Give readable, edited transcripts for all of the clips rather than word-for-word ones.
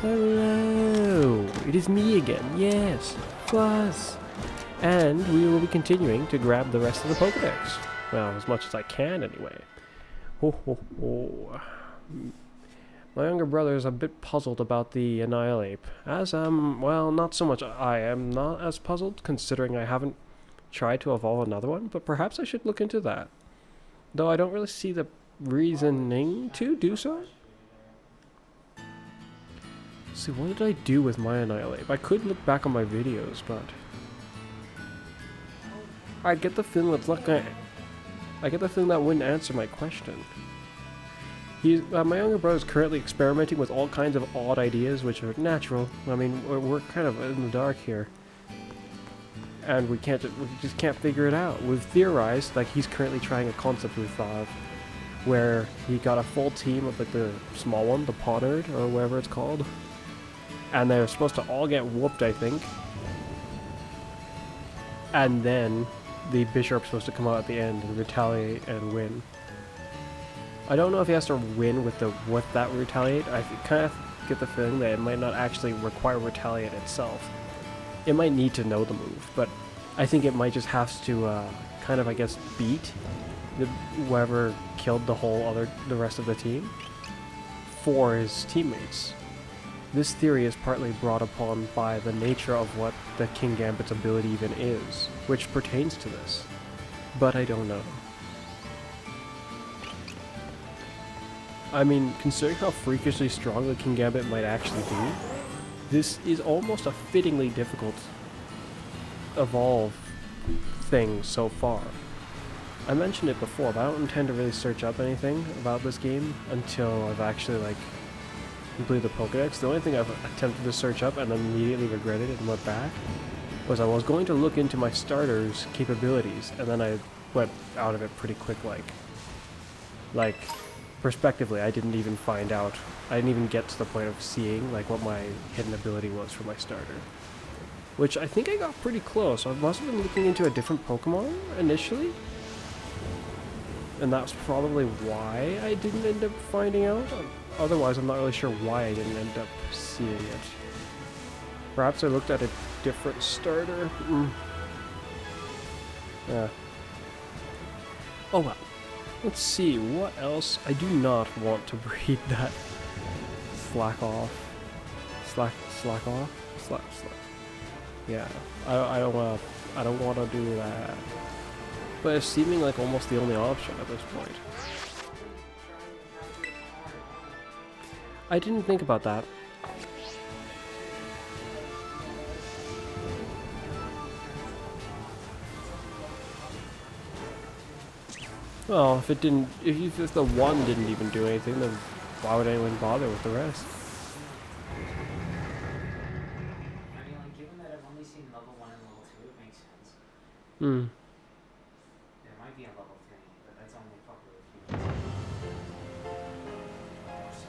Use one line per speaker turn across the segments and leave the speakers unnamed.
Hello! It is me again, yes, Fuzz! And we will be continuing to grab the rest of the Pokedex. Well, as much as I can, anyway. Ho ho ho. My younger brother is a bit puzzled about the Annihilate, as well, not so much I am not as puzzled, considering I haven't tried to evolve another one, but perhaps I should look into that. Though I don't really see the reasoning to do so. See, what did I do with my Annihilate? I could look back on my videos, but I get the feeling that's not gonna. I get the feeling that wouldn't answer my question. My younger brother is currently experimenting with all kinds of odd ideas, which are natural. I mean, we're kind of in the dark here, and we just can't figure it out. We've theorized, like he's currently trying a concept we've thought of, where he got a full team of like the small one, the Ponard or whatever it's called. And they're supposed to all get whooped, I think. And then the Bishop's supposed to come out at the end and retaliate and win. I don't know if he has to win with that retaliate. I kind of get the feeling that it might not actually require retaliate itself. It might need to know the move, but I think it might just have to kind of, I guess, beat whoever killed the rest of the team for his teammates. This theory is partly brought upon by the nature of what the King Gambit's ability even is, which pertains to this. But I don't know. I mean, considering how freakishly strong the King Gambit might actually be, this is almost a fittingly difficult evolve thing so far. I mentioned it before, but I don't intend to really search up anything about this game until I've actually, like, completed the Pokedex. The only thing I've attempted to search up and then immediately regretted it and went back was I was going to look into my starter's capabilities, and then I went out of it pretty quick, like prospectively. I didn't even find out. I didn't even get to the point of seeing like what my hidden ability was for my starter, which I think I got pretty close. I must have been looking into a different Pokemon initially, and that's probably why I didn't end up finding out. Otherwise, I'm not really sure why I didn't end up seeing it. Perhaps I looked at a different starter. Yeah. Oh well. Let's see, what else? I do not want to breed that slack off. Yeah, I don't wanna do that. But it's seeming like almost the only option at this point. I didn't think about that. Well, if the one didn't even do anything, then why would anyone bother with the rest?
I mean, like, given that I've only seen level 1 and level 2, it makes sense.
Hmm.
There might be a level 3, but that's only probably a few minutes.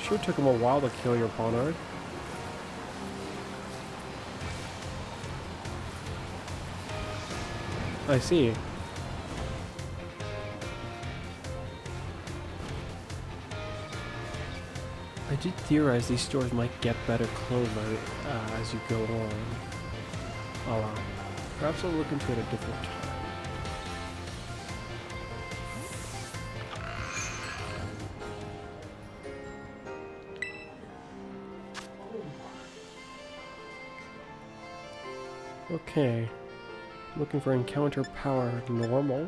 Sure took him a while to kill your Ponard. I see. I did theorize these stores might get better clothes as you go on. Perhaps I'll look into it a different time. Okay. Looking for encounter power normal.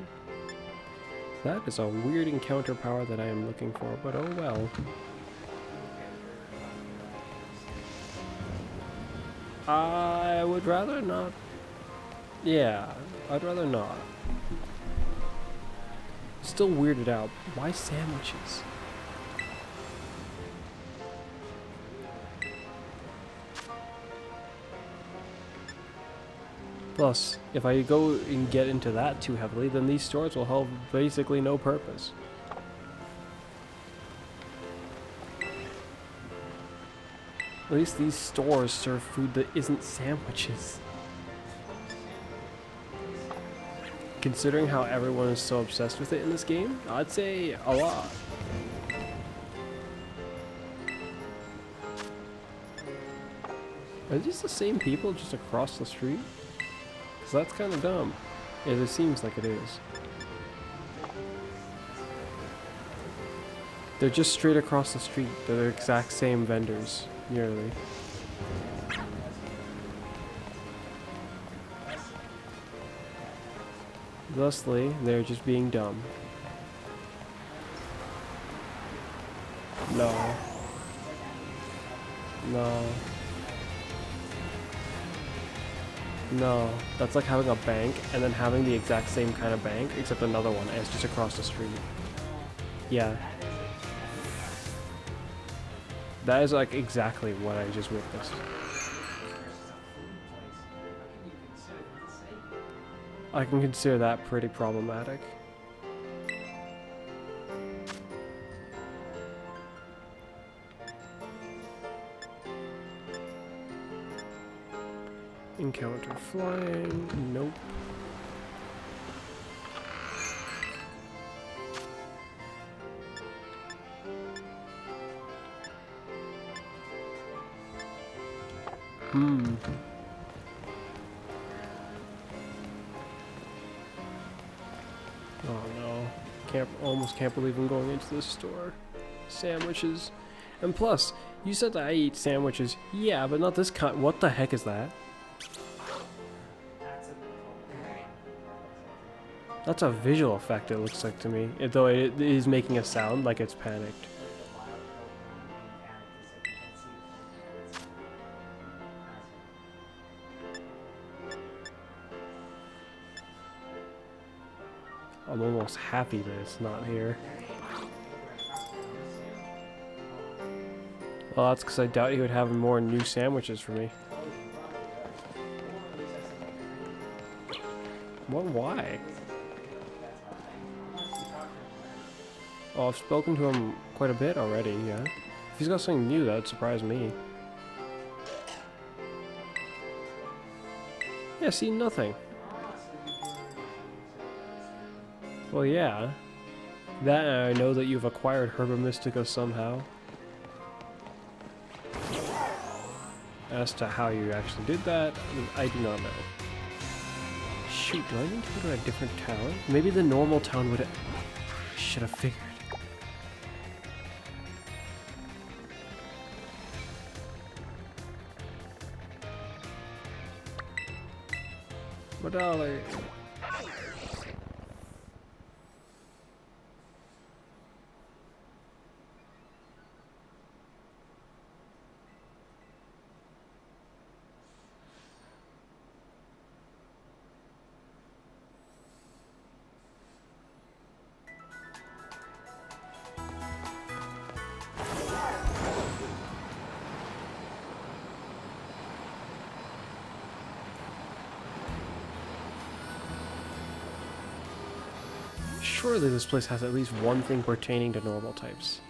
That is a weird encounter power that I am looking for, but oh well. I would rather not. Yeah, I'd rather not. Still weirded out. Why sandwiches? Plus, if I go and get into that too heavily, then these stores will have basically no purpose. At least these stores serve food that isn't sandwiches. Considering how everyone is so obsessed with it in this game, I'd say a lot. Are these the same people just across the street? Because that's kind of dumb. It seems like it is. They're just straight across the street. They're the exact same vendors, nearly. Thusly, they're just being dumb. No. No. No. That's like having a bank and then having the exact same kind of bank, except another one, and it's just across the street. Yeah. That is like exactly what I just witnessed. I can consider that pretty problematic. Encounter flying. Nope. Oh no. Almost can't believe I'm going into this store. Sandwiches. And plus, you said that I eat sandwiches. Yeah, but not this kind. What the heck is that? That's a visual effect, it looks like to me. Though it is making a sound like it's panicked. I'm almost happy that it's not here. Well, that's because I doubt he would have more new sandwiches for me. What? Why? Oh, I've spoken to him quite a bit already, yeah. If he's got something new, that would surprise me. Yeah, see, nothing. Well, yeah. That and I know that you've acquired Herba Mystica somehow. As to how you actually did that, I do not know. Shoot, do I need to go to a different town? Maybe the normal town would... Should have figured. But darling... Surely this place has at least one thing pertaining to normal types.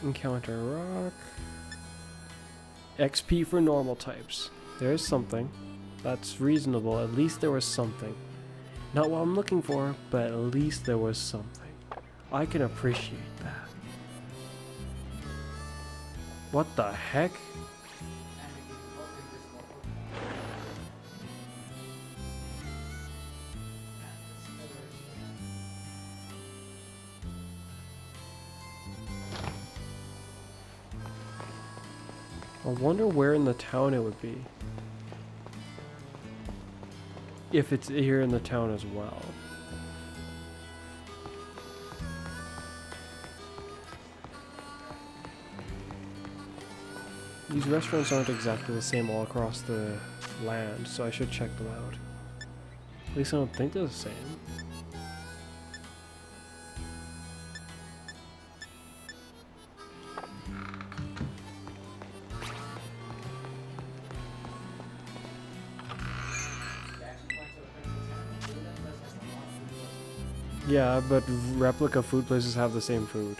Encounter rock. XP for normal types. There's something. That's reasonable. At least there was something. Not what I'm looking for, but at least there was something. I can appreciate that. What the heck? I wonder where in the town it would be. If it's here in the town as well. These restaurants aren't exactly the same all across the land, so I should check them out. At least I don't think they're the same. Yeah, but replica food places have the same food.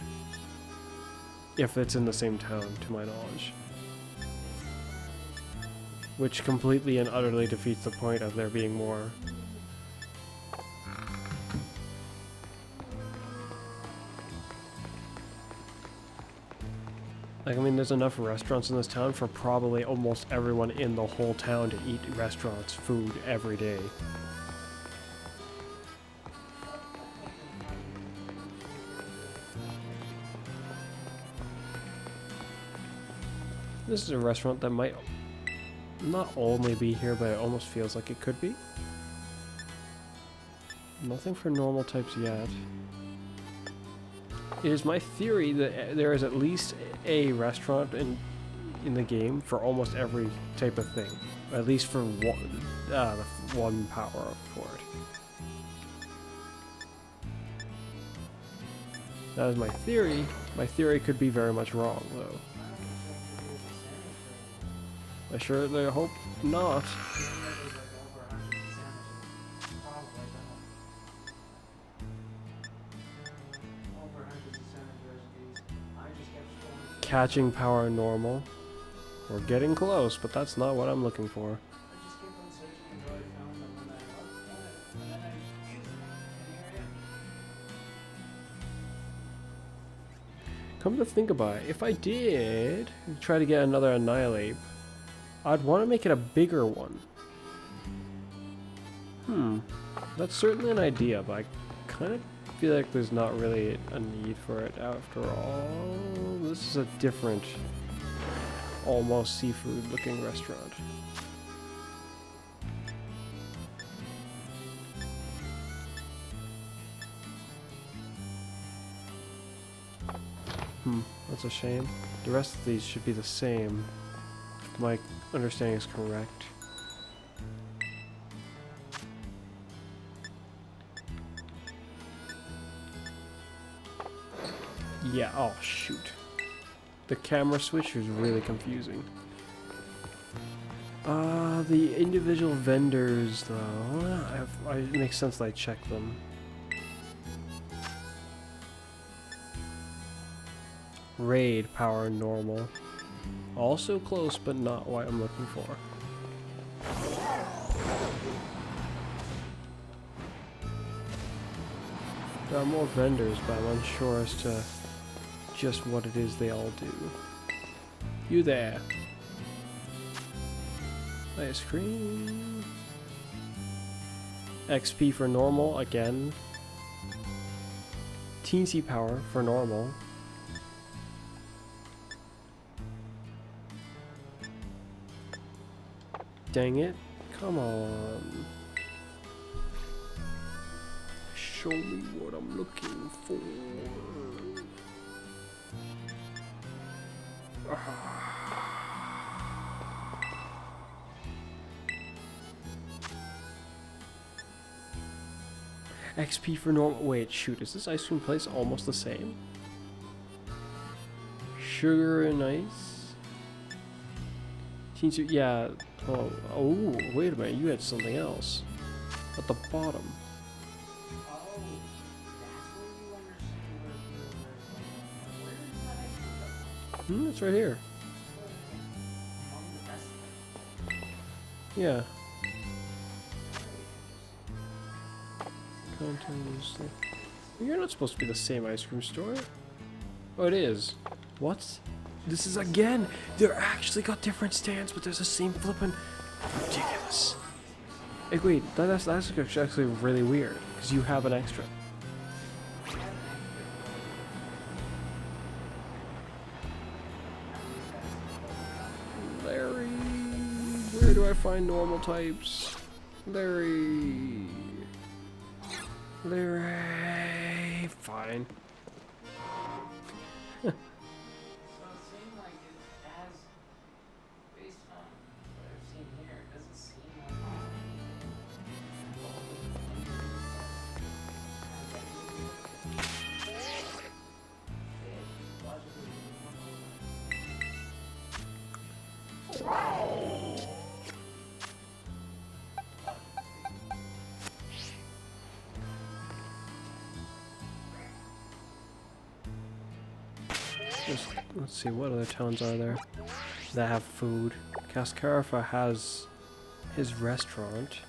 if it's in the same town, to my knowledge. Which completely and utterly defeats the point of there being more. Like, I mean, there's enough restaurants in this town for probably almost everyone in the whole town to eat restaurants food every day. This is a restaurant that might not only be here, but it almost feels like it could be. Nothing for normal types yet. It is my theory that there is at least a restaurant in the game for almost every type of thing. At least for one power for it. That is my theory. My theory could be very much wrong, though. I surely hope not. Catching power normal. We're getting close, but that's not what I'm looking for. Come to think about it, if I did try to get another Annihilate, I'd want to make it a bigger one. That's certainly an idea, but I kind of feel like there's not really a need for it after all. This is a different, almost seafood looking restaurant. That's a shame. The rest of these should be the same, if my understanding is correct. Yeah, oh shoot. The camera switch is really confusing. The individual vendors though, it makes sense that I check them. Raid power normal. Also close, but not what I'm looking for. There are more vendors, but I'm unsure as to just what it is they all do. You there. Ice cream. XP for normal again. Teensy power for normal. Dang it. Come on. Show me what I'm looking for. XP for normal. Wait, shoot. Is this ice cream place almost the same? Sugar and ice. Teensy, yeah. Oh, wait a minute. You had something else at the bottom. It's right here. Yeah. Contents. You're not supposed to be the same ice cream store. Oh, it is. What? This is again. They're actually got different stands, but there's the same flippin' ridiculous. Hey, wait. That's actually really weird because you have an extra. Larry, where do I find normal types? Larry. Fine.
So it seemed like it has, based on what I've seen here, it doesn't seem
let's see, what other towns are there that have food? Cascarifa has his restaurant.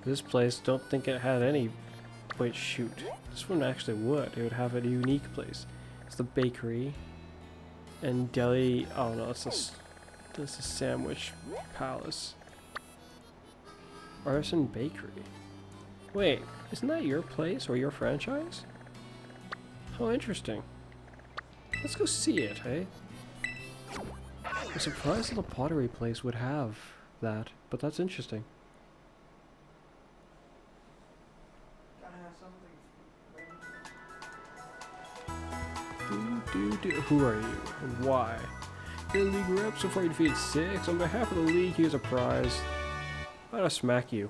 This place, don't think it had any. Wait, shoot. This one actually would. It would have a unique place. It's the bakery. And deli. Oh no, it's a sandwich palace. Artisan Bakery. Wait, isn't that your place or your franchise? How interesting. Let's go see it, hey? I'm surprised that a pottery place would have that, but that's interesting. Who are you and why? You're the league rep, so far you defeated 6. On behalf of the league, here's a prize. I'm gonna smack you.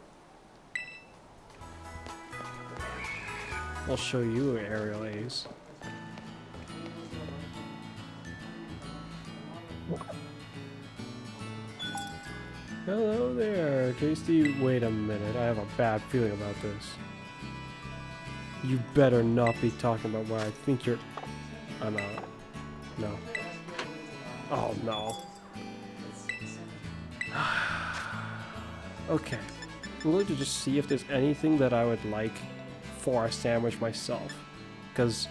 I'll show you aerial A's. Hello there, Tasty. Wait a minute, I have a bad feeling about this. You better not be talking about where I think you're... I'm out. No. Oh no. Okay. I'm going to just see if there's anything that I would like for a sandwich myself. Because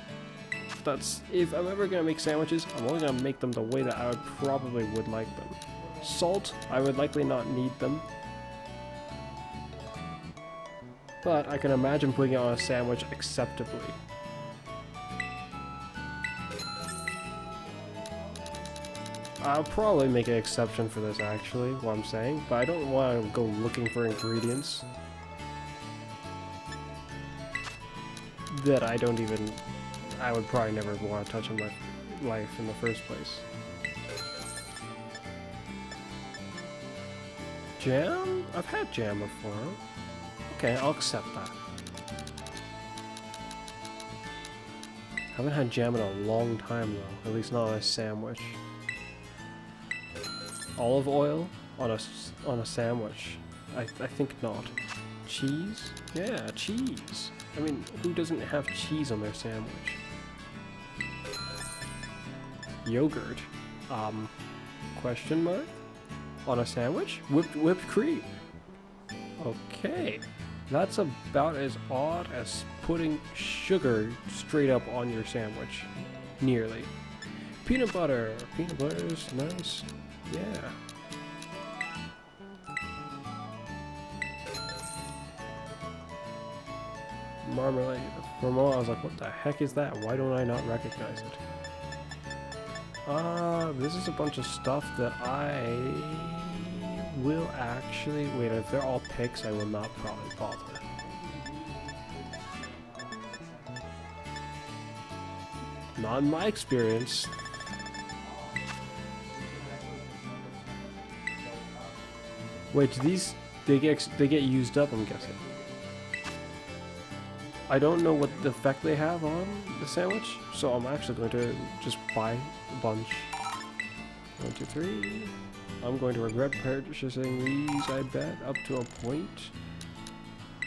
that's... if I'm ever going to make sandwiches, I'm only going to make them the way that I would like them. Salt, I would likely not need them. But I can imagine putting it on a sandwich acceptably. I'll probably make an exception for this, actually, what I'm saying, but I don't want to go looking for ingredients that I would probably never want to touch in my life in the first place. Jam? I've had jam before. Okay, I'll accept that. Haven't had jam in a long time, though, at least not on a sandwich. Olive oil on a sandwich? I think not. Cheese? Yeah, cheese. I mean, who doesn't have cheese on their sandwich? Yogurt? Question mark? On a sandwich? Whipped cream. Okay. That's about as odd as putting sugar straight up on your sandwich. Nearly. Peanut butter. Peanut butter is nice. Yeah. Marmalade. For a moment I was like, what the heck is that? Why don't I not recognize it? This is a bunch of stuff that I will actually... wait, if they're all picks, I will not probably bother. Not in my experience. Wait, do these... they get used up, I'm guessing. I don't know what the effect they have on the sandwich, so I'm actually going to just buy a bunch. 1, 2, 3. I'm going to regret purchasing these, I bet, up to a point.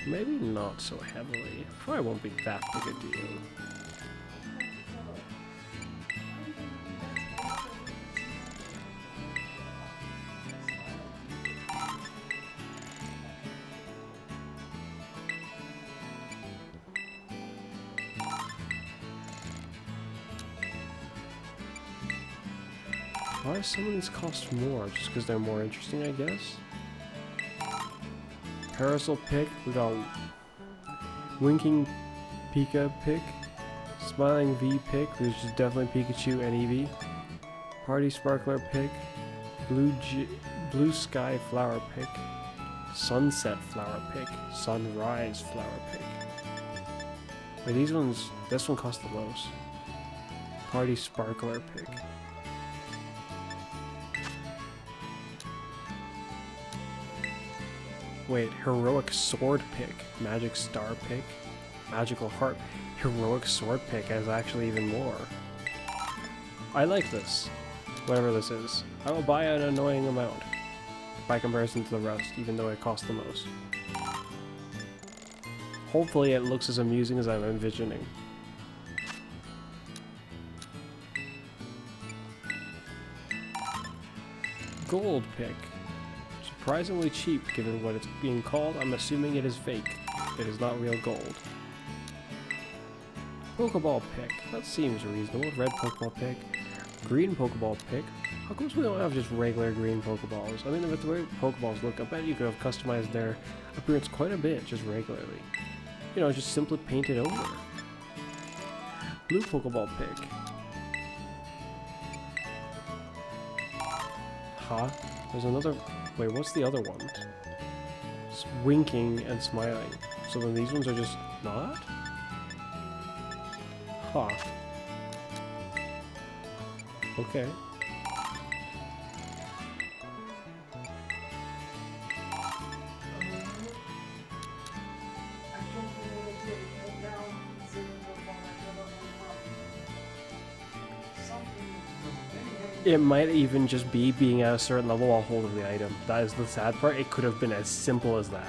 Maybe not so heavily. Probably won't be that big a deal. Why some of these cost more? Just because they're more interesting, I guess? Parasol pick. We got Winking Pika pick. Smiling V pick, which is definitely Pikachu and Eevee. Party Sparkler pick. Blue Sky flower pick. Sunset flower pick. Sunrise flower pick. Wait, these ones... this one costs the most. Party Sparkler pick. Wait, Heroic Sword Pick, Magic Star Pick, Magical Heart, Heroic Sword Pick has actually even more. I like this, whatever this is. I will buy an annoying amount by comparison to the rest, even though it costs the most. Hopefully it looks as amusing as I'm envisioning. Gold pick. Surprisingly cheap given what it's being called. I'm assuming it is fake. It is not real gold. Pokeball pick. That seems reasonable. Red Pokeball pick. Green Pokeball pick. How come we don't have just regular green Pokeballs? I mean, with the way Pokeballs look, I bet you could have customized their appearance quite a bit just regularly. You know, just simply paint it over. Blue Pokeball pick. Huh? There's another... Wait, what's the other one? It's winking and smiling. So then these ones are just not? Huh. Okay. It might even just be being at a certain level while holding the item. That is the sad part. It could have been as simple as that.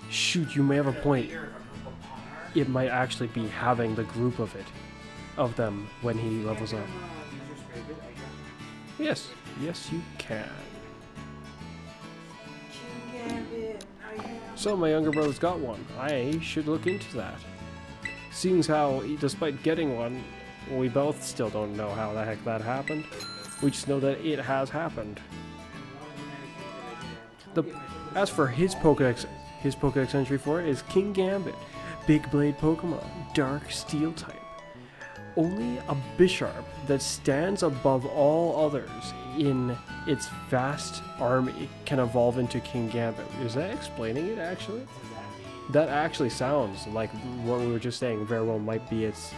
Shoot, you may have a point. It might actually be having the group of it, of them, when he levels up. Yes, yes you can. So my younger brother's got one. I should look into that. Seeing as how, despite getting one, we both still don't know how the heck that happened. We just know that it has happened. As for his Pokédex entry for it is King Gambit, Big Blade Pokemon, Dark Steel type. Only a Bisharp that stands above all others in its vast army can evolve into King Gambit. Is that explaining it, actually? That actually sounds like what we were just saying very well might be its...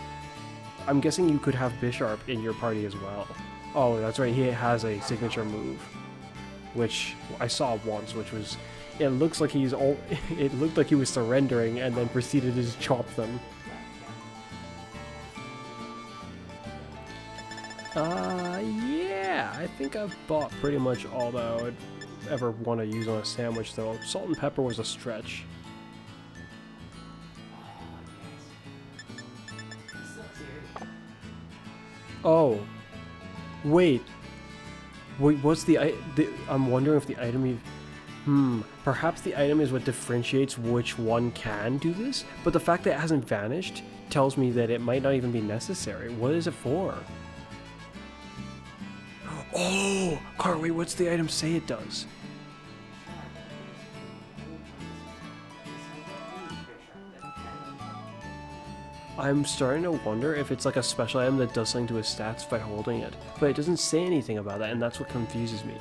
I'm guessing you could have Bisharp in your party as well. Oh, that's right, he has a signature move, which I saw once, which was... It looks like he's all... It looked like he was surrendering and then proceeded to just chop them. Yeah, I think I've bought pretty much all that I would ever want to use on a sandwich, though. Salt and pepper was a stretch. Oh. Wait, what's I'm wondering if the item... Perhaps the item is what differentiates which one can do this? But the fact that it hasn't vanished tells me that it might not even be necessary. What is it for? Oh! Carly, what's the item say it does? I'm starting to wonder if it's like a special item that does something to his stats by holding it. But it doesn't say anything about that, and that's what confuses me.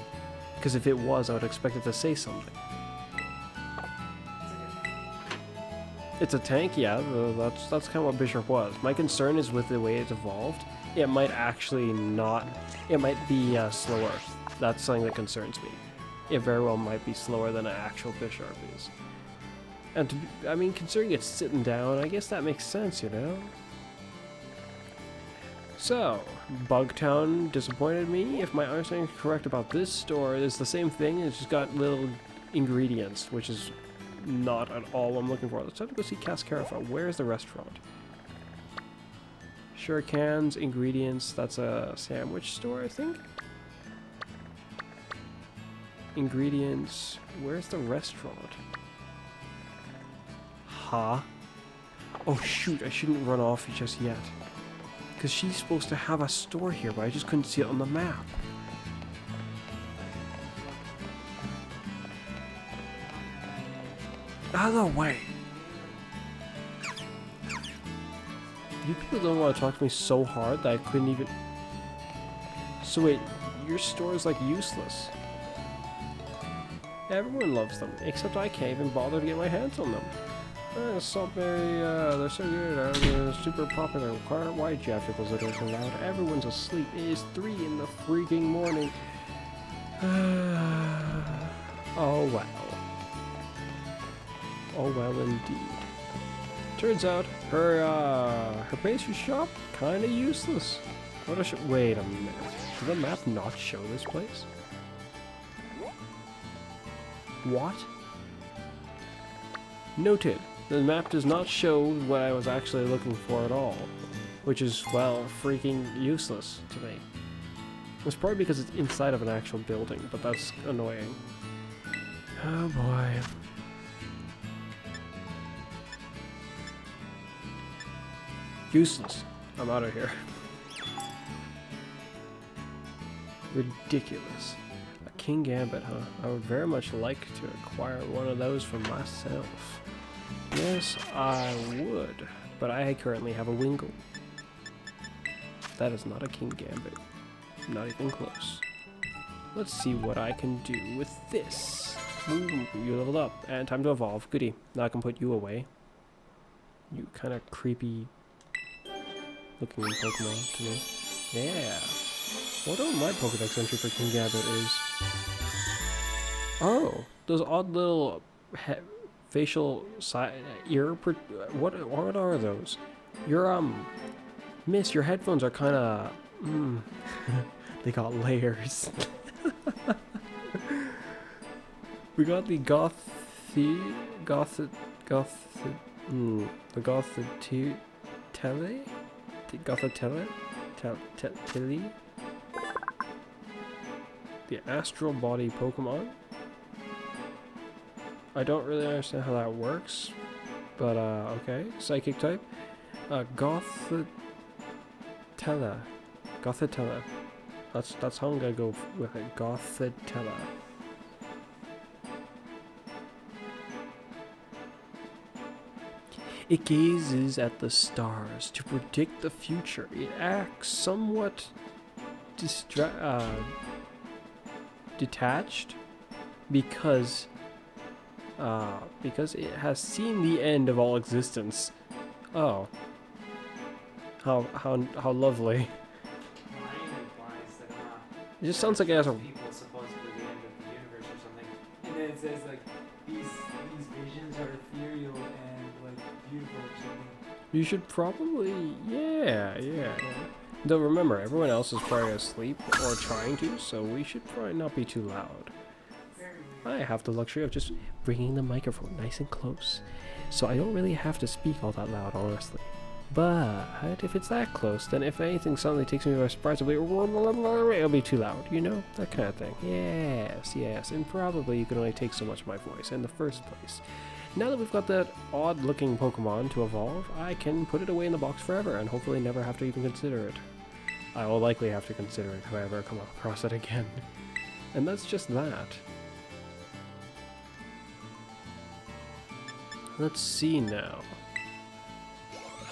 Because if it was, I would expect it to say something. It's a tank, yeah, that's kind of what Bisharp was. My concern is with the way it's evolved. It might actually not... It might be slower. That's something that concerns me. It very well might be slower than an actual Bisharp is. And I mean, considering it's sitting down, I guess that makes sense, you know? So, Bugtown disappointed me. If my understanding is correct about this store, it's the same thing. It's just got little ingredients, which is not at all what I'm looking for. Let's have to go see Cascarifa. Where's the restaurant? Shurikens, ingredients. That's a sandwich store, I think. Ingredients. Where's the restaurant? Huh? Oh shoot, I shouldn't run off just yet. Because she's supposed to have a store here, but I just couldn't see it on the map. Out of the way! You people don't want to talk to me so hard that I couldn't even... So wait, your store is like useless. Everyone loves them, except I can't even bother to get my hands on them. Saltberry, they're so good, they're super popular. Why do you have to close the door so loud? Everyone's asleep. It is 3 in the freaking morning. Oh well. Oh well indeed. Turns out her pastry shop kinda useless. What a wait a minute. Did the map not show this place? What? Noted, the map does not show what I was actually looking for at all, which is, well, freaking useless to me. It's probably because it's inside of an actual building, but that's annoying. Oh boy. Useless. I'm out of here. Ridiculous. A King Gambit, huh? I would very much like to acquire one of those for myself. Yes, I would, but I currently have a Wingle. That is not a King Gambit. Not even close. Let's see what I can do with this. Ooh, you leveled up, and time to evolve. Goody. Now I can put you away. You kind of creepy looking Pokemon to me. Yeah. What on my Pokedex entry for King Gambit is... Oh, those odd little facial ear... What are those? Your, Miss, your headphones are kind of... They got layers. We got the Gothitelle? The Astral Body Pokemon. I don't really understand how that works, but okay. Psychic type. Gothitelle. That's how I'm gonna go with it. Gothitelle. It gazes at the stars to predict the future. It acts somewhat detached because it has seen the end of all existence. Oh, how lovely! It just sounds like it has a...
People supposedly the end of the universe or something, and then it says like these visions are ethereal and like beautiful or something.
You should probably, yeah. Though remember, everyone else is probably asleep or trying to, so we should probably not be too loud. I have the luxury of just bringing the microphone nice and close, so I don't really have to speak all that loud, honestly. But if it's that close, then if anything suddenly takes me by surprise, it'll be too loud, you know? That kind of thing. Yes, and probably you can only take so much of my voice in the first place. Now that we've got that odd-looking Pokemon to evolve, I can put it away in the box forever and hopefully never have to even consider it. I will likely have to consider it if I ever come across it again. And that's just that. Let's see now.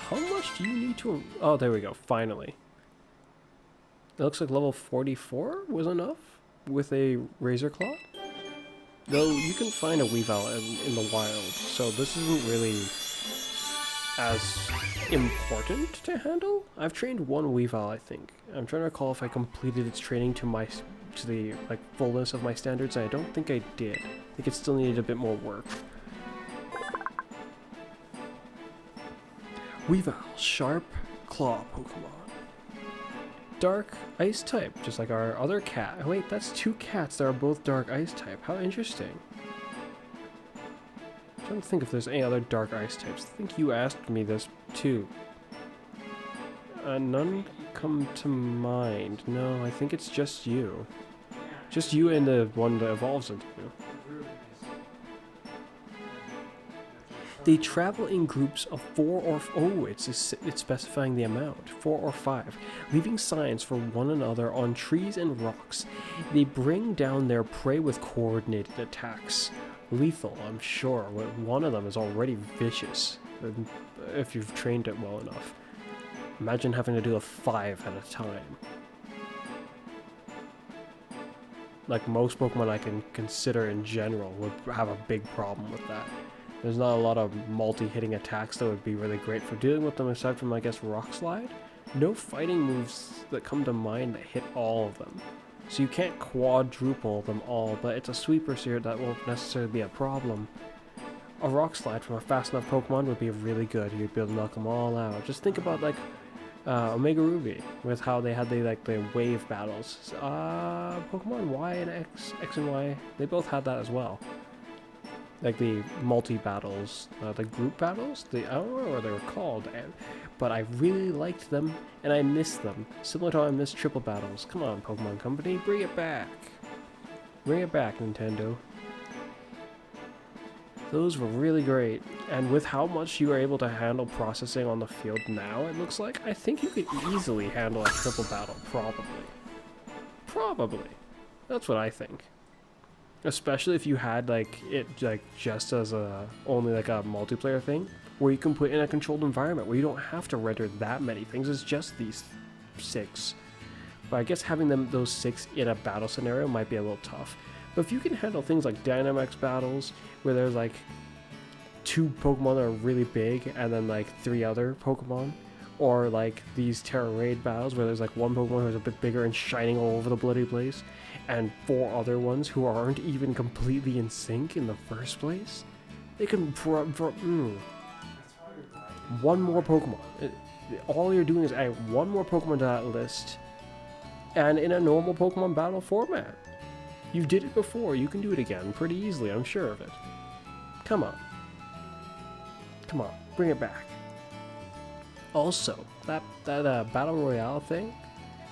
How much do you need to... Oh, there we go, finally. It looks like level 44 was enough with a Razor Claw. Though you can find a Weavile in the wild, so this isn't really as important to handle. I've trained one Weavile, I think. I'm trying to recall if I completed its training to the like fullness of my standards, and I don't think I did. I think it still needed a bit more work. Weavile, sharp claw Pokemon. Dark ice type, just like our other cat. Wait, that's two cats that are both dark ice type. How interesting. I'm trying to think if there's any other dark ice types. I think you asked me this too. None come to mind. No, I think it's just you. Just you and the one that evolves into you. They travel in groups of 4 or... Oh, it's specifying the amount. 4 or 5, leaving signs for one another on trees and rocks. They bring down their prey with coordinated attacks. Lethal, I'm sure. One of them is already vicious, if you've trained it well enough. Imagine having to do a 5 at a time. Like most Pokemon I can consider in general would have a big problem with that. There's not a lot of multi-hitting attacks that would be really great for dealing with them aside from, I guess, Rock Slide. No fighting moves that come to mind that hit all of them. So you can't quadruple them all, but it's a sweeper here that won't necessarily be a problem. A Rock Slide from a fast enough Pokemon would be really good. You'd be able to knock them all out. Just think about, like, Omega Ruby, with how they had the wave battles. Pokemon Y and X and Y, they both had that as well. like the multi-battles, the group battles. I don't know what they were called, but I really liked them, and I missed them. Similar to how I missed triple battles. Come on, Pokemon Company, bring it back. Bring it back, Nintendo. Those were really great, and with how much you are able to handle processing on the field now, it looks like, I think you could easily handle a triple battle, probably. Probably. That's what I think. Especially if you had like it like just as a only like a multiplayer thing, where you can put in a controlled environment where you don't have to render that many things. It's just these 6. But I guess having those 6 in a battle scenario might be a little tough. But if you can handle things like Dynamax battles, where there's like 2 Pokemon that are really big, and then like 3 other Pokemon, or like these Terra Raid battles where there's like 1 Pokemon who's a bit bigger and shining all over the bloody place, and 4 other ones who aren't even completely in sync in the first place, they can one more Pokemon. All you're doing is add 1 more Pokemon to that list, and in a normal Pokemon battle format. You did it before, you can do it again pretty easily, I'm sure of it. Come on. Come on, bring it back. Also, that Battle Royale thing,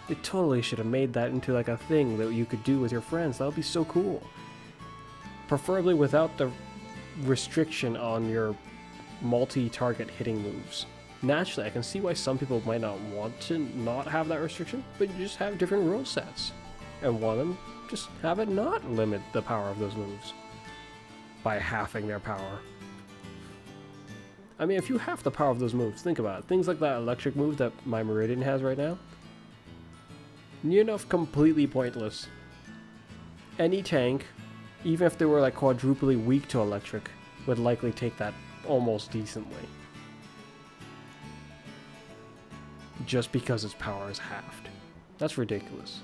they totally should have made that into like a thing that you could do with your friends. That would be so cool. Preferably without the restriction on your multi-target hitting moves. Naturally, I can see why some people might not want to not have that restriction, but you just have different rule sets. And one of them, just have it not limit the power of those moves by halving their power. I mean, if you half the power of those moves, think about it. Things like that electric move that my Meridian has right now, near enough completely pointless. Any tank, even if they were like quadruply weak to electric, would likely take that almost decently. Just because its power is halved. That's ridiculous.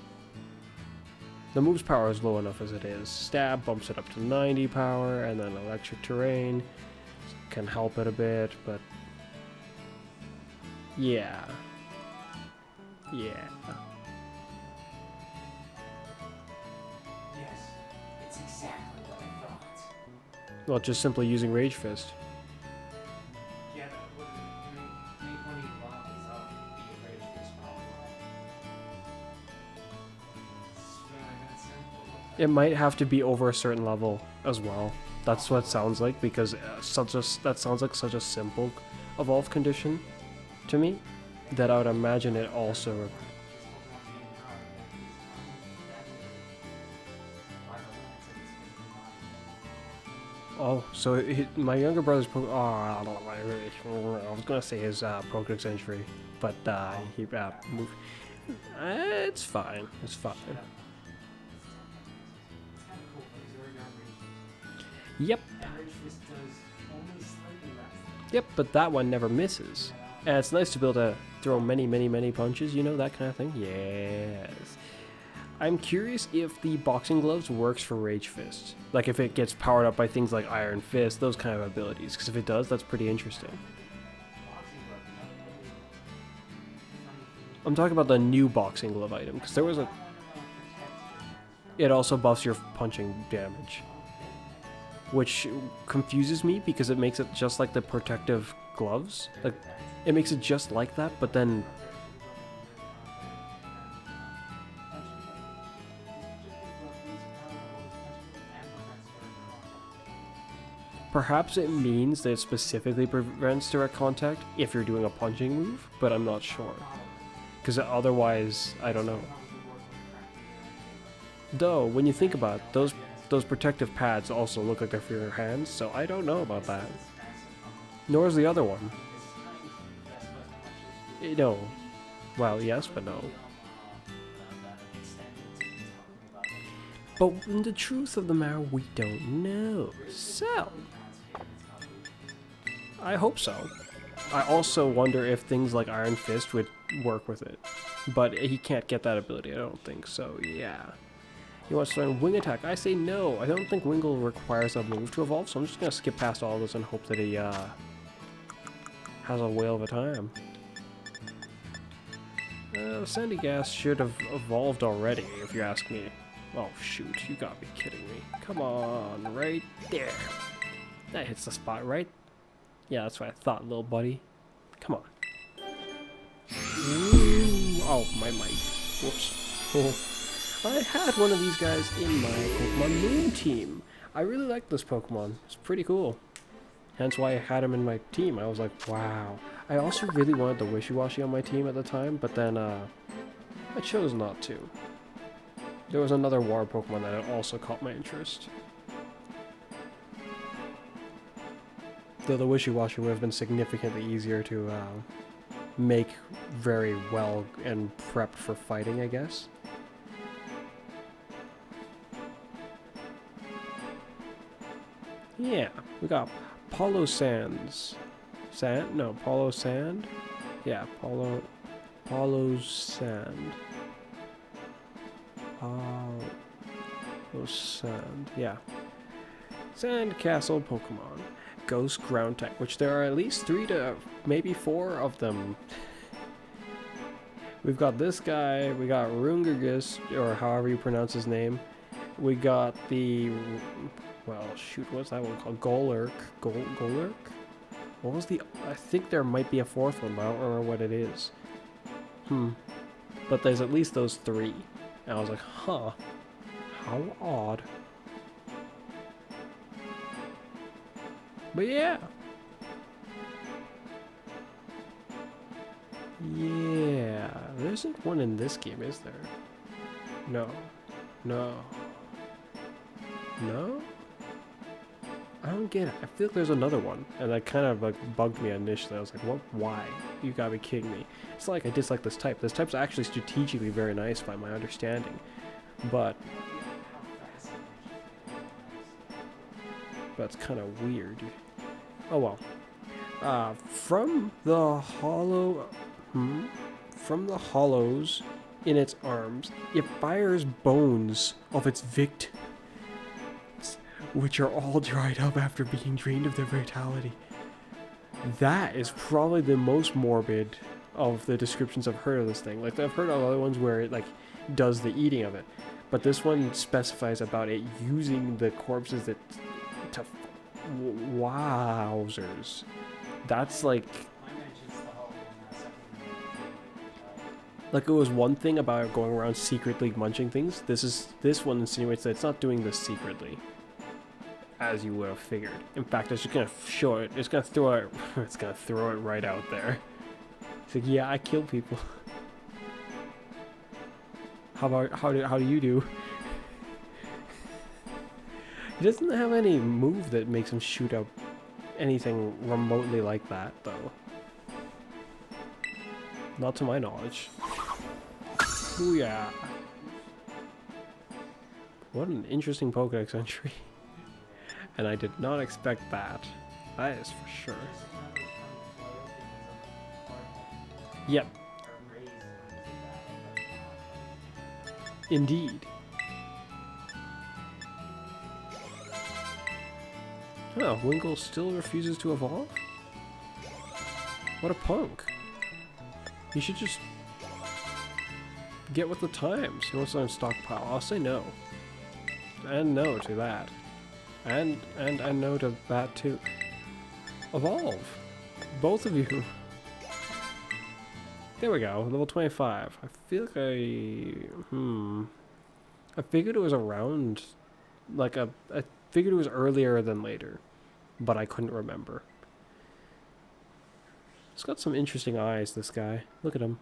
The move's power is low enough as it is. Stab bumps it up to 90 power, and then electric terrain can help it a bit, but yeah.
Yes, it's exactly what I thought.
Well, just simply using Rage Fist.
Yeah, but make one you love is up, be afraid of this problem. It's really that simple.
It might have to be over a certain level as well. That's what it sounds like, because that sounds like such a simple evolve condition to me, that I would imagine it also. Oh, so my younger brother's I was gonna say his Pokedex entry, but he moved. It's fine. It's fine. Yep. Yep, but that one never misses. And it's nice to be able to throw many punches, you know, that kind of thing. Yes. I'm curious if the boxing gloves works for Rage Fist. Like if it gets powered up by things like Iron Fist, those kind of abilities. Because if it does, that's pretty interesting. I'm talking about the new boxing glove item, because there was a... It also buffs your punching damage. Which confuses me because it makes it just like the protective gloves. Like, it makes it just like that, but then... Perhaps it means that it specifically prevents direct contact if you're doing a punching move, but I'm not sure. Because otherwise, I don't know. Though, when you think about it, those protective pads also look like they're for your hands, so I don't know about that. Nor is the other one. No. Well, yes, but no. But in the truth of the matter, we don't know. So, I hope so. I also wonder if things like Iron Fist would work with it. But he can't get that ability, I don't think, so yeah. He wants to learn Wing Attack. I say no. I don't think Wingull requires a move to evolve, so I'm just going to skip past all this and hope that he has a whale of a time. Sandy Gas should have evolved already, if you ask me. Oh, shoot. You gotta be kidding me. Come on, right there. That hits the spot, right? Yeah, that's what I thought, little buddy. Come on. Ooh. Oh, my mic. Whoops. Oh. I had one of these guys in my Pokemon Moon team. I really liked this Pokemon. It's pretty cool. Hence why I had him in my team. I was like, wow. I also really wanted the Wishy-Washy on my team at the time, but then I chose not to. There was another water Pokemon that had also caught my interest. Though the Wishy-Washy would have been significantly easier to make very well and prepped for fighting, I guess. Yeah, we got Palo Sands. Sand? No, Palo Sand? Yeah, Palo Sand. Palo Sand, yeah. Sand Castle Pokemon. Ghost Ground type, which there are at least 3 to maybe 4 of them. We've got this guy, we got Rungergus, or however you pronounce his name. We got the, well, shoot, what's that one called? Golurk. Golurk? What was the, I think there might be a 4th one, but I don't remember what it is. But there's at least those 3. And I was like, huh, how odd. But yeah. Yeah. There isn't one in this game, is there? No. No. No? I don't get it. I feel like there's another one. And that kind of like bugged me initially. I was like, what? Why? You gotta be kidding me. It's not like I dislike this type. This type's actually strategically very nice by my understanding. But that's kind of weird. Oh well. From the hollows in its arms, it fires bones of its victims, which are all dried up after being drained of their vitality. That is probably the most morbid of the descriptions I've heard of this thing. Like, I've heard of other ones where it like does the eating of it, but this one specifies about it using the corpses that to wowzers. That's like it was one thing about going around secretly munching things. This one insinuates that it's not doing this secretly, as you would have figured. In fact, it's just gonna show it. It's gonna throw it. It's gonna throw it right out there. It's like, yeah, I kill people. How do you do? He doesn't have any move that makes him shoot out anything remotely like that, though. Not to my knowledge. Booyah! What an interesting Pokédex entry. And I did not expect that. That is for sure. Yep. Indeed. Oh, Winkle still refuses to evolve? What a punk. He should just get with the times. He wants to stockpile. I'll say no. And no to that. And no to that too. Evolve. Both of you. There we go. Level 25. I feel like I figured it was around, like I figured it was earlier than later, but I couldn't remember. He's got some interesting eyes, this guy. Look at him.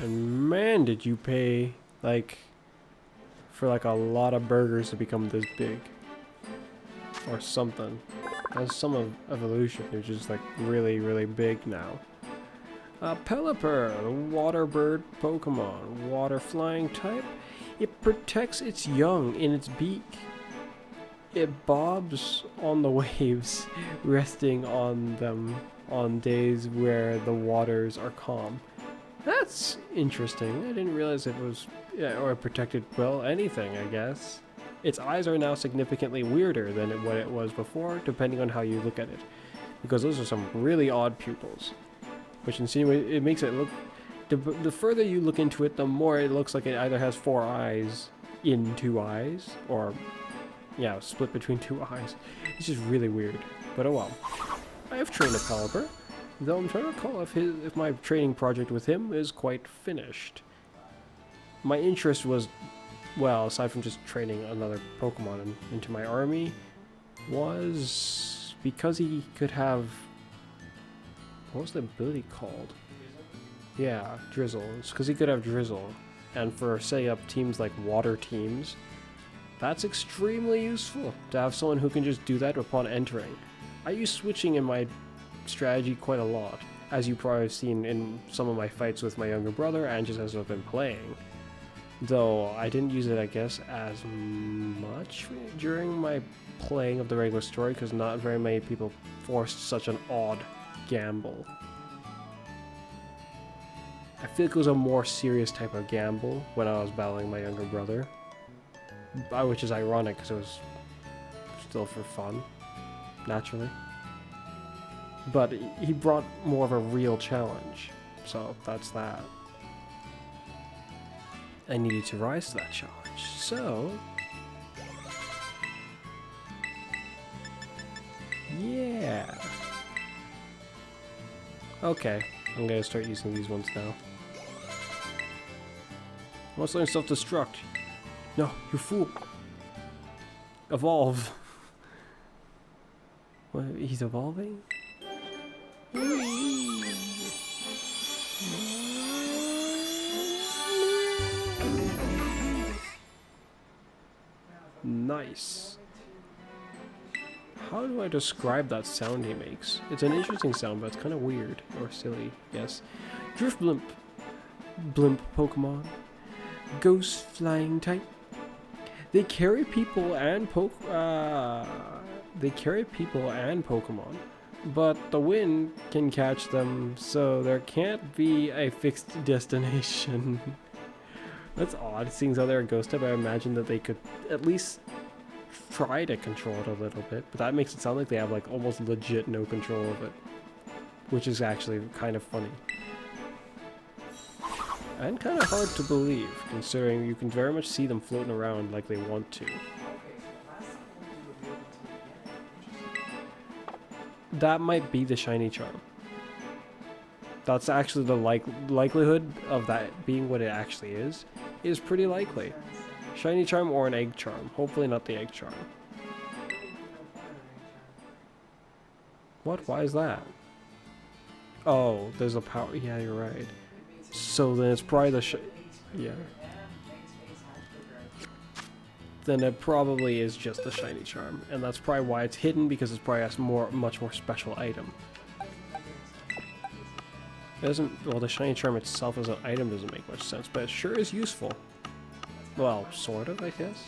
And man, did you pay, like, for like a lot of burgers to become this big. Or something. That's some of evolution. They're just like really, really big now. Pelipper, the water bird Pokemon. Water flying type. It protects its young in its beak. It bobs on the waves, resting on them on days where the waters are calm. That's interesting. I didn't realize it was, or it protected, well, anything, I guess. Its eyes are now significantly weirder than what it was before, depending on how you look at it. because those are some really odd pupils, which insinuate it makes it look. The further you look into it, the more it looks like it either has 4 eyes in 2 eyes, or yeah, split between 2 eyes. It's just really weird. But oh well. I have trained a Pelipper, though I'm trying to recall if my training project with him is quite finished. My interest was, well, aside from just training another Pokemon into my army, was because he could have, what was the ability called? Yeah, Drizzle. It's because he could have Drizzle. And for setting up teams like water teams, that's extremely useful to have someone who can just do that upon entering. I use switching in my strategy quite a lot, as you probably have seen in some of my fights with my younger brother and just as I've been playing. Though I didn't use it, I guess, as much during my playing of the regular story, because not very many people forced such an odd gamble. I feel like it was a more serious type of gamble when I was battling my younger brother. Which is ironic, because it was still for fun, naturally. But he brought more of a real challenge, so that's that. I needed to rise to that challenge, so... yeah! Okay, I'm gonna start using these ones now. I must learn self-destruct. No, you fool! Evolve! What, he's evolving? Nice. How do I describe that sound he makes? It's an interesting sound, but it's kind of weird. Or silly, yes. Drift Blimp. Blimp Pokemon. Ghost Flying type. They carry people and Pokemon, but the wind can catch them, so there can't be a fixed destination. That's odd, seeing how they're a ghost type. I imagine that they could at least try to control it a little bit, but that makes it sound like they have like almost legit no control of it, which is actually kind of funny. And kind of hard to believe, considering you can very much see them floating around like they want to. That might be the shiny charm. That's actually the likelihood of that being what it actually is pretty likely. Shiny charm or an egg charm. Hopefully not the egg charm. What? Why is that? Oh, there's a power. Yeah, you're right. So then it's probably the yeah. Then it probably is just the shiny charm, and that's probably why it's hidden, because it's probably a much more special item. It doesn't. Well, the shiny charm itself as an item doesn't make much sense, but it sure is useful. Well, sort of, I guess.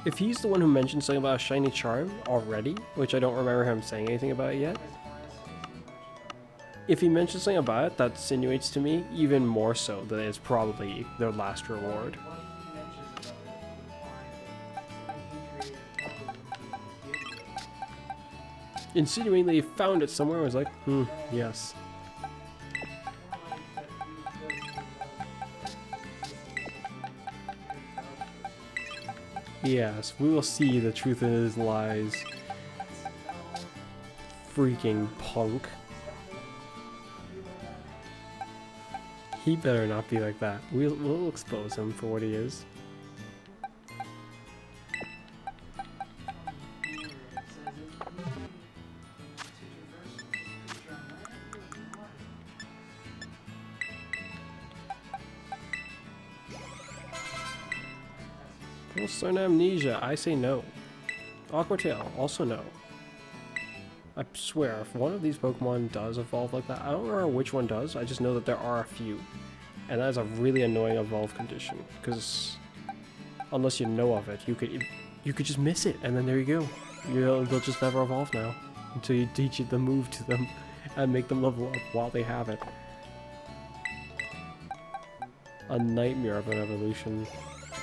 If he's the one who mentioned something about a shiny charm already, which I don't remember him saying anything about it yet. If he mentioned something about it, that insinuates to me even more so that it's probably their last reward. Insinuating that he found it somewhere, I was like, yes. Yes, we will see the truth in his lies. Freaking punk. He better not be like that. We'll expose him for what he is. Stern Amnesia, I say no. Awkward Tail, also no. I swear, if one of these Pokemon does evolve like that, I don't remember which one does, I just know that there are a few. And that is a really annoying evolve condition, because unless you know of it, you could just miss it, and then there you go. They'll just never evolve now. until you teach it the move to them and make them level up while they have it. A nightmare of an evolution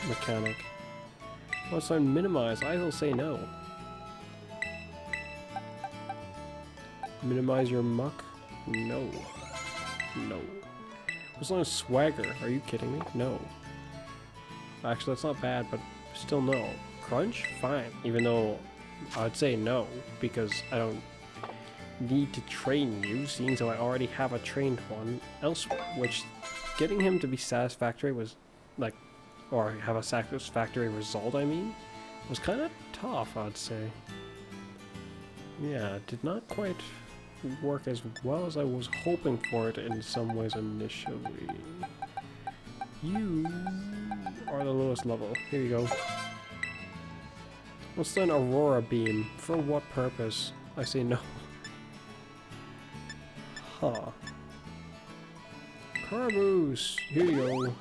mechanic. What's on minimize? I will say no. Minimize your muck? No. No. What's on swagger? Are you kidding me? No. Actually, that's not bad, but still no. Crunch? Fine. Even though I'd say no, because I don't need to train you, seeing so I already have a trained one elsewhere, which getting him to be satisfactory was like, or have a satisfactory result, I mean, was kind of tough, I'd say. Yeah, it did not quite work as well as I was hoping for it in some ways initially. You are the lowest level. Here you go. What's then Aurora Beam? For what purpose? I say no. Huh. Carboost! Here you go.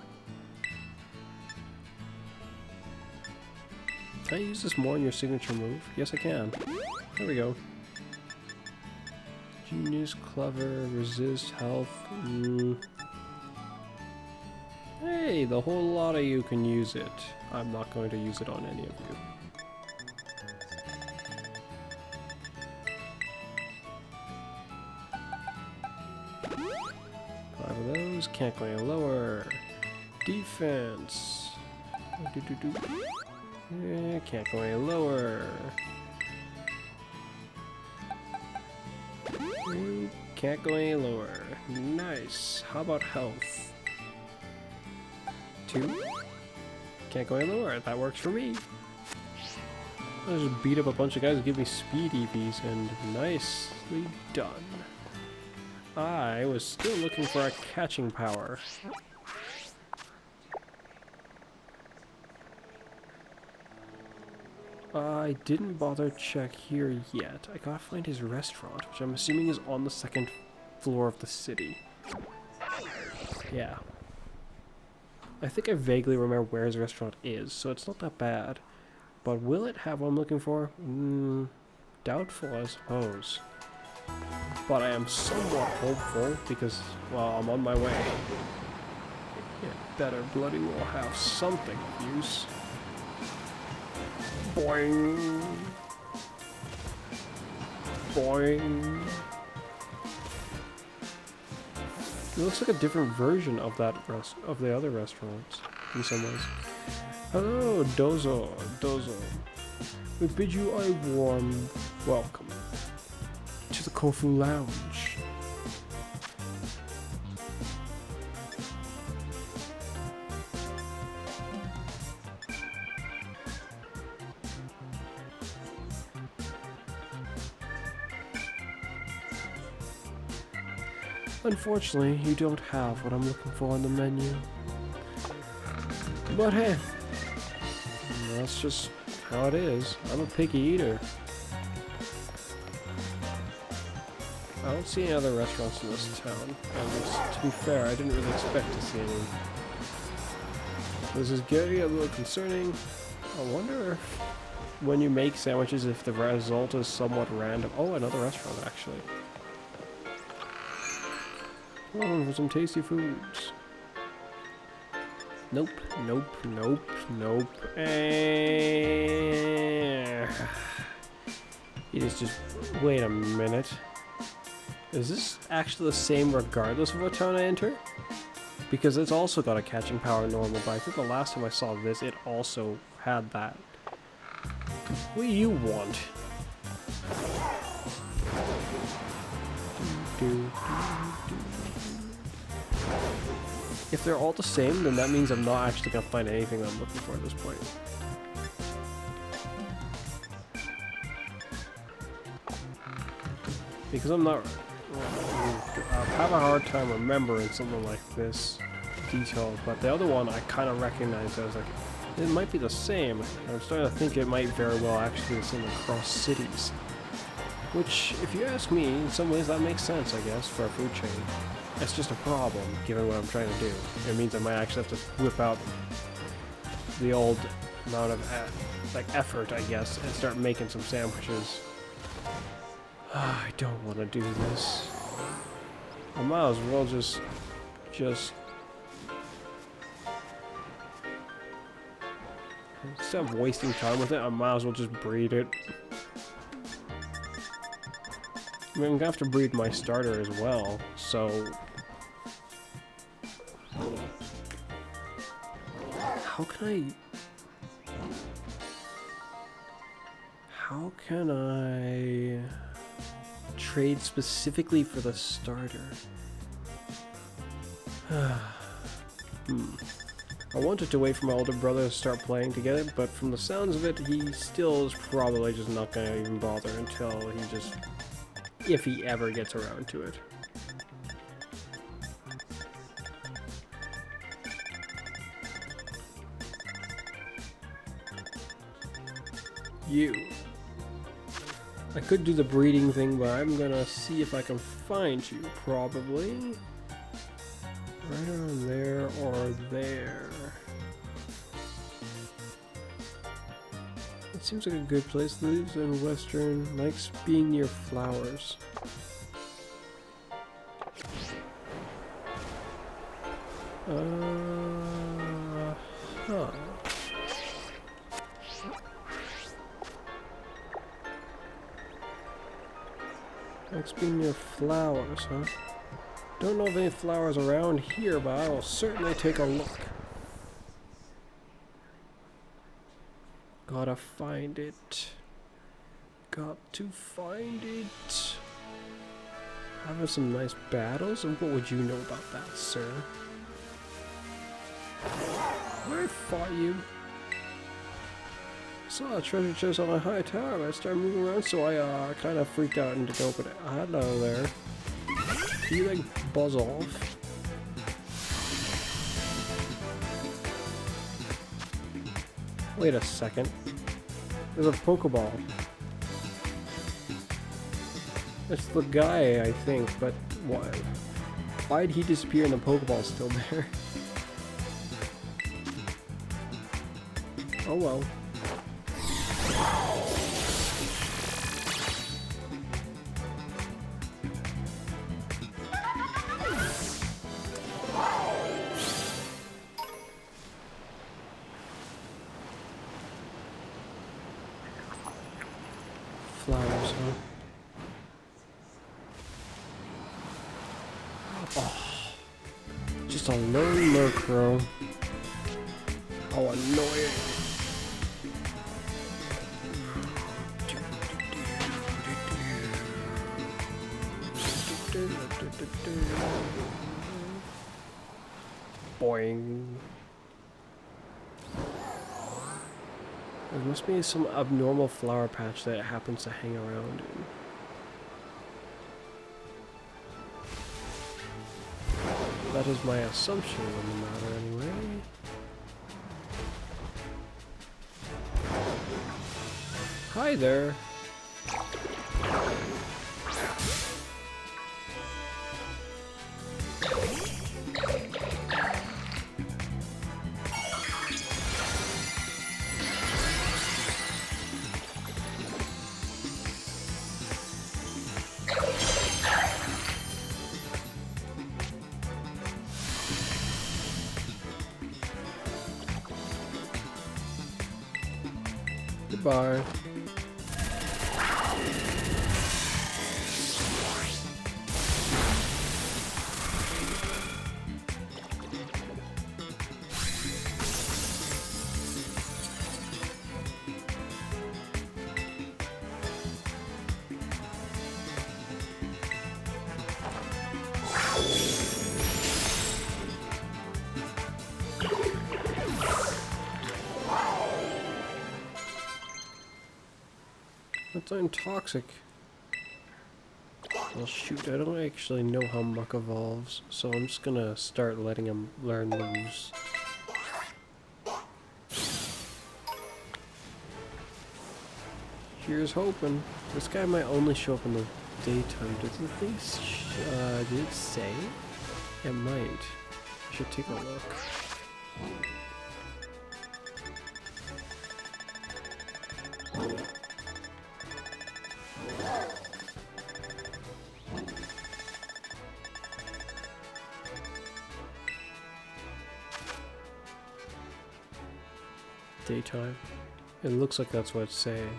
Can I use this more in your signature move? Yes, I can. There we go. Genius, clever, resist, health. Hey, the whole lot of you can use it. I'm not going to use it on any of you. Five of those. Can't go any lower. Defense. Yeah, can't go any lower. Can't go any lower. Nice. How about health? 2. Can't go any lower. That works for me. I'll just beat up a bunch of guys and give me speed EVs, and nicely done. I was still looking for a catching power. I didn't bother check here yet. I gotta find his restaurant, which I'm assuming is on the 2nd floor of the city. Yeah. I think I vaguely remember where his restaurant is, so it's not that bad. But will it have what I'm looking for? Doubtful, I suppose. But I am somewhat hopeful because, well, I'm on my way. It better bloody well have something of use. Boing. Boing. It looks like a different version of that of the other restaurants in some ways. Hello, Dozo. We bid you a warm welcome to the Kofu Lounge. Unfortunately, you don't have what I'm looking for on the menu. But hey, that's just how it is. I'm a picky eater. I don't see any other restaurants in this town. And to be fair, I didn't really expect to see any. This is getting a little concerning. I wonder if when you make sandwiches, if the result is somewhat random. Oh, another restaurant actually. Oh, for some tasty foods. Nope. It is just... Wait a minute. Is this actually the same regardless of what town I enter? Because it's also got a catching power normal, but I think the last time I saw this, it also had that. What do you want? If they're all the same, then that means I'm not actually going to find anything that I'm looking for at this point. Because I'm not... I'll have a hard time remembering something like this detailed, but the other one I kind of recognized. I was like, it might be the same. I'm starting to think it might very well actually be the same across cities. Which, if you ask me, in some ways that makes sense, I guess, for a food chain. It's just a problem, given what I'm trying to do. It means I might actually have to whip out the old amount of effort, I guess, and start making some sandwiches. I don't want to do this. I might as well just instead of wasting time with it, I might as well just breed it. I mean, I'm gonna have to breed my starter as well, so how can I trade specifically for the starter? I wanted to wait for my older brother to start playing together, but from the sounds of it, he still is probably just not gonna even bother until he just, if he ever gets around to it. You. I could do the breeding thing, but I'm gonna see if I can find you, probably. Right around there or there. It seems like a good place. Lives in Western, likes being near flowers. Huh. Likes being near flowers, huh? Don't know of any flowers around here, but I will certainly take a look. Gotta find it. Got to find it. Having some nice battles, and what would you know about that, sir? Where fought you? Saw a treasure chest on a high tower, but I started moving around, so I kind of freaked out and didn't open it. Hello there. Can you like buzz off? Wait a second. There's a Pokeball. It's the guy, I think, but why? Why'd he disappear and the Pokeball's still there? Oh well. Flowers, huh? Oh, just a lone Murkrow. How annoying. Boing. There must be some abnormal flower patch that it happens to hang around in. That is my assumption on the matter anyway. Hi there. Goodbye. That's untoxic. Well, shoot, I don't actually know how Muck evolves, so I'm just gonna start letting him learn moves. Here's hoping. This guy might only show up in the daytime. Does the thing did it say? It might. I should take a look. daytime. It looks like that's what it's saying.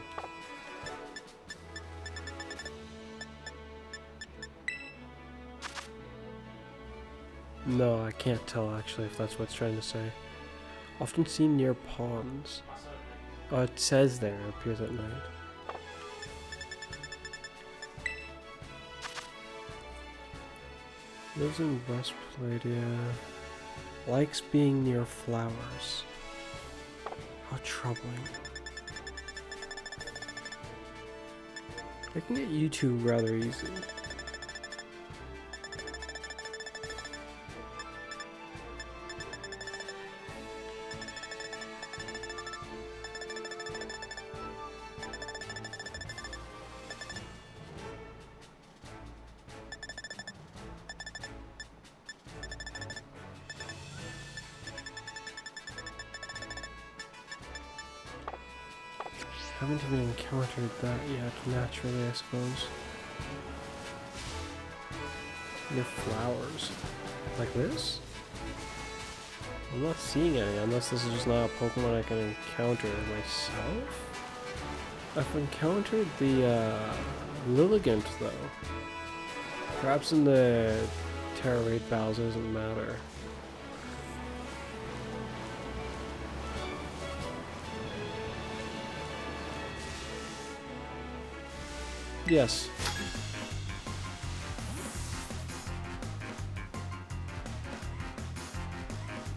No, I can't tell actually if that's what it's trying to say. Often seen near ponds. Oh, it says there, it appears at night. Lives in Westpladia. Likes being near flowers. How troubling. I can get you two rather easy. Haven't even encountered that yet, naturally, I suppose. Near flowers. Like this? I'm not seeing any, unless this is just not a Pokemon I can encounter myself. I've encountered the Lilligant, though. Perhaps in the Terra Raid battles, it doesn't matter. Yes.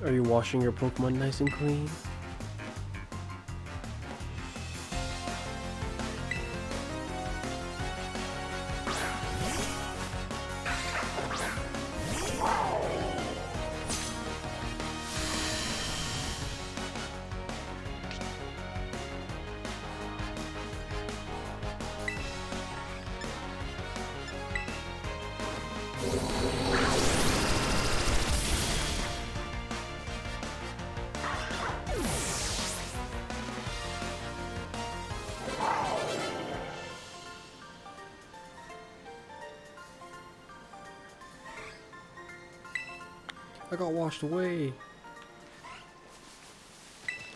Are you washing your Pokemon nice and clean? I got washed away.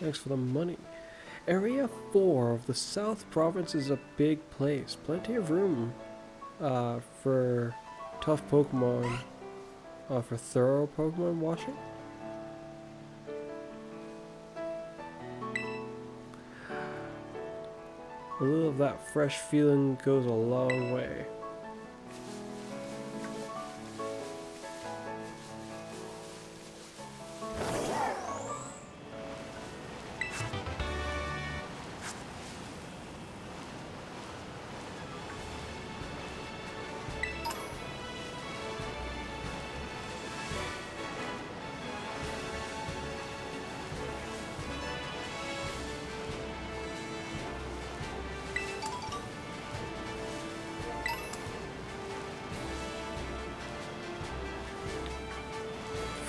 Thanks for the money. Area 4 of the South Province is a big place. Plenty of room for tough Pokemon. For thorough Pokemon washing. A little of that fresh feeling goes a long way.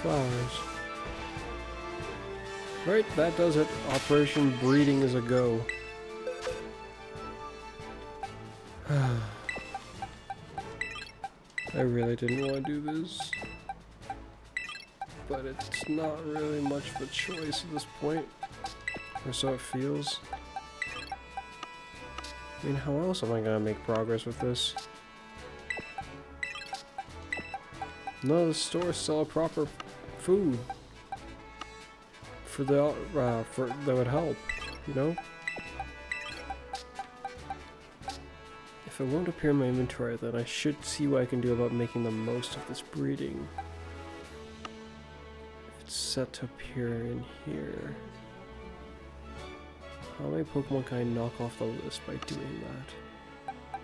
Flowers. Right, that does it. Operation Breeding is a go. I really didn't want to do this. But it's not really much of a choice at this point. Or so it feels. I mean, how else am I gonna make progress with this? None of the stores sell a proper food for the that would help, you know. If it won't appear in my inventory, then I should see what I can do about making the most of this breeding. If it's set to appear in here, how many Pokemon can I knock off the list by doing that?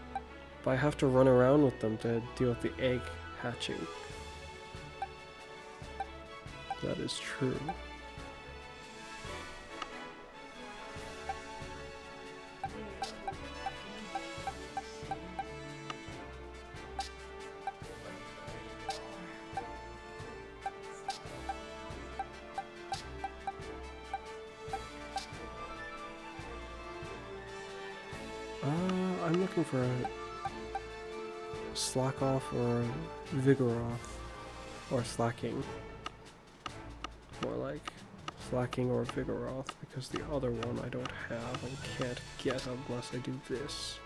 But I have to run around with them to deal with the egg hatching. That is true. I'm looking for a slack off or vigor off, or slacking. More like Flacking or Vigoroth, because the other one I don't have and can't get unless I do this.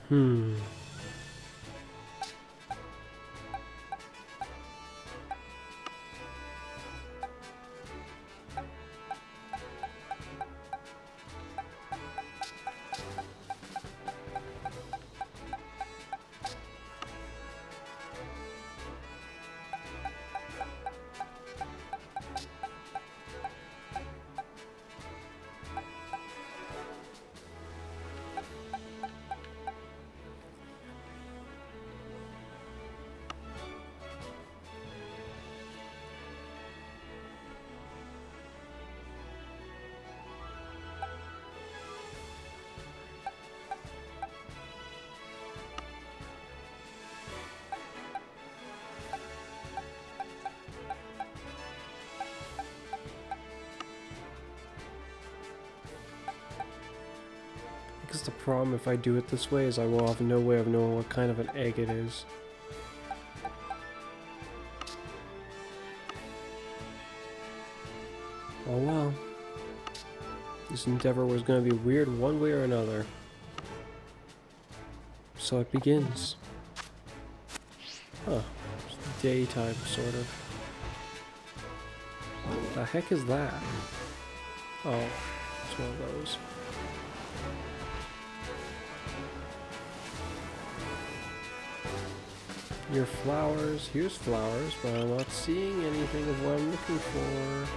Hmm. Because the problem if I do it this way is I will have no way of knowing what kind of an egg it is. Oh well. This endeavor was going to be weird one way or another. So it begins. Huh. It's daytime, sort of. The heck is that? Oh, it's one of those. Your flowers. Here's flowers, but I'm not seeing anything of what I'm looking for.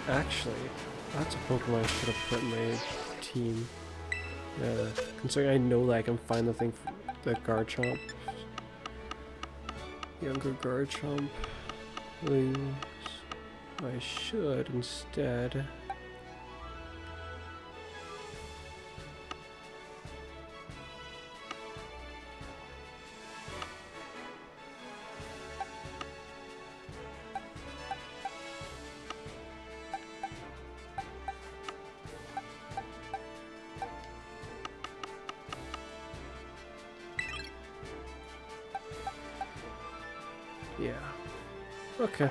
Actually, that's a Pokemon I should have put in my team. Yeah, considering I know that I can find the thing, the Garchomp. Younger Garchomp. Wings. I should instead. Yeah. Okay.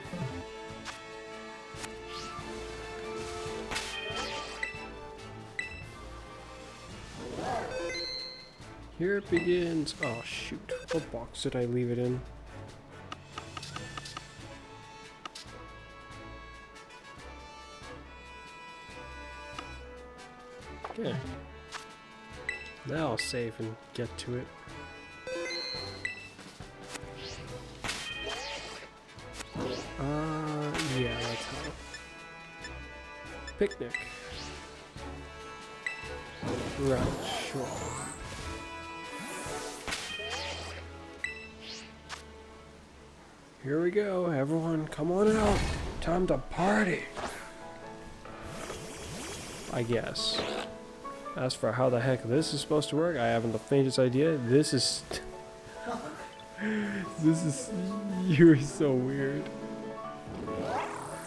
Here it begins. Oh shoot. What box did I leave it in? Okay. Now I'll save and get to it. Yeah, that's how. Picnic. Right, sure. Here we go, everyone, come on out. Time to party. I guess. As for how the heck this is supposed to work, I haven't the faintest idea. This is... You're so weird.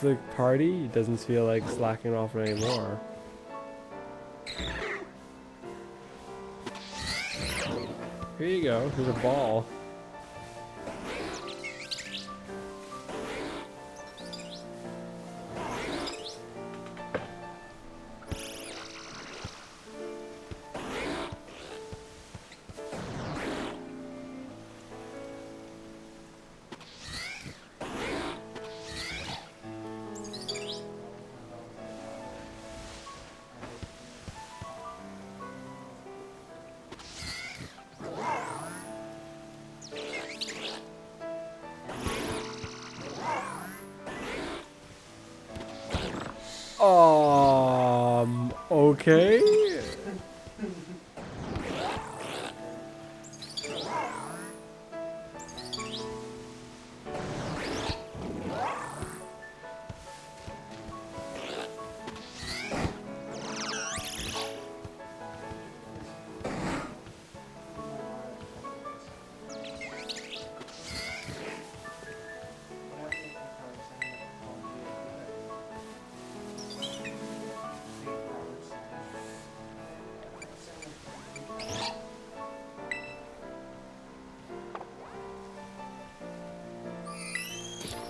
The party doesn't feel like slacking off anymore. Here you go, here's a ball. Okay.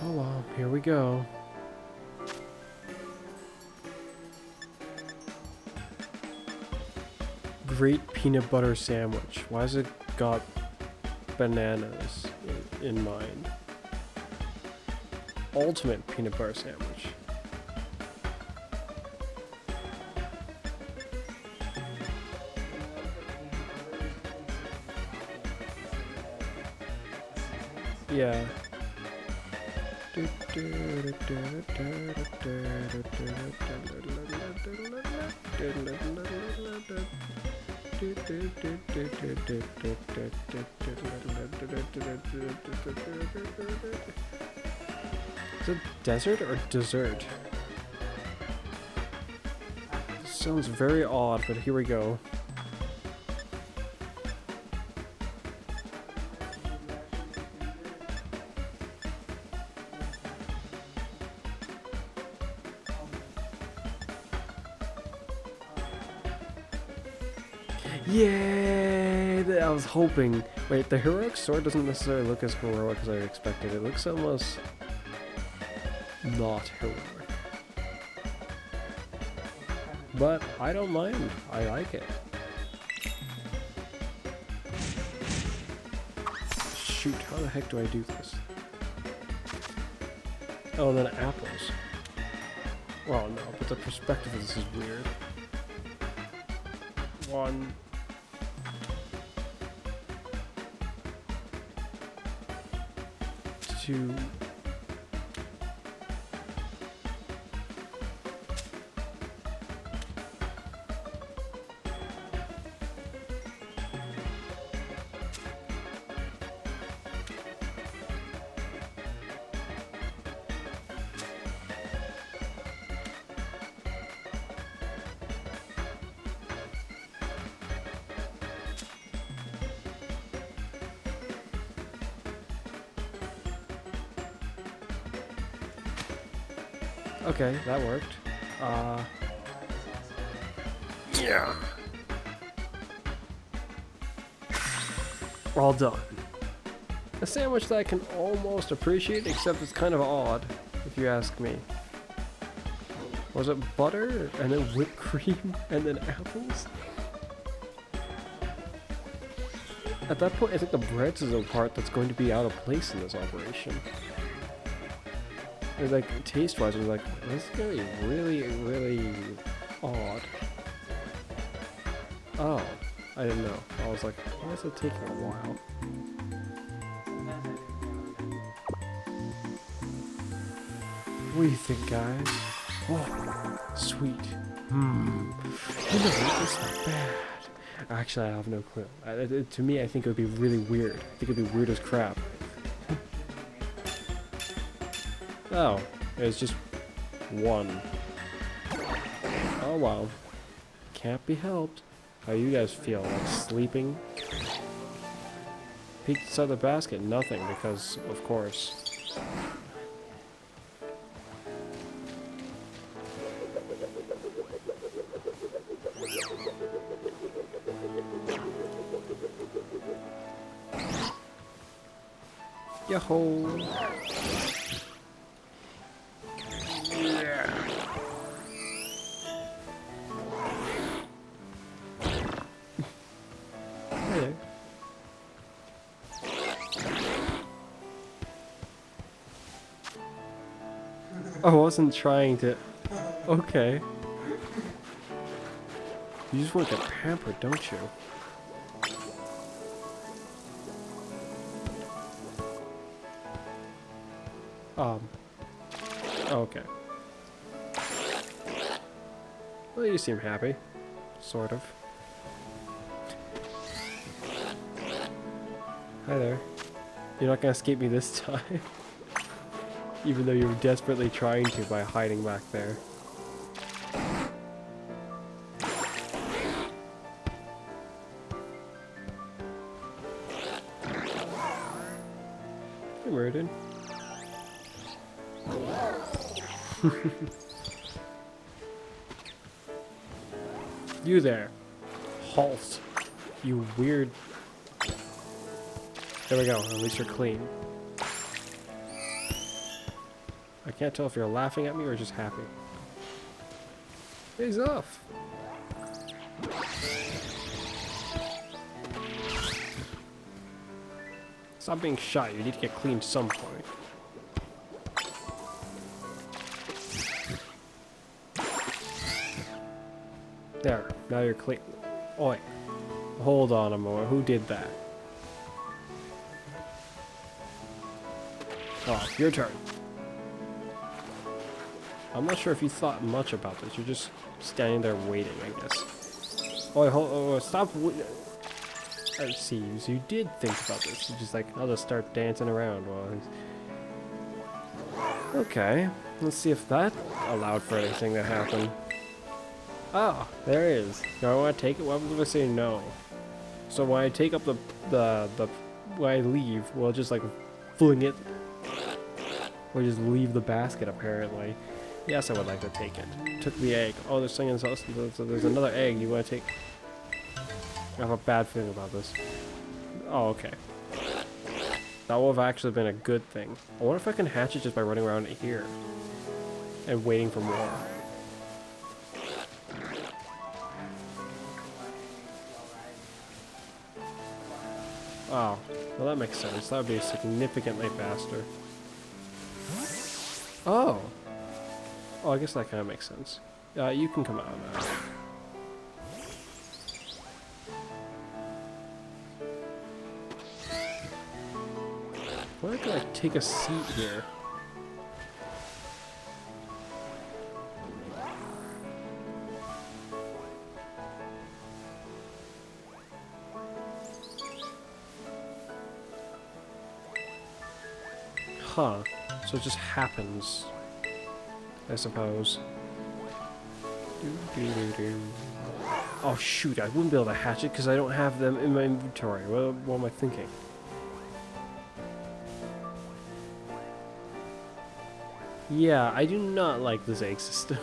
Oh well, here we go. Great peanut butter sandwich. Why has it got bananas in mind? Ultimate peanut butter sandwich. Yeah. Is it desert or dessert? This sounds very odd, but here we go. Yay! I was hoping. Wait, the heroic sword doesn't necessarily look as heroic as I expected. It looks almost not heroic. But I don't mind. I like it. Shoot, how the heck do I do this? Oh, and then apples. Well, no, but the perspective of this is weird. 1, 2. Okay, that worked. Yeah. All done. A sandwich that I can almost appreciate, except it's kind of odd, if you ask me. Was it butter, and then whipped cream, and then apples? At that point, I think the breads is the part that's going to be out of place in this operation. Or like taste-wise, I was like, this is gonna be really, really odd. Oh, I didn't know. I was like, why is it taking a while? What do you think, guys? Oh, sweet. You know, it's not bad. Actually, I have no clue. To me, I think it would be really weird. I think it would be weird as crap. Oh, it's just 1. Oh wow. Can't be helped. How you guys feel? Like sleeping? Peeked inside the basket, nothing, because of course. Yo-ho! I wasn't trying to... Okay. You just want to get pampered, don't you? Okay. Well, you seem happy. Sort of. Hi there. You're not gonna escape me this time. Even though you were desperately trying to by hiding back there. Hey, Meridian. You there. Halt. You weird... There we go, at least you're clean. I can't tell if you're laughing at me or just happy. He's off. Stop being shy, you need to get clean at some point. There, now you're clean. Oi, hold on a moment, who did that? Oh, your turn. I'm not sure if you thought much about this. You're just standing there waiting, I guess. Oh, stop. I see. So you did think about this. You're just like, I'll just start dancing around while he's... Okay. Let's see if that allowed for anything to happen. Oh, there it is. Do I want to take it? What happens if I say no? So when I take up when I leave, we'll just like fling it. Or just leave the basket, apparently. Yes, I would like to take it. Took the egg. Oh, there's something else. So there's another egg you want to take. I have a bad feeling about this. Oh, okay. That would have actually been a good thing. I wonder if I can hatch it just by running around here. And waiting for more. Oh, well that makes sense. That would be significantly faster. Oh! Oh, I guess that kind of makes sense. You can come out now. Why could I take a seat here? Huh. So it just happens, I suppose. Oh shoot, I wouldn't be able to hatch it because I don't have them in my inventory. What am I thinking? Yeah, I do not like this egg system.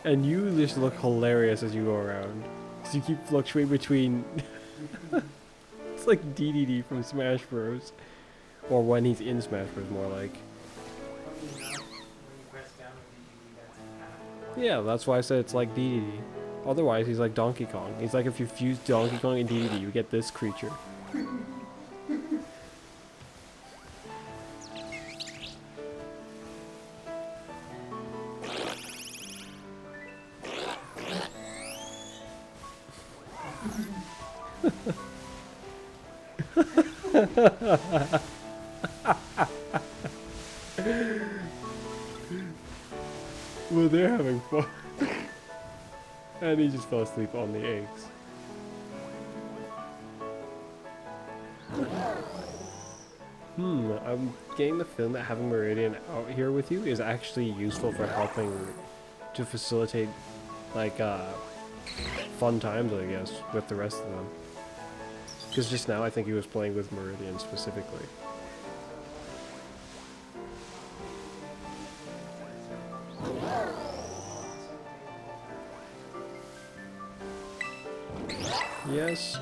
And you just look hilarious as you go around. Because you keep fluctuating between... It's like DDD from Smash Bros. Or when he's in Smash Bros, more like. Yeah, that's why I said it's like DDD. Otherwise, he's like Donkey Kong. He's like if you fuse Donkey Kong and DDD, you get this creature. Well, they're having fun. And he just fell asleep on the eggs. I'm getting the feeling that having Meridian out here with you is actually useful for helping to facilitate, like, fun times, I guess, with the rest of them. Because just now I think he was playing with Meridian specifically. Yes.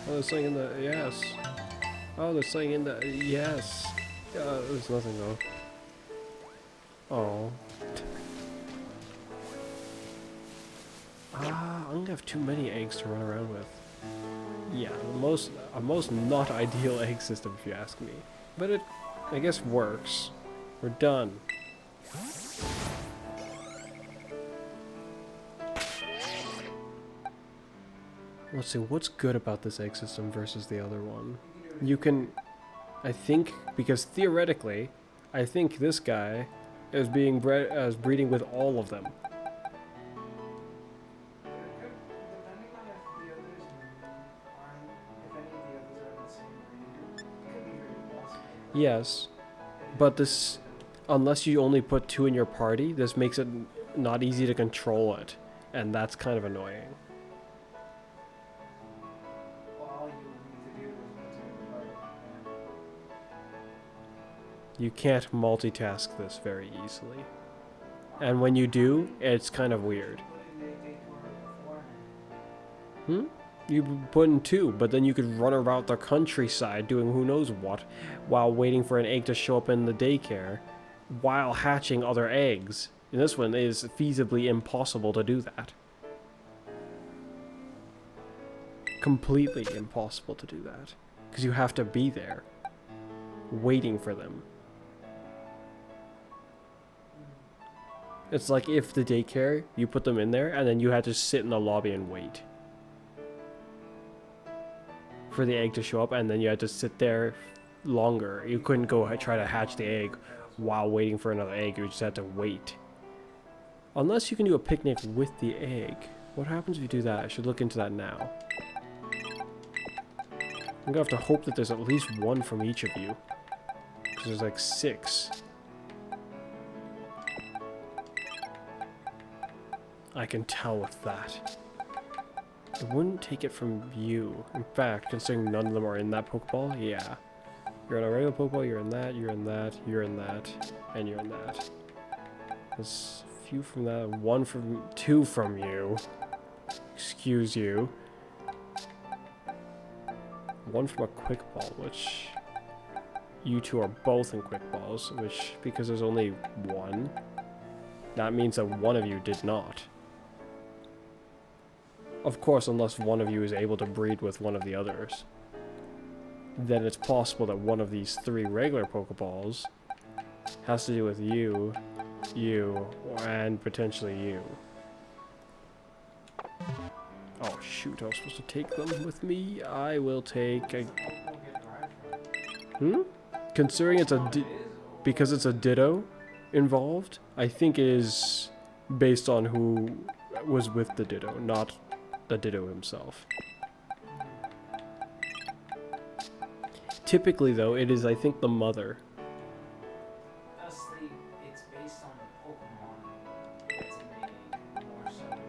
Oh, there's something in the... Yes. Oh, there's something in the... Yes. There's nothing though. Oh. I'm gonna have too many eggs to run around with. Yeah, a most not ideal egg system if you ask me. But it, I guess, works. We're done. Let's see, what's good about this egg system versus the other one? You can, I think, because theoretically, I think this guy is being breeding with all of them. Yes, but this, unless you only put 2 in your party, this makes it not easy to control it, and that's kind of annoying.
Well, all you need to do is what's in your party.
You can't multitask this very easily. And when you do, it's kind of weird.
What did they for beforehand?
You put in 2, but then you could run around the countryside doing who knows what, while waiting for an egg to show up in the daycare, while hatching other eggs. And this one is feasibly impossible to do that. Completely impossible to do that. Because you have to be there, waiting for them. It's like if the daycare, you put them in there, and then you had to sit in the lobby and wait for the egg to show up, and then you had to sit there longer. You couldn't go try to hatch the egg while waiting for another egg. You just had to wait. Unless you can do a picnic with the egg. What happens if you do that? I should look into that now. I'm gonna have to hope that there's at least 1 from each of you, because there's like 6. I can tell with that. I wouldn't take it from you. In fact, considering none of them are in that Pokeball, yeah. You're in a regular Pokeball, you're in that, you're in that, you're in that, and you're in that. There's a few from that, 1 from, 2 from you. Excuse you. 1 from a Quick Ball, which you 2 are both in Quick Balls, which, because there's only 1, that means that 1 of you did not. Of course, unless 1 of you is able to breed with 1 of the others. Then it's possible that 1 of these 3 regular Pokeballs has to do with you, you, and potentially you. Oh shoot, I was supposed to take them with me. I will take a... Considering it's because it's a Ditto involved, I think it is based on who was with the Ditto, not the Ditto himself. Typically, though, it is, I think, the mother.
Thusly, it's based on the Pokemon that's in the egg, more so than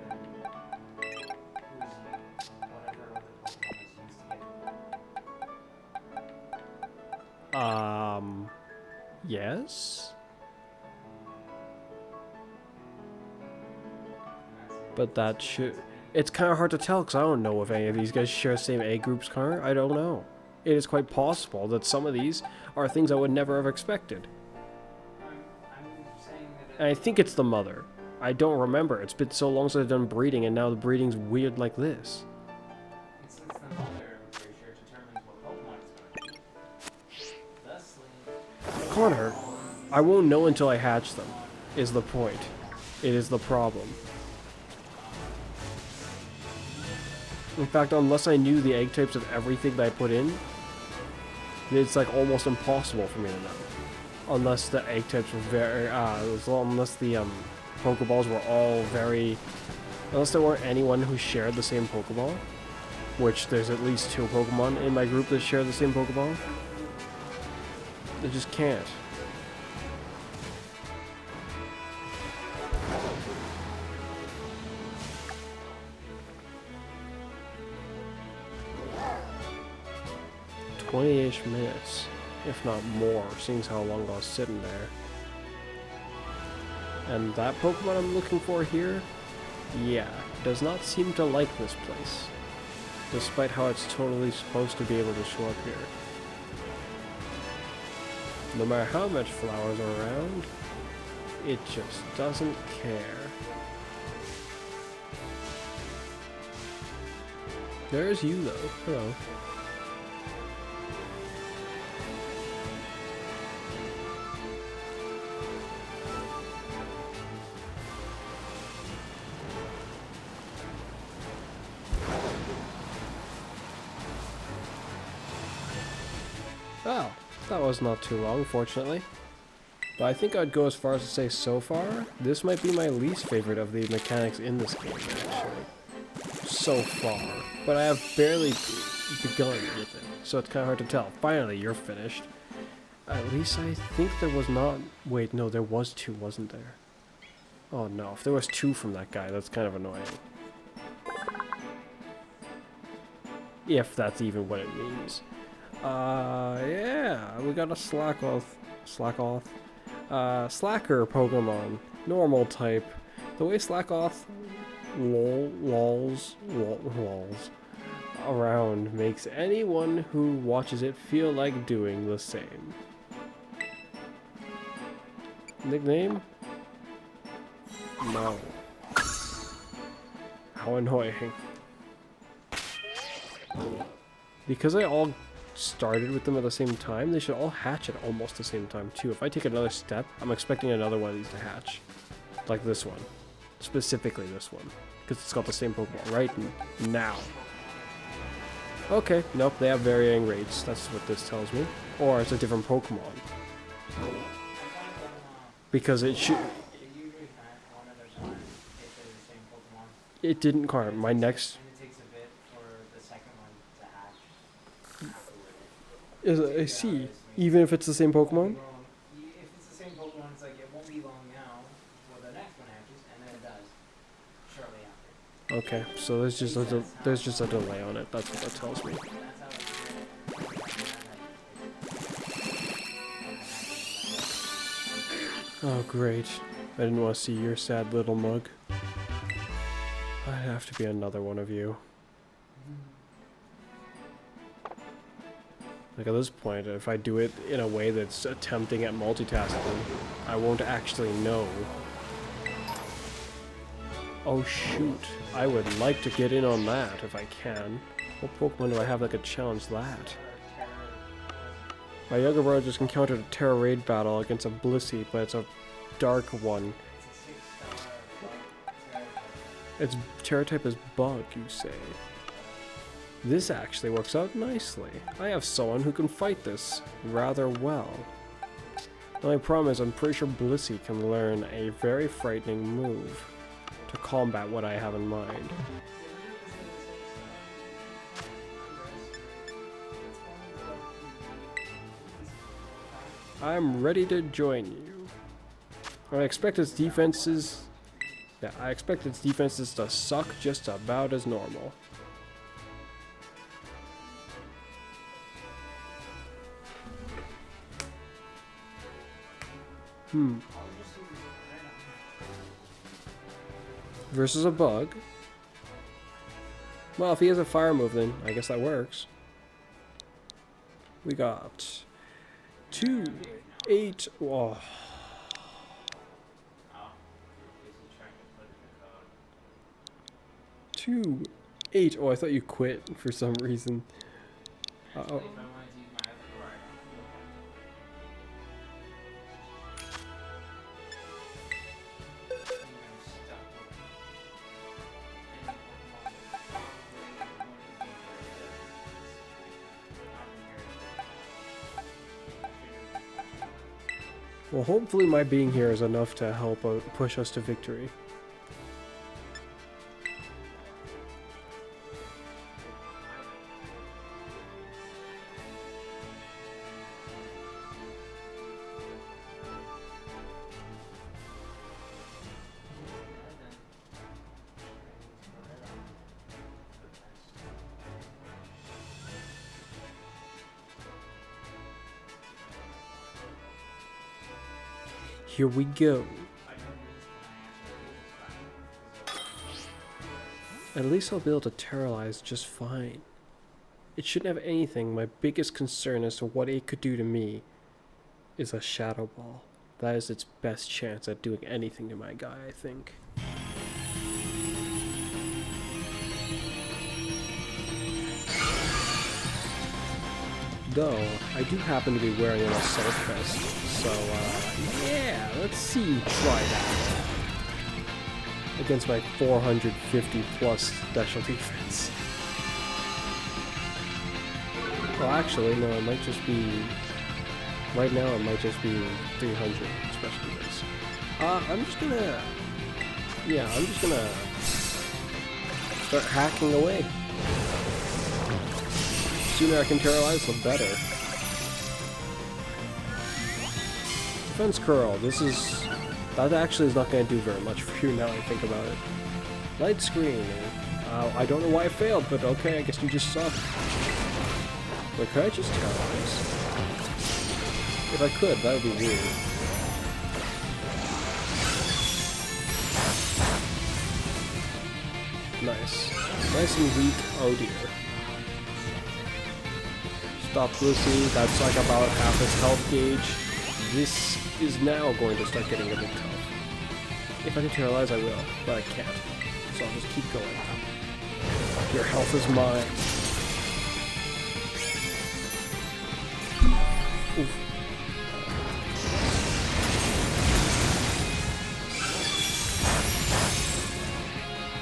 who's used, whatever other Pokemon is used to get.
Yes? But that should... It's kind of hard to tell, because I don't know if any of these guys share the same egg groups, Connor. I don't know. It is quite possible that some of these are things I would never have expected.
I'm saying that
And I think it's the mother. I don't remember. It's been so long since I've done breeding, and now the breeding's weird like this.
it's the mother, I'm pretty sure, determines what Pokemon it's going to be. Thusly,
Connor, I won't know until I hatch them, is the point. It is the problem. In fact, unless I knew the egg types of everything that I put in, it's like almost impossible for me to know. Unless the egg types were very, unless the Pokeballs were all very, unless there weren't anyone who shared the same Pokeball, which there's at least 2 Pokemon in my group that share the same Pokeball. They just can't. "20-ish minutes, if not more, seeing how long I was sitting there. And that Pokemon I'm looking for here, yeah, does not seem to like this place, despite how it's totally supposed to be able to show up here. No matter how much flowers are around, it just doesn't care." There's you though. Hello. Oh, that was not too long, fortunately. But I think I'd go as far as to say so far, this might be my least favorite of the mechanics in this game, actually. So far. But I have barely begun with it, so it's kind of hard to tell. Finally, you're finished. At least I think there was not... Wait, no, there was 2, wasn't there? Oh no, if there was 2 from that guy, that's kind of annoying. If that's even what it means. Yeah, we got a slacker Pokemon, normal type. The way Slackoth lols around makes anyone who watches it feel like doing the same. Nickname? No. How annoying. Because I all started with them at the same time, they should all hatch at almost the same time too. If I take another step, I'm expecting another one of these to hatch. Like this one. Specifically this one. Because it's got the same Pokemon right now. Okay, nope, they have varying rates. That's what this tells me. Or it's a different Pokemon. Because it should... It didn't card. My next... I see. Even if it's the same Pokemon?
If it's the same Pokemon, it's like it won't be long now for the next one hatches, and then it does shortly after.
Okay, so there's just a delay on it. That's what that tells me. Oh great. I didn't want to see your sad little mug. I'd have to be another one of you. Like at this point, if I do it in a way that's attempting at multitasking, I won't actually know. Oh shoot, I would like to get in on that if I can. What Pokemon do I have that could challenge that? My younger brother just encountered a Terra Raid battle against a Blissey, but it's a dark one. Its Terra type is Bug, you say? This actually works out nicely. I have someone who can fight this rather well. The only problem is I'm pretty sure Blissey can learn a very frightening move to combat what I have in mind. I'm ready to join you. I expect its defenses... Yeah, I expect its defenses to suck just about as normal. Versus a Bug. Well, if he has a fire move, then I guess that works. We got 2, 8. Whoa. 2, 8. Oh, I thought you quit for some reason. Uh-oh. Well, hopefully my being here is enough to help push us to victory. Here we go. At least I'll be able to terrorize just fine. It shouldn't have anything. My biggest concern as to what it could do to me is a Shadow Ball. That is its best chance at doing anything to my guy, I think. Though, I do happen to be wearing an Assault Vest, so, yeah, let's see you try that. Against my 450 plus special defense. Well, actually, no, it might just be... Right now, it might just be 300 special defense. I'm just gonna... Yeah, I'm just gonna... start hacking away. The sooner I can terrorize, the better. defense curl. This is... That actually is not going to do very much for you now I think about it. Light screen. I don't know why I failed, but okay, I guess you just suck. Wait, could I just terrorize? If I could, that would be weird. Nice. Nice and weak. Oh dear. Stop Lucy. That's like about half its health gauge. This is now going to start getting a bit tough. If I can terrorize, I will, but I can't. So I'll just keep going. Your health is mine. Oof.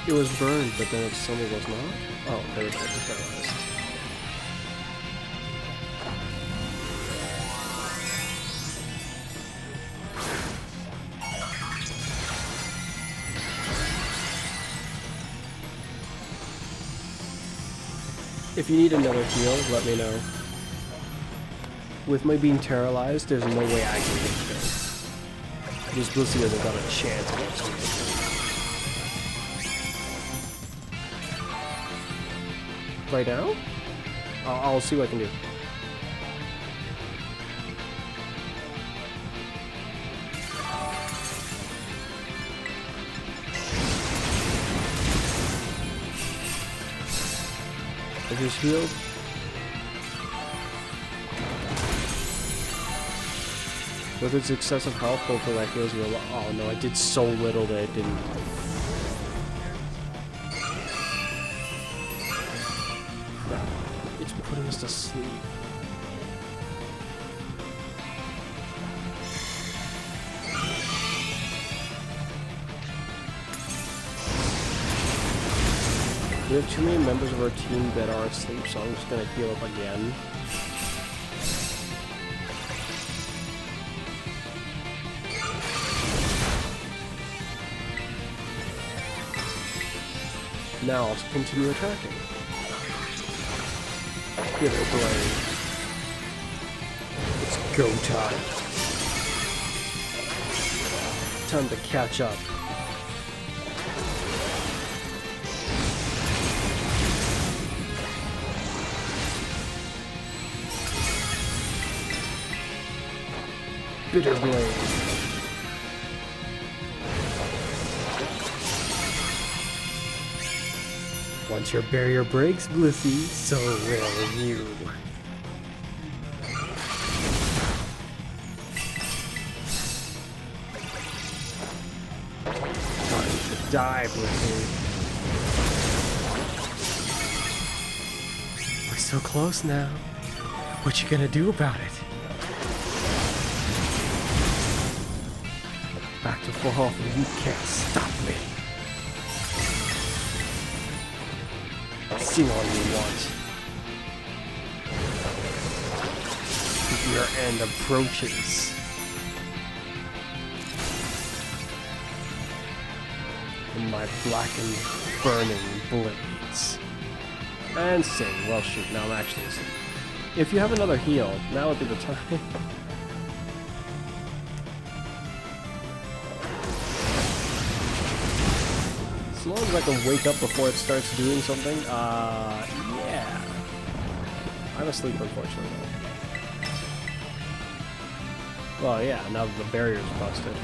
It was burned, but then it suddenly was not? Oh, there we go, just paralyzed. If you need another heal, let me know. With my being terrorized, there's no way I can get killed. This Blissey hasn't got a chance against me. Right now? I'll see what I can do. I just healed. With its excessive health, hopefully that heals you a lot. Oh no, I did so little that it didn't. It's putting us to sleep. We have too many members of our team that are asleep, so I'm just gonna heal up again. Now I'll continue attacking. Give it a blade. It's go time. Time to catch up. Bitter blade. Once your barrier breaks, Blissey, so will you. Time to die, Blissey. We're so close now. What you gonna do about it? Back to full health, and you can't stop me. See all you want. Your end approaches. In my blackened, burning blades. And sing. Well, shoot, now I'm actually asleep. If you have another heal, now would be the time. As long as I can wake up before it starts doing something, yeah. I'm asleep, unfortunately. Well, yeah, now that the barrier's busted.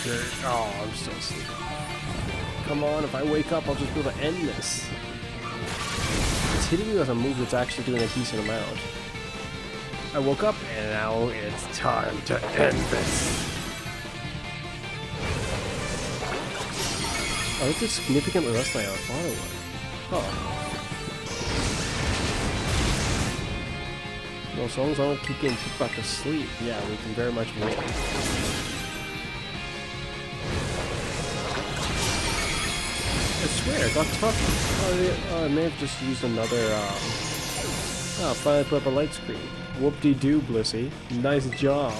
Sure. Oh, I'm still asleep. Come on, if I wake up, I'll just be able to end this. It's hitting me with a move that's actually doing a decent amount. I woke up, and now it's time to end this. Oh, it did significantly less than I thought it would. Oh. Well, as long as I don't keep getting put back to sleep, yeah, we can very much win. I swear, it got tough. I may have just used another, oh, finally put up a light screen. Whoop-de-doo, Blissey. Nice job.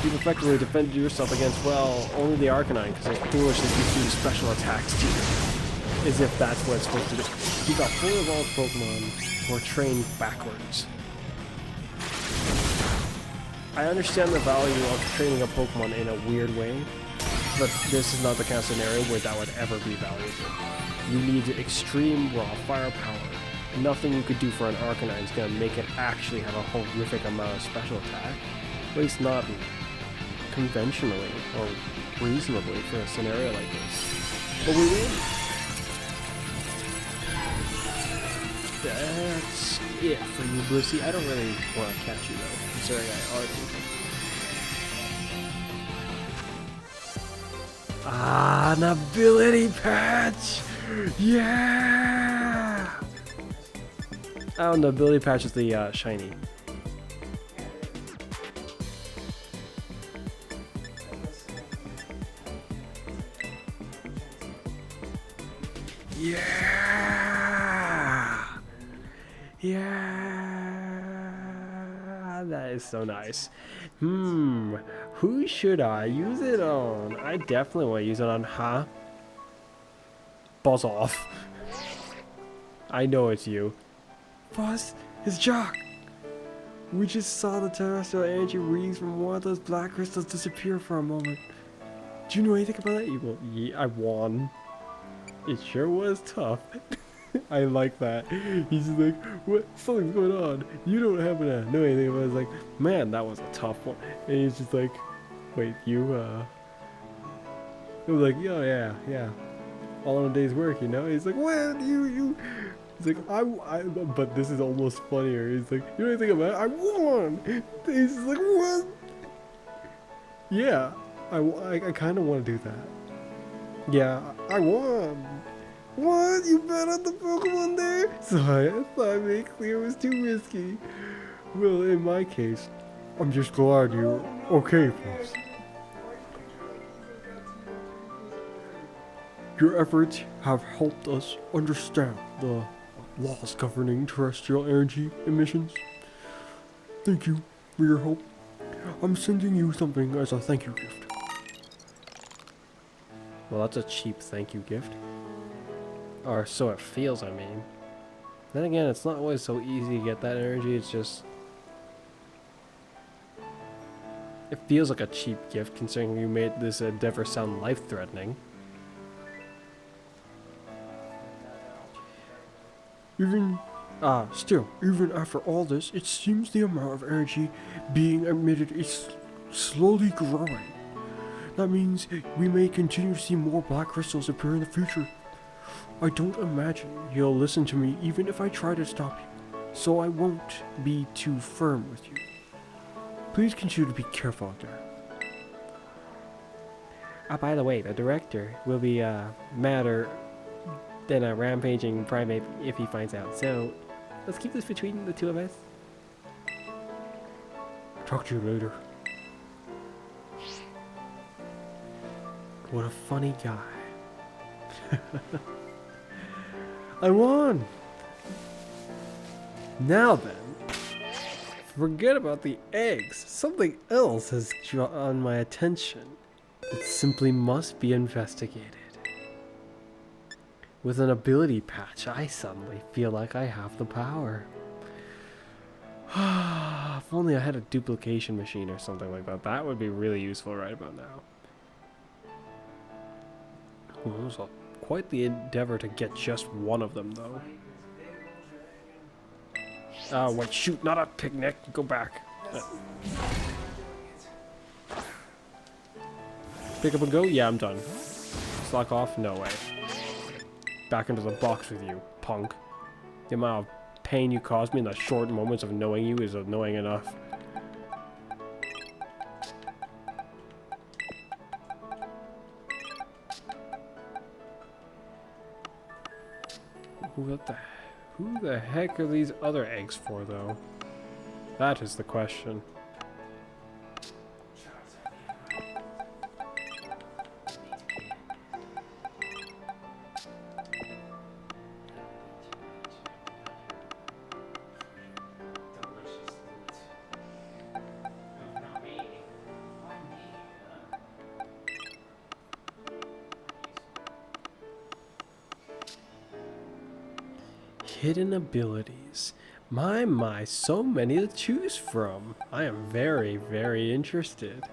You've effectively defended yourself against, well, only the Arcanine, because it foolishly keeps doing special attacks to you. as if that's what it's supposed to do. You got fully evolved Pokemon who are trained backwards. I understand the value of training a Pokemon in a weird way, but this is not the kind of scenario where that would ever be valuable. You need extreme raw firepower. Nothing you could do for an Arcanine is going to make it actually have a horrific amount of special attack. At least not conventionally or reasonably for a scenario like this. But we win. That's it for you, Blissey. I don't really want to catch you though. I'm sorry, I already. Ah, an ability patch! Yeah! Oh, the ability patch is the shiny. Yeah! Yeah! That is so nice. Who should I use it on? I definitely want to use it on, huh? Buzz off. I know it's you. Fuzz, it's Jock. We just saw the terrestrial energy readings from one of those black crystals disappear for a moment. Do you know anything about that? You go, yeah, I won. It sure was tough. I like that. He's just like, what? Something's going on. You don't happen to know anything about it. I was like, man, that was a tough one. And he's just like, wait, you, I was like, oh, yeah. All in a day's work, you know? He's like, what? You. He's like, but this is almost funnier. He's like, you know anything about it? I won! He's just like, what? Yeah, I kind of want to do that. Yeah, I won! What? You bet on the Pokemon there? So I thought I'd make clear it was too risky. Well, in my case, I'm just glad you're okay, Fuzz. Your efforts have helped us understand the laws governing terrestrial energy emissions. Thank you for your help. I'm sending you something as a thank you gift. Well, that's a cheap thank you gift. Or so it feels, I mean. Then again, it's not always so easy to get that energy, it's just... It feels like a cheap gift considering you made this endeavor sound life-threatening. Still, even after all this, it seems the amount of energy being emitted is slowly growing. That means we may continue to see more black crystals appear in the future. I don't imagine you'll listen to me even if I try to stop you, so I won't be too firm with you. Please continue to be careful out there. By the way, the director will be madder than a rampaging primate if he finds out, so let's keep this between the two of us. Talk to you later. What a funny guy. I won! Now then, forget about the eggs. Something else has drawn my attention. It simply must be investigated. With an ability patch, I suddenly feel like I have the power. If only I had a duplication machine or something like that. That would be really useful right about now. Ooh, it was quite the endeavor to get just one of them, though. Wait, shoot, not a picnic. Go back. Pick up and go? Yeah, I'm done. Slack off? No way. Back into the box with you, punk. The amount of pain you caused me in the short moments of knowing you is annoying enough. Who the heck are these other eggs for, though? That is the question. Hidden abilities. My, so many to choose from. I am very, very interested.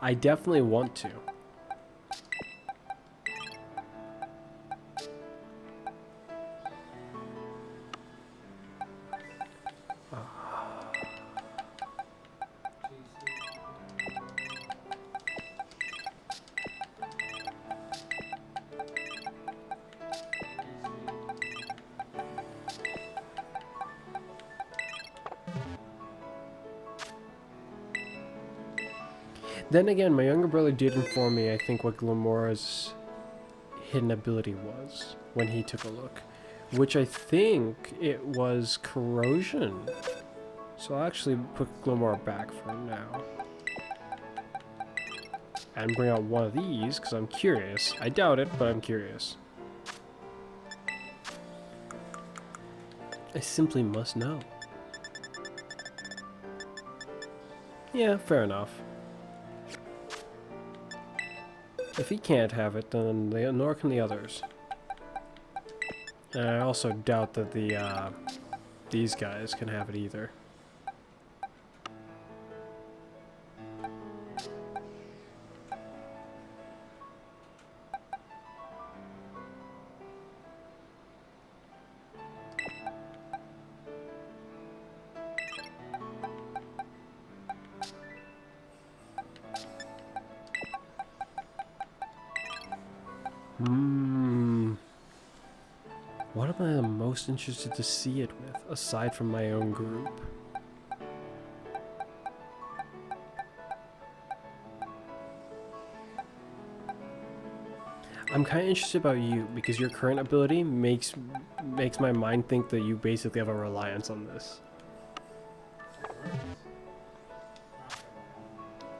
I definitely want to. Then again, my younger brother did inform me, I think, what Glamora's hidden ability was when he took a look, which I think it was corrosion. So I'll actually put Glamora back for now. And bring out one of these, because I'm curious. I doubt it, but I'm curious. I simply must know. Yeah, fair enough. If he can't have it, then nor can the others. And I also doubt that these guys can have it either. What am I the most interested to see it with, aside from my own group? I'm kind of interested about you, because your current ability makes my mind think that you basically have a reliance on this.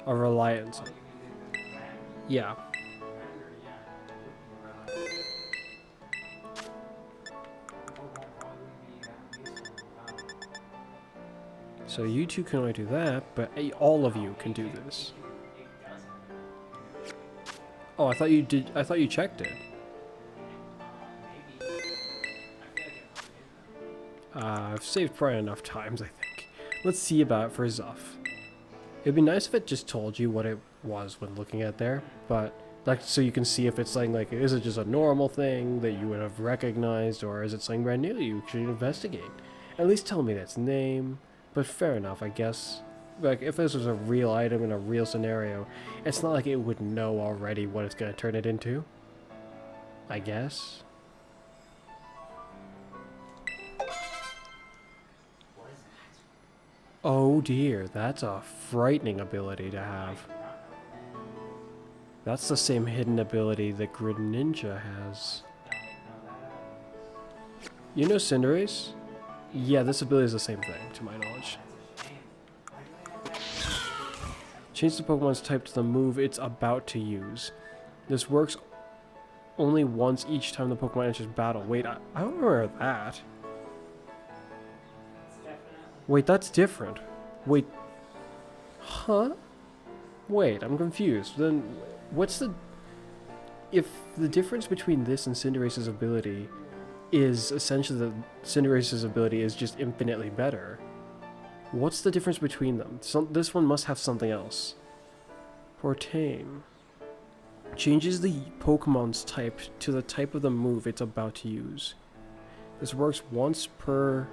A reliance on it. Yeah. So you two can only do that, but all of you can do this. Oh, I thought you did. I thought you checked it. I've saved probably enough times, I think. Let's see about it for Zuff. It'd be nice if it just told you what it was when looking at there, but like so you can see if it's something like, is it just a normal thing that you would have recognized, or is it something brand new you should investigate? At least tell me its name. But fair enough, I guess. Like, if this was a real item in a real scenario, it's not like it would know already what it's going to turn it into. I guess. Oh dear, that's a frightening ability to have. That's the same hidden ability that Greninja has. You know Cinderace? Yeah, this ability is the same thing, to my knowledge. Change the Pokemon's type to the move it's about to use. This works only once each time the Pokemon enters battle. Wait, I don't remember that. Wait, that's different. Wait. Huh? Wait, I'm confused. Then, what's the... If the difference between this and Cinderace's ability is essentially that Cinderace's ability is just infinitely better, what's the difference between them? This one must have something else. Portame. Changes the Pokemon's type to the type of the move it's about to use. This works once per...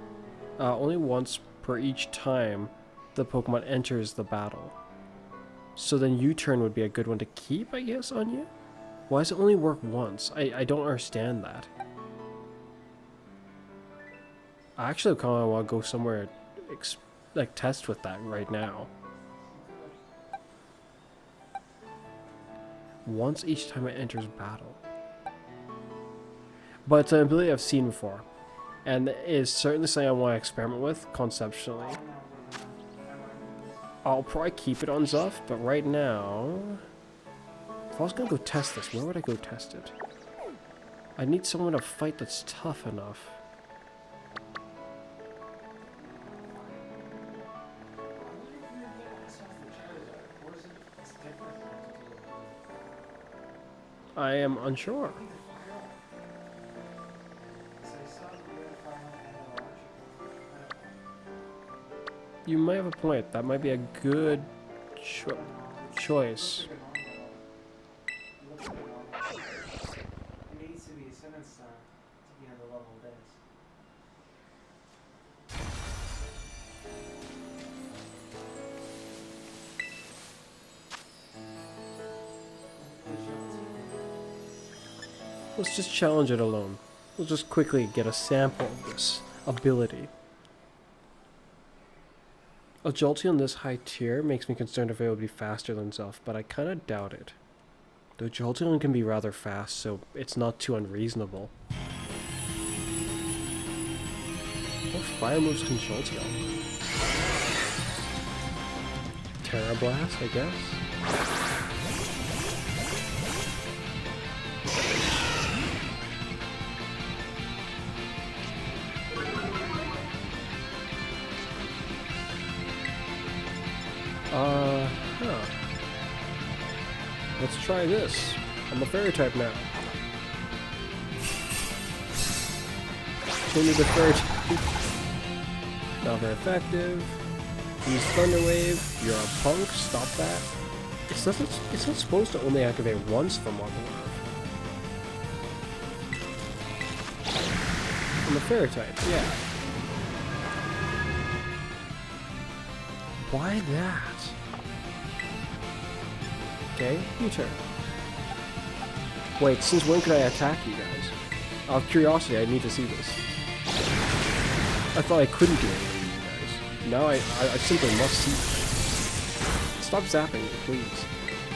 only once per each time the Pokemon enters the battle. So then U-turn would be a good one to keep, I guess, on you? Why does it only work once? I don't understand that. I actually kind of want to go somewhere, like, test with that right now. Once each time it enters battle. But it's an ability I've seen before, and is certainly something I want to experiment with conceptually. I'll probably keep it on Zuff, but right now, if I was going to go test this, where would I go test it? I need someone to fight that's tough enough. I am unsure. You might have a point. That might be a good choice.
Look at the normal. It needs to be a 7-star to be on the level this.
Let's just challenge it alone. We'll just quickly get a sample of this ability. Agility on this high tier makes me concerned if it would be faster than Zuff, but I kind of doubt it. The agility on can be rather fast, so it's not too unreasonable. What fire moves can Jolteon? Terra Blast, I guess? Huh. Let's try this. I'm a fairy type now. Change the fairy type. Not very effective. Use Thunder Wave. You're a punk. Stop that. It's not supposed to only activate once from one move. I'm a fairy type, yeah. Why that? Okay, your turn. Wait, since when could I attack you guys? Out of curiosity, I need to see this. I thought I couldn't do anything to you guys. Now I simply must see. Stop zapping me, please.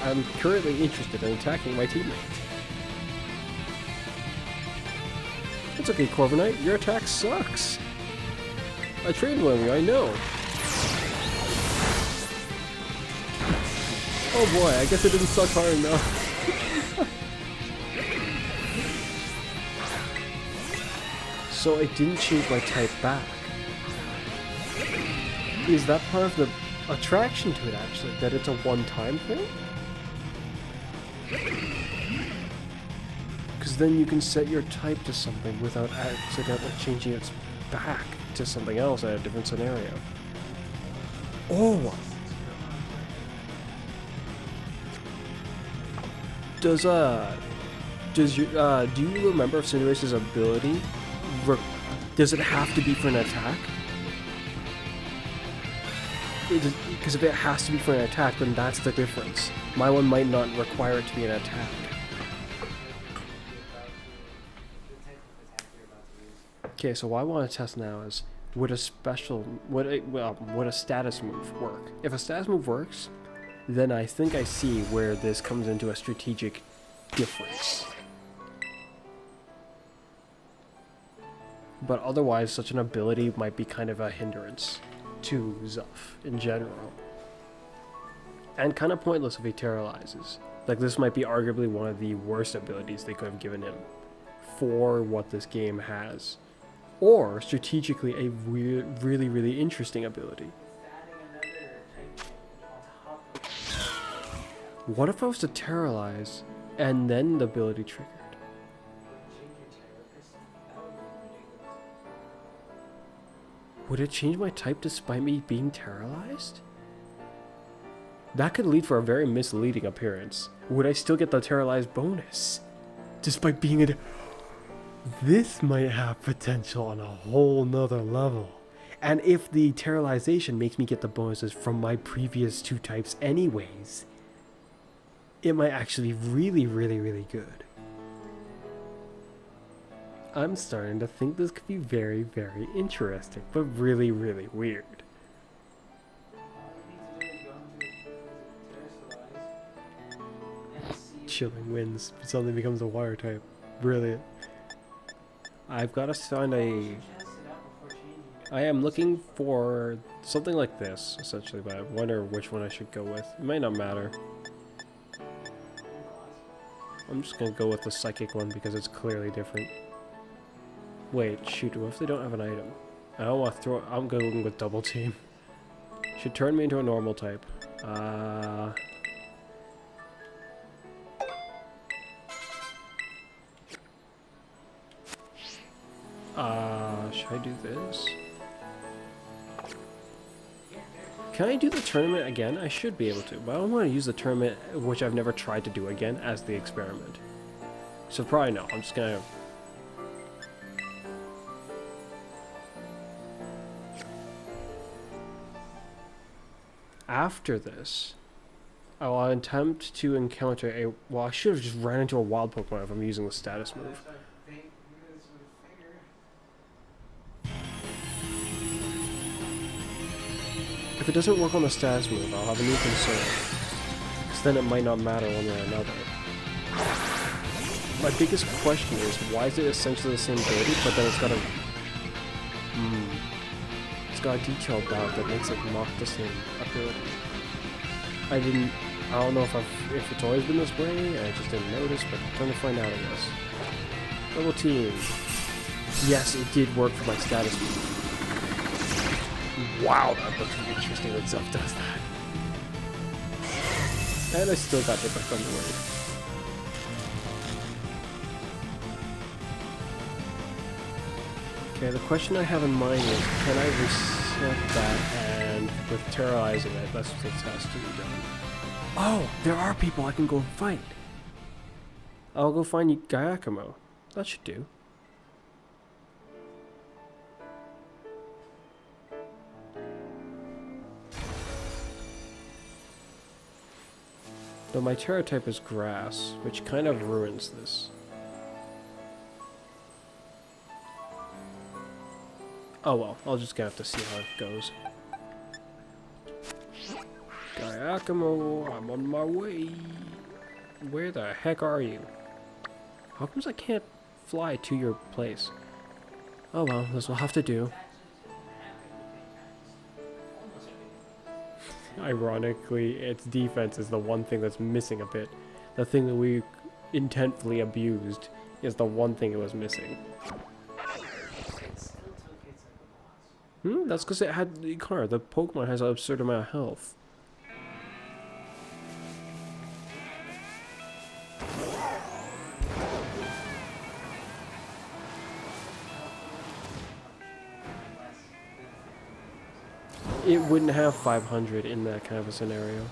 I'm currently interested in attacking my teammate. It's okay, Corviknight. Your attack sucks. I trained one of you, I know. Oh boy, I guess it didn't suck hard enough. So it didn't change my type back. Is that part of the attraction to it, actually? That it's a one-time thing? Because then you can set your type to something without accidentally changing its back to something else at a different scenario. Oh! Do you remember if Cinderace's ability, does it have to be for an attack? Because if it has to be for an attack, then that's the difference. My one might not require it to be an attack. Okay, so what I want to test now is, would a status move work? If a status move works, then I think I see where this comes into a strategic difference. But otherwise, such an ability might be kind of a hindrance to Zuff in general. And kind of pointless if he terrorizes. Like, this might be arguably one of the worst abilities they could have given him for what this game has. Or, strategically, a really, really interesting ability. What if I was to terrorize, and then the ability triggered? Would it change my type despite me being terrorized? That could lead for a very misleading appearance. Would I still get the terrorized bonus? Despite being a... This might have potential on a whole nother level. And if the terrorization makes me get the bonuses from my previous two types anyways, it might actually be really, really, really good. I'm starting to think this could be very, very interesting, but really, really weird. Chilling Winds suddenly becomes a water type. Brilliant. I've got to find a... I am looking for something like this, essentially, but I wonder which one I should go with. It might not matter. I'm just gonna go with the psychic one because it's clearly different. Wait, shoot, what if they don't have an item? I don't want to throw it. I'm going with double team. Should turn me into a normal type. Should I do this? Can I do the tournament again? I should be able to, but I don't want to use the tournament, which I've never tried to do again, as the experiment. So probably no. I'm just gonna... After this, I will attempt to encounter a... Well, I should have just ran into a wild Pokemon if I'm using the status move. If it doesn't work on the status move, I'll have a new concern. Because then it might not matter one way or another. My biggest question is, why is it essentially the same ability, but then it's got a... It's got a detail about that makes it not the same ability. I don't know if it's always been this way, I just didn't notice, but I'm trying to find out, I guess. Double team. Yes, it did work for my status move. Wow, that looks interesting when stuff does that. And I still got hit by Thunder Wave. Okay, the question I have in mind is, can I reset that and with terrorizing it, that's what has to be done. Oh, there are people I can go fight. I'll go find Giacomo. That should do. Though my Terra type is grass, which kind of ruins this. Oh well, I'll just gonna have to see how it goes. Giacomo, I'm on my way. Where the heck are you? How comes I can't fly to your place? Oh well, this will have to do. Ironically, its defense is the one thing that's missing a bit. The thing that we intentfully abused is the one thing it was missing. That's because it had the car. The Pokemon has an absurd amount of health. It wouldn't have 500 in that kind of a scenario.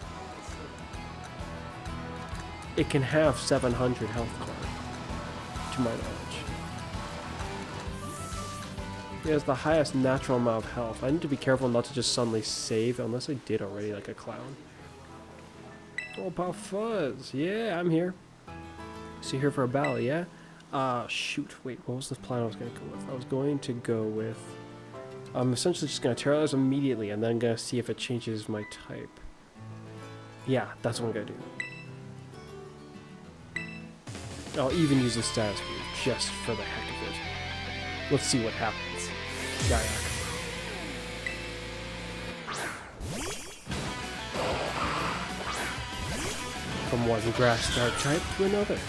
It can have 700 health card, to my knowledge. It has the highest natural amount of health. I need to be careful not to just suddenly save, unless I did already like a clown. Oh, pal Fuzz. Yeah, I'm here. So you're here for a battle, yeah? Shoot. Wait, what was the plan I was going to go with? I was going to go with... I'm essentially just going to terrorize immediately and then going to see if it changes my type. Yeah, that's what I'm going to do. I'll even use the status move just for the heck of it. Let's see what happens. From one grass dark type to another.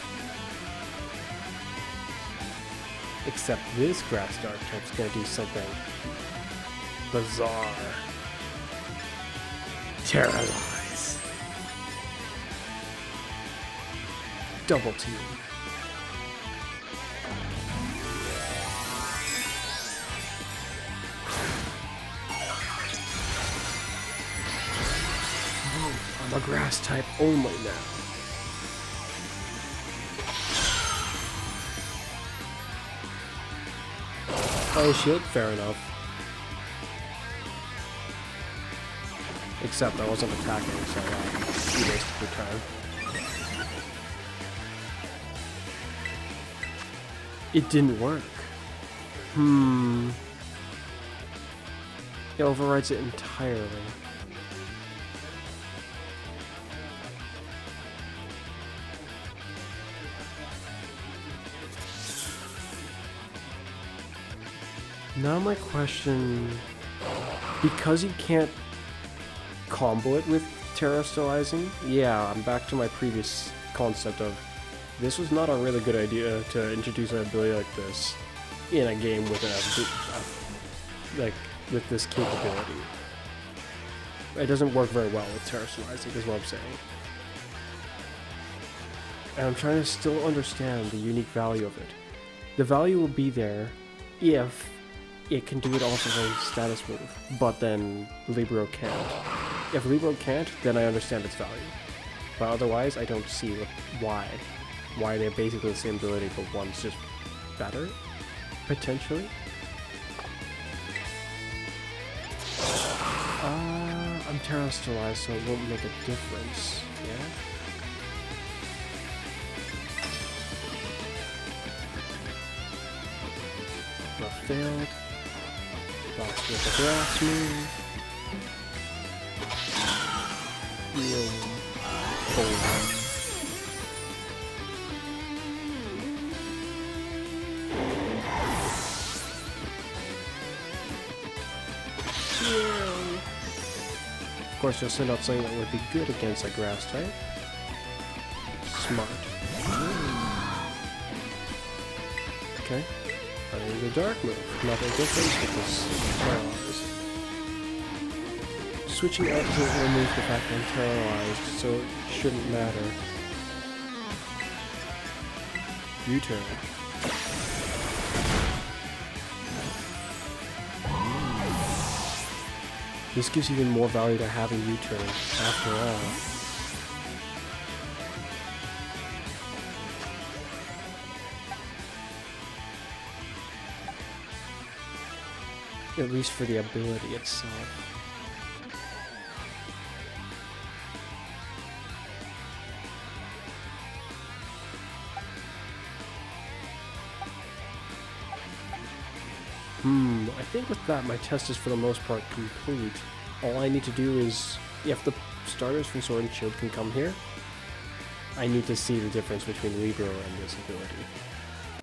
Except this grass dark type's gonna do something bizarre. Terrorize. Double team. I'm a grass type only now. Oh, shield? Fair enough. Except I wasn't attacking, so you wasted your time. It didn't work. It overrides it entirely. Now my question, because you can't combo it with terrestrializing, yeah, I'm back to my previous concept of this was not a really good idea to introduce an ability like this in a game with with this capability. It doesn't work very well with terrestrializing, is what I'm saying. And I'm trying to still understand the unique value of it. The value will be there if it can do it also as a status move, but then Libero can't. If Libro can't, then I understand its value. But otherwise, I don't see why they're basically the same ability, but one's just better, potentially. I'm Terra sterilized, so it won't make a difference. Yeah. Well, failed. Lost with the grass move. Real cold. Of course, you'll send out something that would be good against a grass type. Smart. Okay. I need a dark move. Nothing different because paralyzed. Switching out to remove the fact that I'm paralyzed, so it shouldn't matter. U-turn. This gives even more value to having U-turn, after all. At least for the ability itself. I think with that, my test is for the most part complete. All I need to do is, if the starters from Sword and Shield can come here, I need to see the difference between Libro and this ability.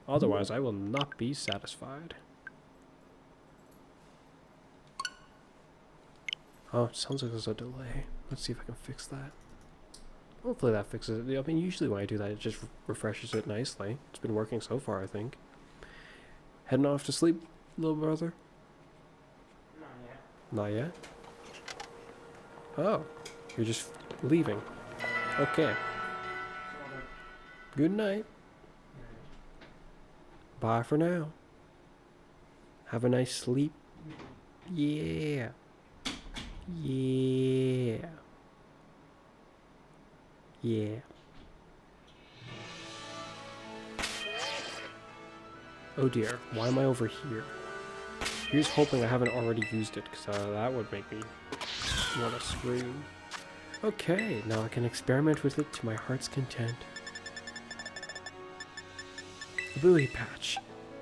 Otherwise, I will not be satisfied. Oh, it sounds like there's a delay. Let's see if I can fix that. Hopefully that fixes it. I mean, usually when I do that, it just refreshes it nicely. It's been working so far, I think. Heading off to sleep, little brother? Not yet? Oh, you're just leaving. Okay. Good night. Bye for now. Have a nice sleep. Yeah. Yeah. Yeah. Oh dear, why am I over here? Here's hoping I haven't already used it, because that would make me want to scream. Okay, now I can experiment with it to my heart's content. Ability patch.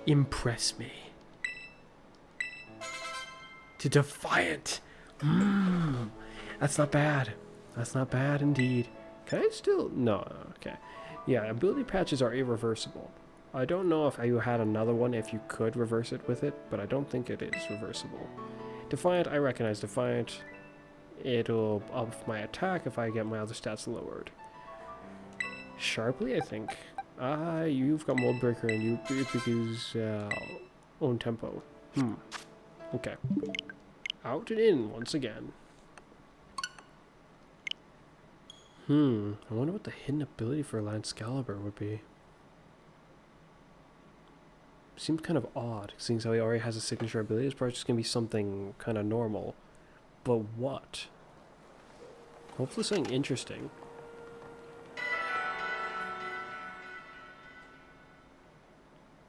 Impress me. To Defiant. That's not bad. That's not bad indeed. Can I still? No, okay. Yeah, ability patches are irreversible. I don't know if you had another one if you could reverse it with it, but I don't think it is reversible. Defiant, I recognize Defiant. It'll up my attack if I get my other stats lowered. Sharply, I think. You've got Mold Breaker and you use own tempo. Okay. Out and in once again. I wonder what the hidden ability for Lancalibur would be. Seems kind of odd, seeing as how he already has a signature ability. It's probably just going to be something kind of normal. But what? Hopefully something interesting.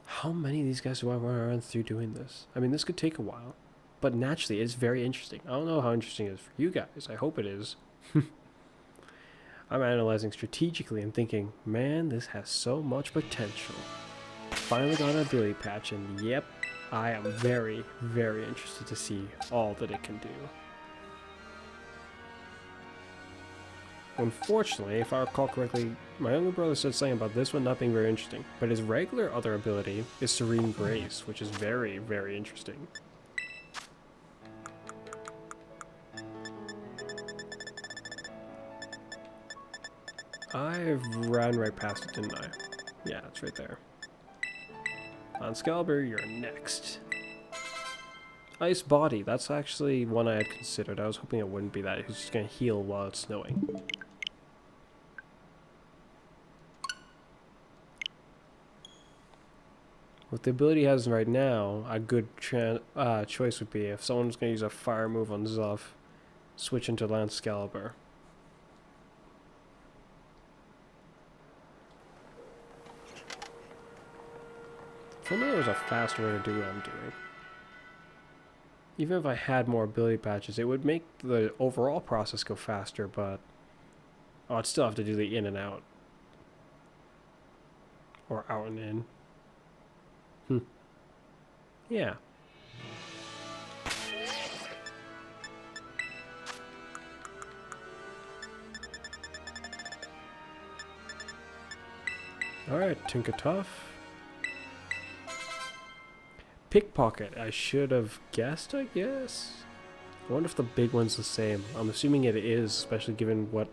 How many of these guys do I run around through doing this? I mean, this could take a while. But naturally, it's very interesting. I don't know how interesting it is for you guys. I hope it is. I'm analyzing strategically and thinking, man, this has so much potential. Finally got an ability patch, and yep, I am very, very interested to see all that it can do. Unfortunately, if I recall correctly, my younger brother said something about this one not being very interesting, but his regular other ability is Serene Grace, which is very, very interesting. I ran right past it, didn't I? Yeah, it's right there. Lancalibur, you're next. Ice Body, that's actually one I had considered. I was hoping it wouldn't be that. It's just going to heal while it's snowing. With the ability he has right now, a good choice would be if someone's going to use a fire move on Zuff, switch into Landscalibur. If only there was a faster way to do what I'm doing. Even if I had more ability patches, it would make the overall process go faster, but I'd still have to do the in and out. Or out and in. Yeah. Alright, Tinker Tough. Pickpocket. I should have guessed, I guess. I wonder if the big one's the same. I'm assuming it is, especially given what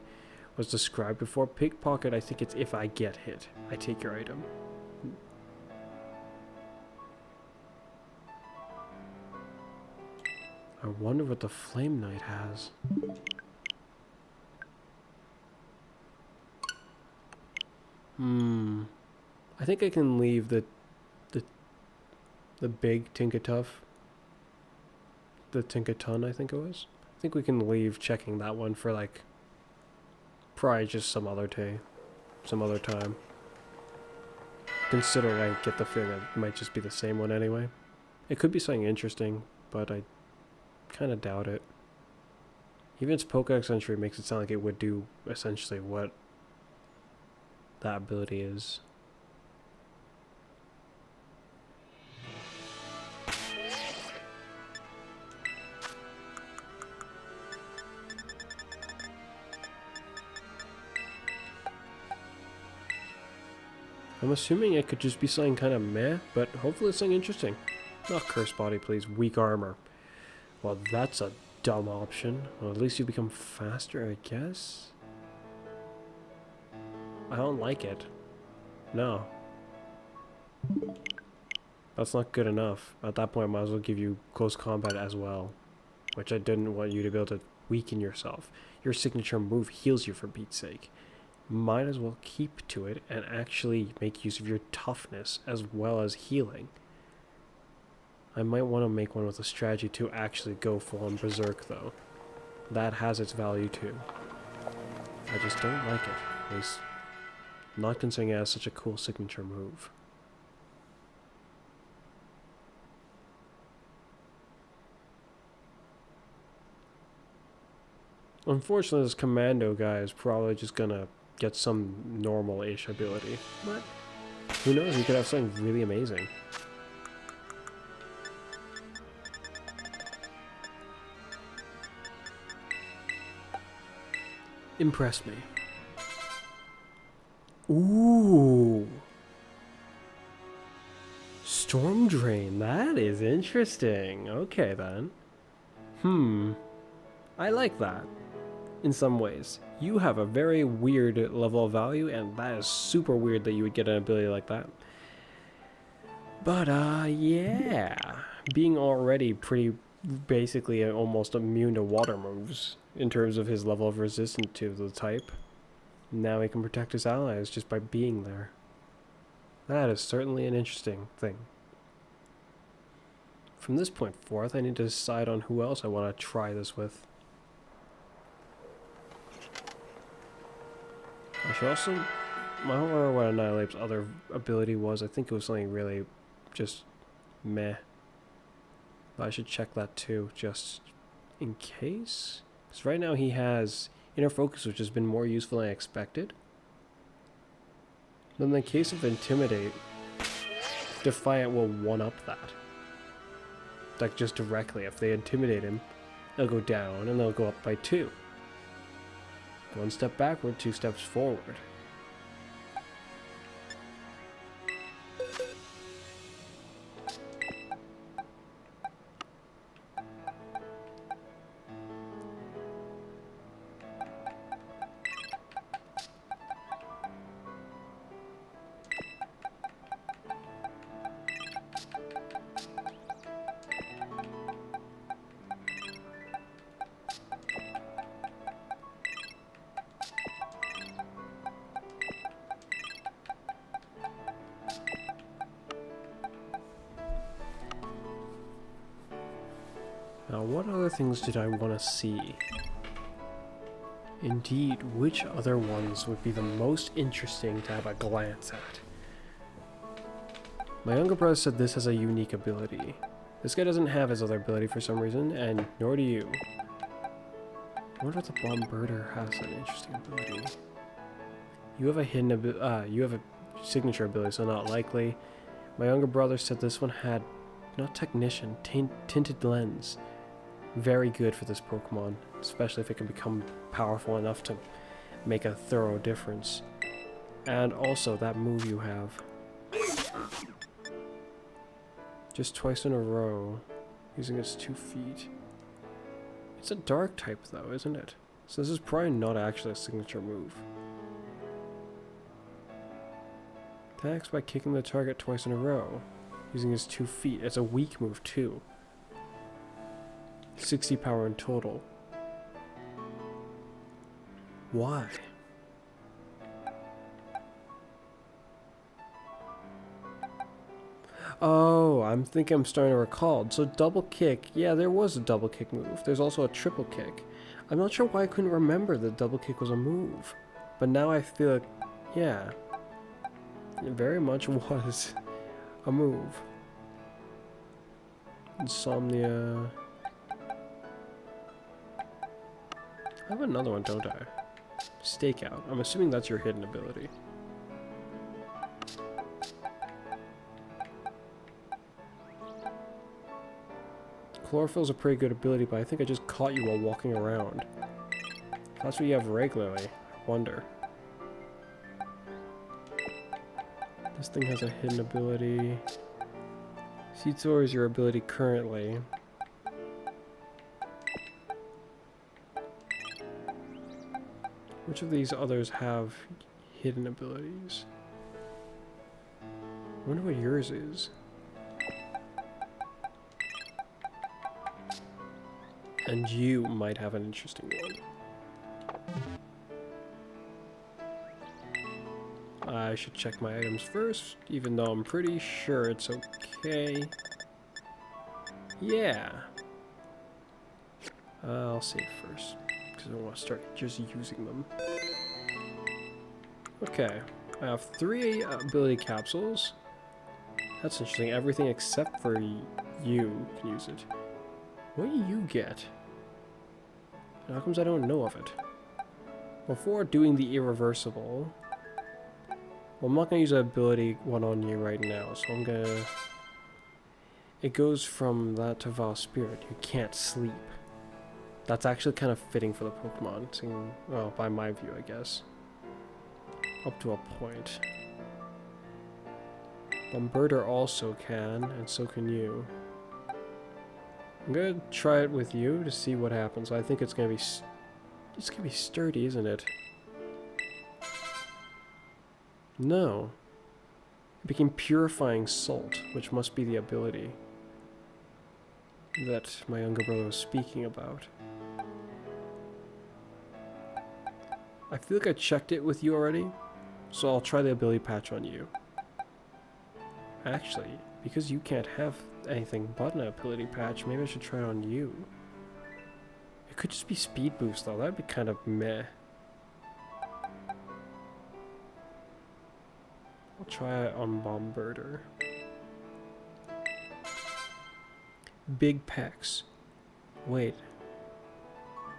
was described before. Pickpocket, I think it's if I get hit, I take your item. I wonder what the Flame Knight has. I think I can leave the big Tinkertuff. The Tinkerton, I think it was. I think we can leave checking that one for like probably just some other day, some other time. Considering I get the feeling it might just be the same one anyway. It could be something interesting, but I kind of doubt it. Even its Pokedex entry makes it sound like it would do essentially what that ability is. I'm assuming it could just be something kind of meh, but hopefully it's something interesting. Not Curse Body, please. Weak Armor. Well, that's a dumb option. Well, at least you become faster, I guess? I don't like it. No. That's not good enough. At that point, I might as well give you close combat as well. Which I didn't want you to be able to weaken yourself. Your signature move heals you for Pete's sake. Might as well keep to it and actually make use of your toughness as well as healing. I might want to make one with a strategy to actually go full on Berserk though. That has its value too. I just don't like it. At least not considering it has such a cool signature move. Unfortunately, this commando guy is probably just gonna get some normal-ish ability. But who knows, he could have something really amazing. Impress me. Ooh. Storm Drain, that is interesting. Okay then. I like that. In some ways. You have a very weird level of value, and that is super weird that you would get an ability like that. But, yeah. Being already pretty, basically almost immune to water moves in terms of his level of resistance to the type. Now he can protect his allies just by being there. That is certainly an interesting thing. From this point forth, I need to decide on who else I want to try this with. I should also... I don't remember what Annihilate's other ability was. I think it was something really just meh. But I should check that too, just in case. Because right now he has Inner Focus, which has been more useful than I expected. But in the case of Intimidate, Defiant will one-up that. Like just directly. If they intimidate him, they'll go down and they'll go up by 2. 1 step backward, 2 steps forward. Now, what other things did I want to see? Indeed, which other ones would be the most interesting to have a glance at? My younger brother said this has a unique ability. This guy doesn't have his other ability for some reason, and nor do you. I wonder if the Bombarder has an interesting ability. You have a hidden ability, you have a signature ability, so not likely. My younger brother said this one had, not technician, tinted lens. Very good for this Pokemon, especially if it can become powerful enough to make a thorough difference. And also that move you have. Just twice in a row, using its 2 feet. It's a dark type though, isn't it? So this is probably not actually a signature move. Attacks by kicking the target twice in a row, using its 2 feet. It's a weak move too. 60 power in total. Why? Oh, I'm starting to recall. So double kick, yeah, there was a double kick move. There's also a triple kick. I'm not sure why I couldn't remember that double kick was a move. But now I feel like, yeah, it very much was a move. Insomnia. I have another one, don't I? Stakeout. I'm assuming that's your hidden ability. Chlorophyll's a pretty good ability, but I think I just caught you while walking around. If that's what you have regularly, I wonder. This thing has a hidden ability. Seedsor is your ability currently. Which of these others have hidden abilities? I wonder what yours is. And you might have an interesting one. I should check my items first, even though I'm pretty sure it's okay. Yeah. I'll save first, because I don't want to start just using them. Okay, I have 3 ability capsules. That's interesting. Everything except for you can use it. What do you get? How comes I don't know of it? Before doing the irreversible... Well, I'm not going to use an ability one on you right now, so I'm going to... It goes from that to Vile Spirit. You can't sleep. That's actually kind of fitting for the Pokemon. Seeing, well, by my view, I guess. Up to a point. Bombarder also can, and so can you. I'm gonna try it with you to see what happens. I think it's gonna be sturdy, isn't it? No. It became purifying salt, which must be the ability that my younger brother was speaking about. I feel like I checked it with you already, so I'll try the ability patch on you. Actually, because you can't have anything but an ability patch, maybe I should try it on you. It could just be speed boost though, that'd be kind of meh. I'll try it on Bombarder. Big pecs. Wait.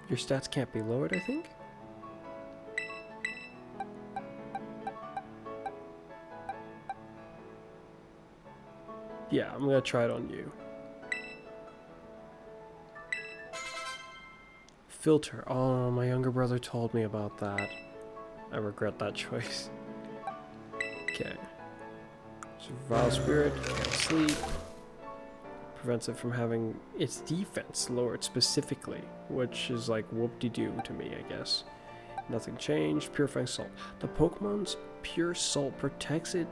Your stats can't be lowered, I think? Yeah, I'm gonna try it on you. Filter. Oh, my younger brother told me about that. I regret that choice. Okay. Vile Spirit, can't sleep. Prevents it from having its defense lowered specifically, which is like whoop-de-doo to me, I guess. Nothing changed. Purifying Salt. The Pokemon's Pure Salt protects it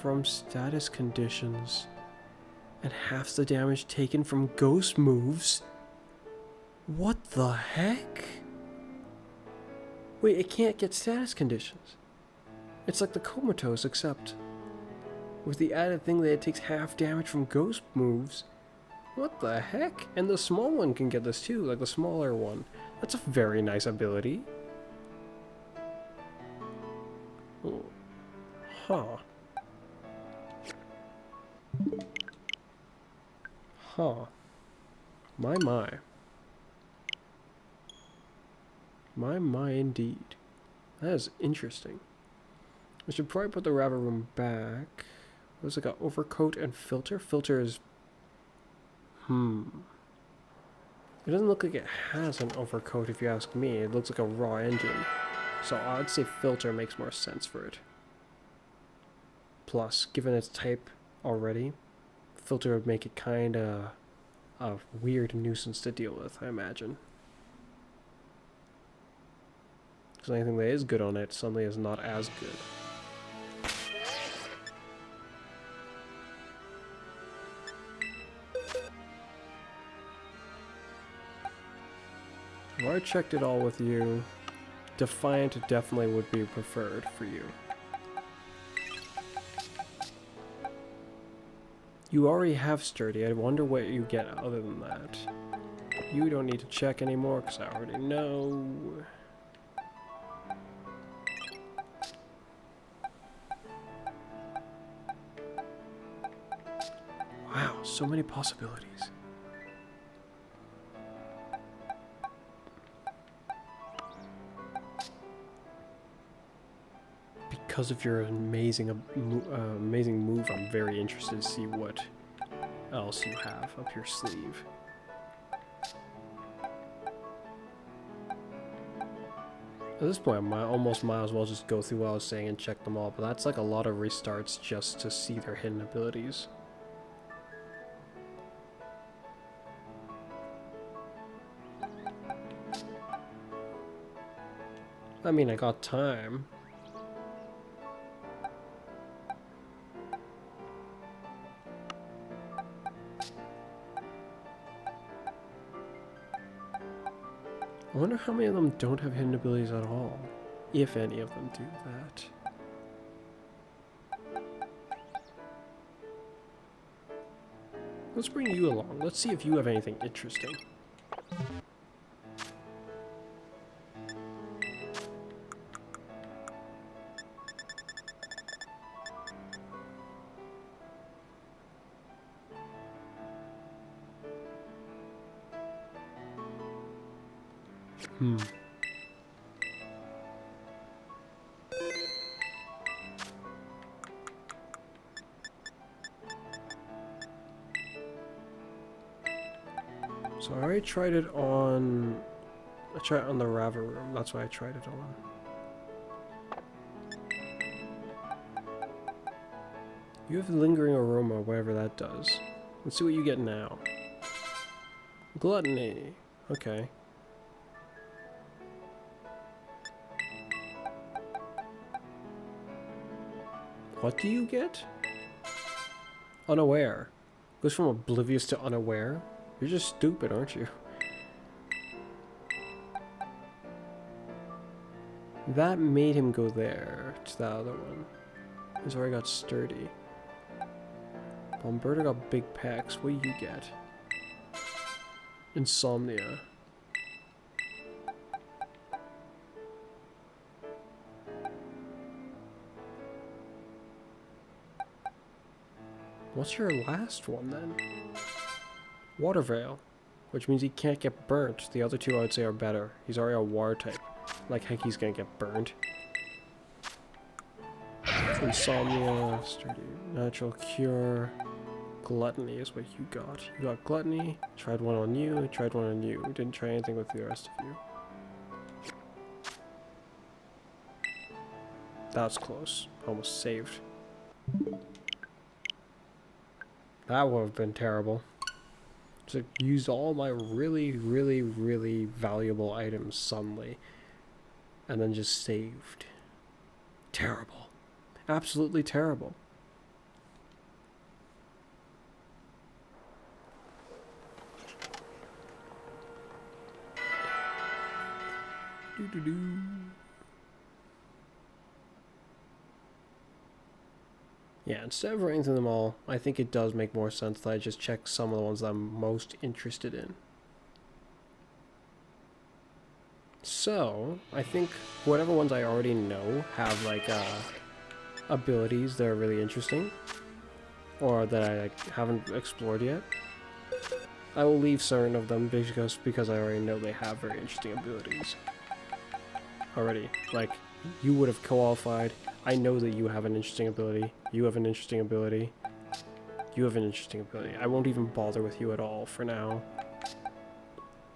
from status conditions and halves the damage taken from ghost moves. What the heck? Wait, it can't get status conditions. It's like the Comatose, except with the added thing that it takes half damage from ghost moves. What the heck? And the small one can get this too, like the smaller one. That's a very nice ability. Oh. Huh. Huh. My. My indeed. That is interesting. We should probably put the rabbit room back. There's like an overcoat and filter. Filter is... It doesn't look like it has an overcoat if you ask me. It looks like a raw engine. So I'd say filter makes more sense for it. Plus, given its type already, filter would make it kinda a weird nuisance to deal with, I imagine. Because anything that is good on it suddenly is not as good. If I checked it all with you, Defiant definitely would be preferred for you. You already have Sturdy. I wonder what you get other than that. You don't need to check anymore because I already know. Wow, so many possibilities. Because of your amazing move, I'm very interested to see what else you have up your sleeve. At this point, I almost might as well just go through what I was saying and check them all, but that's like a lot of restarts just to see their hidden abilities. I mean, I got time. I wonder how many of them don't have hidden abilities at all, if any of them do that. Let's bring you along. Let's see if you have anything interesting. So I already tried it on... I tried it on the Rava room. That's why I tried it on. You have lingering aroma, whatever that does. Let's see what you get now. Gluttony. Okay. What do you get? Unaware. Goes from oblivious to unaware. You're just stupid, aren't you? That made him go there to the other one. He's already got sturdy. Bomberta got big pecs. What do you get? Insomnia. What's your last one then? Water Veil, which means he can't get burnt. The other two I would say are better. He's already a water type. Like heck he's gonna get burned. Insomnia, sturdy, natural cure, gluttony is what you got. You got gluttony, tried one on you, tried one on you. Didn't try anything with the rest of you. That's close. Almost saved. That would have been terrible. So used all my really valuable items suddenly. And then just saved. Terrible. Absolutely terrible. Yeah, instead of running through them all, I think it does make more sense that I just check some of the ones that I'm most interested in. So, I think whatever ones I already know have like abilities that are really interesting, or that I like, haven't explored yet, I will leave certain of them because I already know they have very interesting abilities. Already, like, you would have qualified. I know that you have an interesting ability. You have an interesting ability. You have an interesting ability. I won't even bother with you at all for now.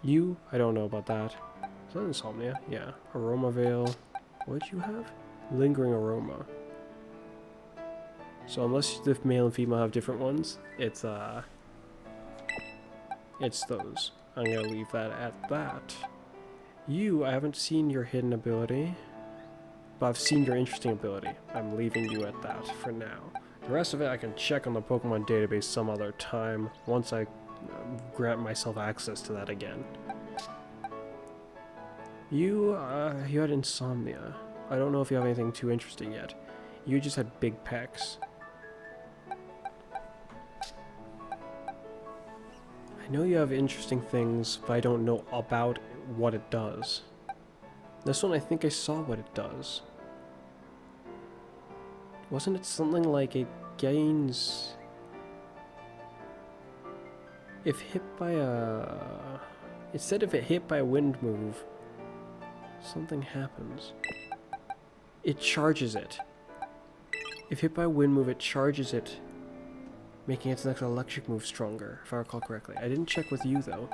You, I don't know about that. Is that insomnia? Yeah. Aroma veil. What did you have? Lingering aroma. So unless the male and female have different ones, it's those. I'm gonna leave that at that. You, I haven't seen your hidden ability, but I've seen your interesting ability. I'm leaving you at that for now. The rest of it I can check on the Pokemon database some other time, once I grant myself access to that again. You had insomnia. I don't know if you have anything too interesting yet. You just had big pecs. I know you have interesting things, but I don't know about what it does. This one, I think I saw what it does. Wasn't it something like it gains... If hit by a... It said if it hit by a wind move, something happens. It charges it. If hit by a wind move, it charges it, making its next electric move stronger, if I recall correctly. I didn't check with you, though.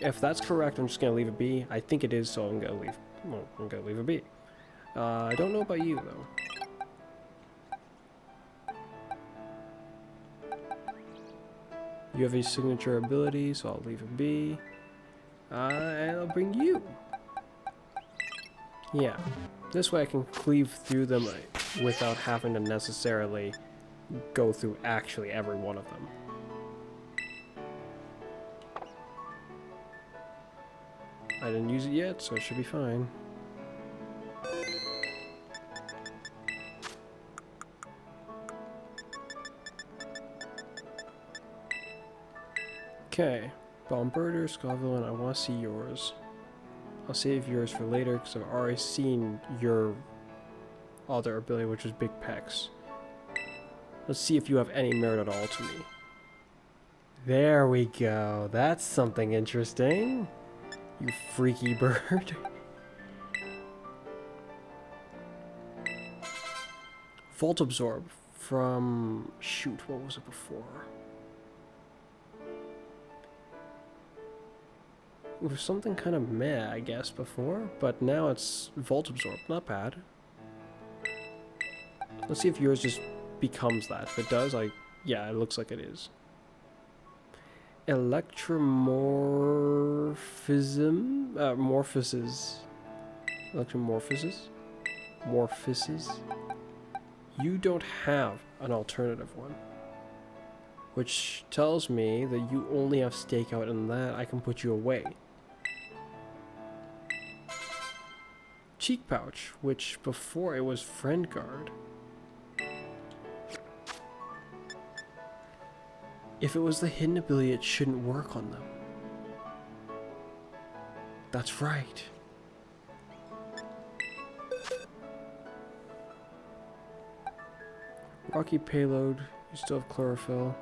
If that's correct, I'm just gonna leave it be. I think it is, so I'm gonna leave. Well, I'm gonna leave it be. I don't know about you, though. You have a signature ability, so I'll leave it be. And I'll bring you. Yeah. This way I can cleave through them without having to necessarily go through actually every one of them. I didn't use it yet, so it should be fine. Okay, Bombarder, Scoville, and I want to see yours. I'll save yours for later because I've already seen your other ability, which was Big Pecs. Let's see if you have any merit at all to me. There we go. That's something interesting. You freaky bird. Volt Absorb from... Shoot, what was it before? It was something kind of meh, I guess, before, but now it's Volt Absorb. Not bad. Let's see if yours just becomes that. If it does, yeah, it looks like it is. Electromorphism? Morphosis. Electromorphosis? Morphosis? You don't have an alternative one. Which tells me that you only have Stakeout, and that I can put you away. Cheek Pouch, which before it was Friend Guard. If it was the hidden ability, it shouldn't work on them. That's right. Rocky Payload, you still have Chlorophyll.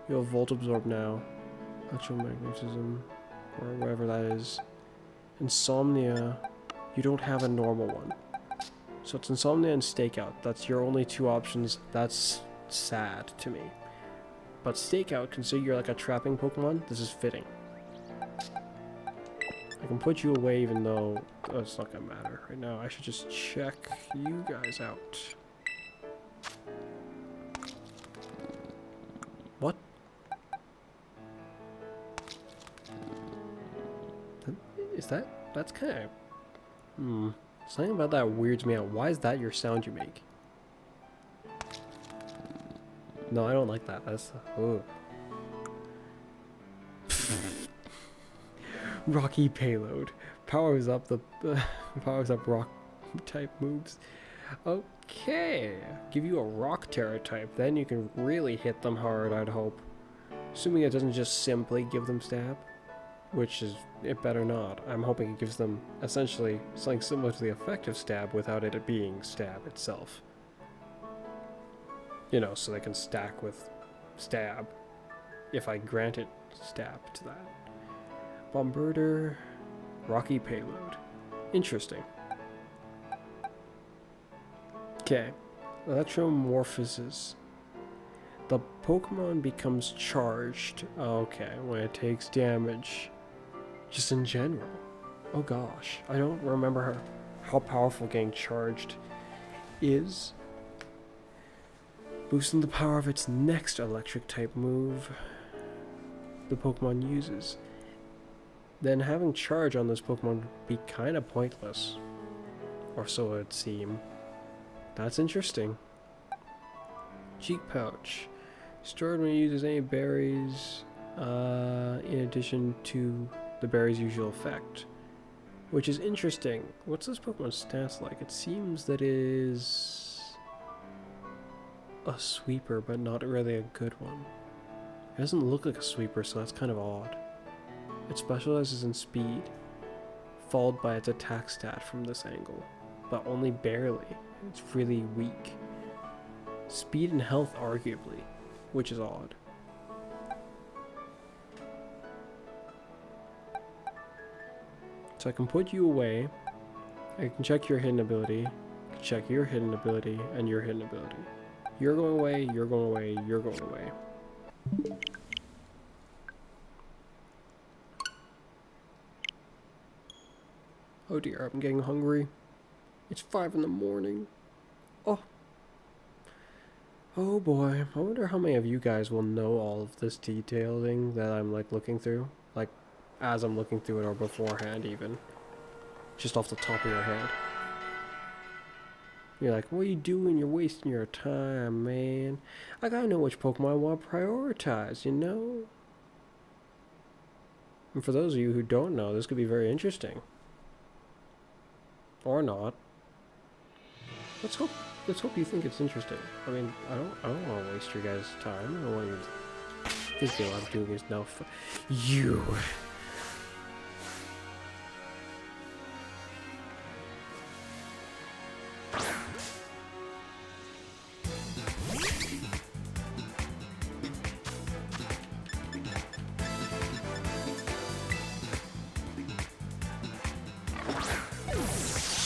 You have Volt Absorb now. Electromagnetism, or whatever that is. Insomnia, you don't have a normal one. So it's Insomnia and Stakeout. That's your only two options. That's sad to me. But Stakeout, consider you're like a trapping Pokemon, this is fitting. I can put you away even though it's not gonna matter right now. I should just check you guys out. What? Is that's kind of... Something about that weirds me out. Why is that your sound you make? No, I don't like that. That's... Ugh. Rocky Payload. Powers up the... powers up rock type moves. Okay. Okay, give you a rock terror type, then you can really hit them hard, I'd hope. Assuming it doesn't just simply give them stab, which is, it better not. I'm hoping it gives them essentially something similar to the effect of stab without it being stab itself. You know, so they can stack with stab, if I grant it stab to that. Bombarder, rocky payload. Interesting. Okay, electromorphosis. The Pokemon becomes charged. Okay, when it takes damage. Just in general. Oh gosh, I don't remember how powerful getting charged is. Boosting the power of its next electric type move the Pokemon uses. Then having charge on this Pokemon would be kind of pointless. Or so it would seem. That's interesting. Cheek pouch. Stored when it uses any berries, in addition to the berry's usual effect. Which is interesting. What's this Pokemon's stats like? It seems that it is a sweeper, but not really a good one. It doesn't look like a sweeper, so that's kind of odd. It specializes in speed, followed by its attack stat from this angle, but only barely. It's really weak. Speed and health, arguably, which is odd. So I can put you away. I can check your hidden ability, check your hidden ability, and your hidden ability. You're going away, you're going away, you're going away. Oh dear, I'm getting hungry. It's 5 in the morning. Oh. Oh boy, I wonder how many of you guys will know all of this detailing that I'm like looking through. Like, as I'm looking through it or beforehand even. Just off the top of your head. You're like, what are you doing? You're wasting your time, man. I gotta know which Pokemon I want to prioritize, you know? And for those of you who don't know, this could be very interesting. Or not. Let's hope you think it's interesting. I mean, I don't want to waste your guys' time. I don't want you to think what I'm doing is now for you.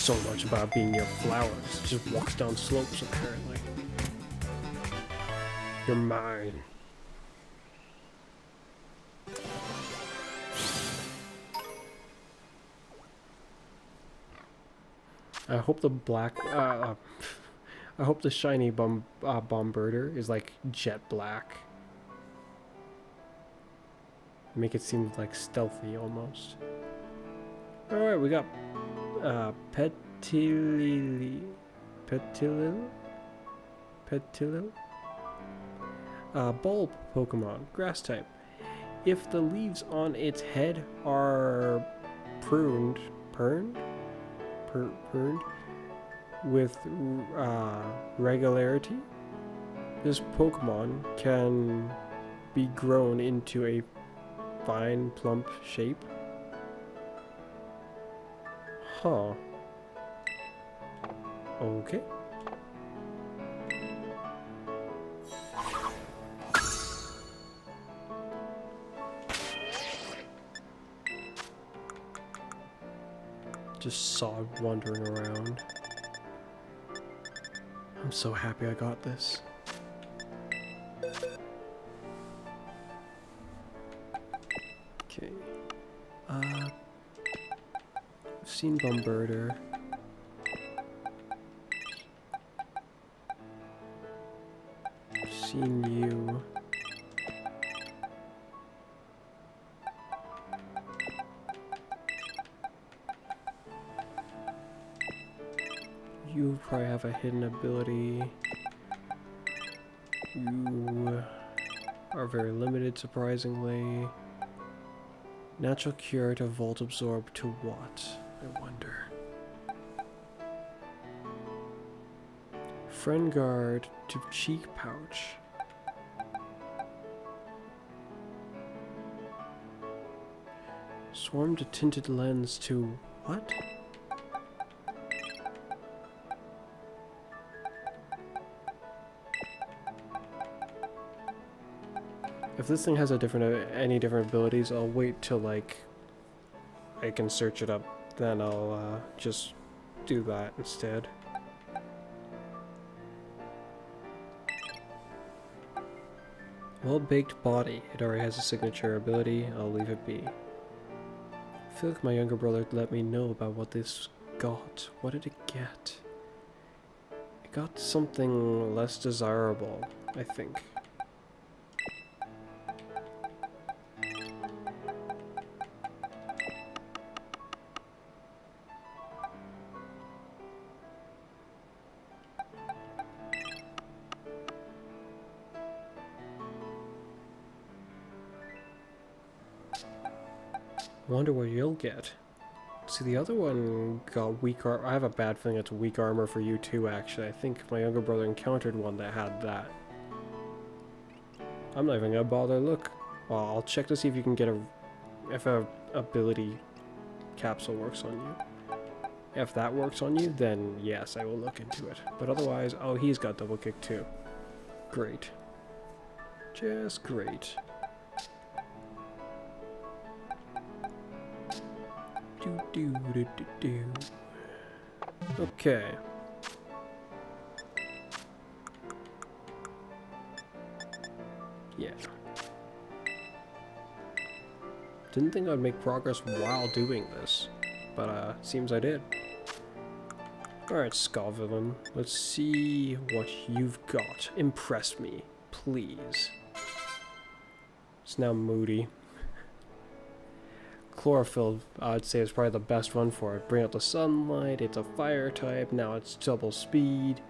So much about being near flowers. Just walks down slopes, apparently. You're mine. I hope the black, I hope the shiny Bombarder is like jet black. Make it seem like stealthy almost. Alright, we got Petilil? Bulb Pokemon, grass type. If the leaves on its head are pruned with regularity, this Pokemon can be grown into a fine, plump shape. Huh. Okay. Just saw it wandering around. I'm so happy I got this. Okay. I've seen Bombarder. I've seen you. You probably have a hidden ability. You are very limited, surprisingly. Natural cure to Volt Absorb to what? I wonder. Friend guard to cheek pouch. Swarm to tinted lens to what? If this thing has a different any different abilities, I'll wait till like I can search it up. Then I'll just do that instead. Well-baked body. It already has a signature ability. I'll leave it be. I feel like my younger brother let me know about what this got. What did it get? It got something less desirable, I think. Wonder what you'll get. See, the other one got weak armor. I have a bad feeling it's weak armor for you too, actually. I think my younger brother encountered one that had that. I'm not even gonna bother look. Well, I'll check to see if you can get if a ability capsule works on you. If that works on you, then yes, I will look into it. But otherwise, oh, he's got double kick too. Great. Just great. Okay. Yeah. Didn't think I'd make progress while doing this, but seems I did. Alright, Skull Villain. Let's see what you've got. Impress me, please. It's now moody. Chlorophyll, I'd say, is probably the best one for it. Bring out the sunlight, it's a fire type, now it's double speed.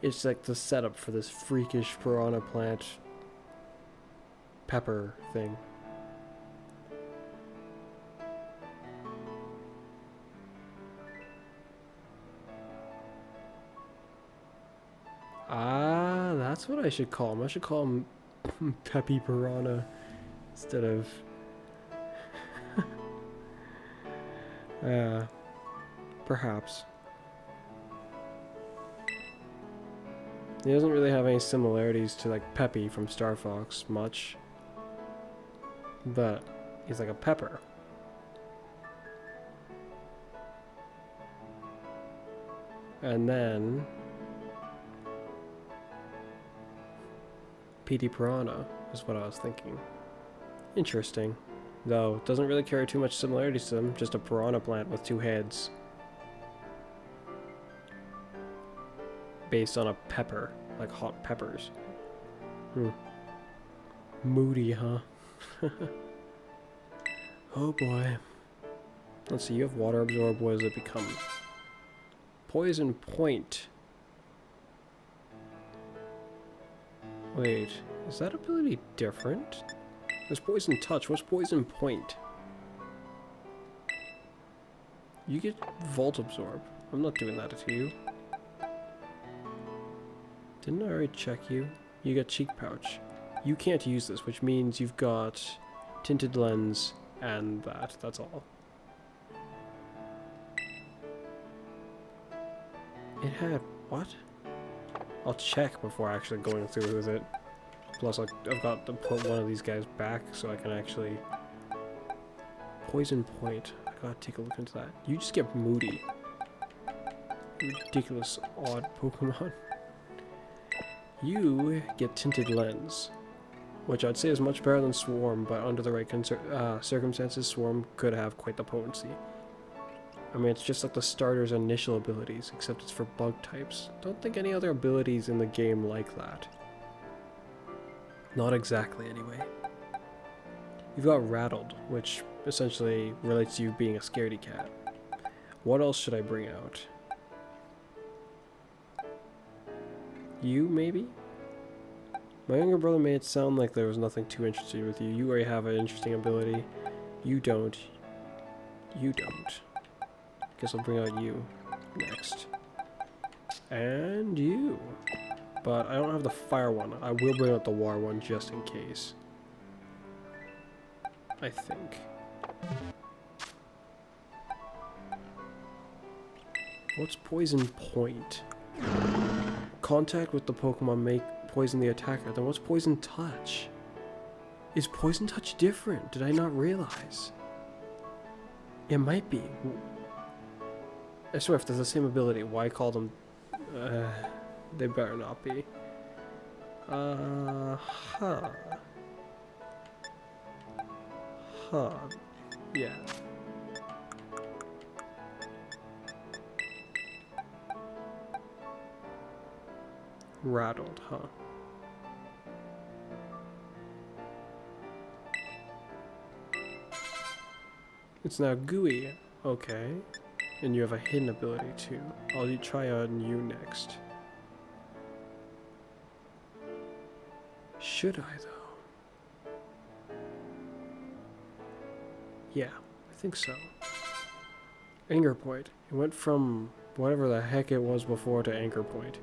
It's like the setup for this freakish piranha plant pepper thing. Ah, that's what I should call him. I should call him Peppy Piranha instead of... perhaps. He doesn't really have any similarities to like Peppy from Star Fox much, but he's like a pepper. And then PD Piranha is what I was thinking. Interesting. Though, doesn't really carry too much similarities to them, just a piranha plant with two heads. Based on a pepper, like hot peppers. Moody, huh? Oh boy. Let's see, you have water absorb, what does it become? Poison point. Wait, is that ability different? There's poison touch. What's poison point? You get volt absorb. I'm not doing that to you. Didn't I already check you? You got cheek pouch. You can't use this, which means you've got tinted lens and that. That's all. It had what? I'll check before actually going through with it. Plus, I've got to put one of these guys back so I can actually... Poison point. I gotta take a look into that. You just get moody. Ridiculous, odd Pokemon. You get tinted lens, which I'd say is much better than Swarm, but under the right circumstances, Swarm could have quite the potency. I mean, it's just like the starter's initial abilities, except it's for bug types. Don't think any other abilities in the game like that. Not exactly, anyway. You've got Rattled, which essentially relates to you being a scaredy cat. What else should I bring out? You, maybe? My younger brother made it sound like there was nothing too interesting with you. You already have an interesting ability. You don't. You don't. Guess I'll bring out you next. And you. But I don't have the fire one. I will bring out the water one just in case. I think. What's poison point? Contact with the Pokemon make poison the attacker. Then what's poison touch? Is poison touch different? Did I not realize? It might be. I swear if they're the same ability, why call them... they better not be. Huh. Yeah. Rattled, huh? It's now gooey. Okay. And you have a hidden ability too. I'll try on you next. Should I though? Yeah, I think so. Anger point. It went from whatever the heck it was before to anger point.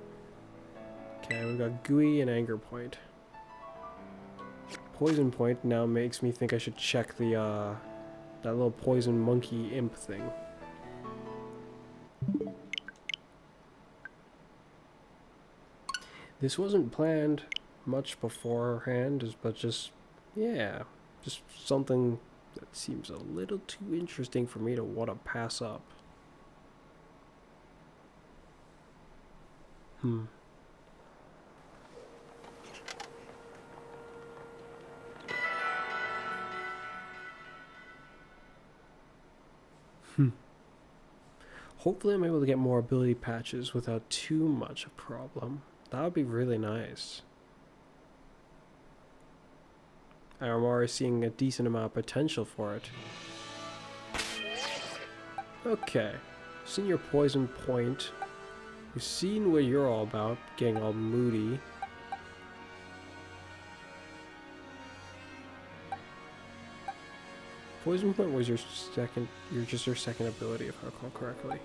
Okay, we've got gooey and anger point. Poison point now makes me think I should check the that little poison monkey imp thing. This wasn't planned much beforehand, but just, yeah, just something that seems a little too interesting for me to want to pass up. Hopefully I'm able to get more ability patches without too much a problem. That would be really nice. I'm already seeing a decent amount of potential for it. Okay, seen your poison point. We've seen what you're all about, getting all moody. Poison point was your second, your second ability if I recall correctly.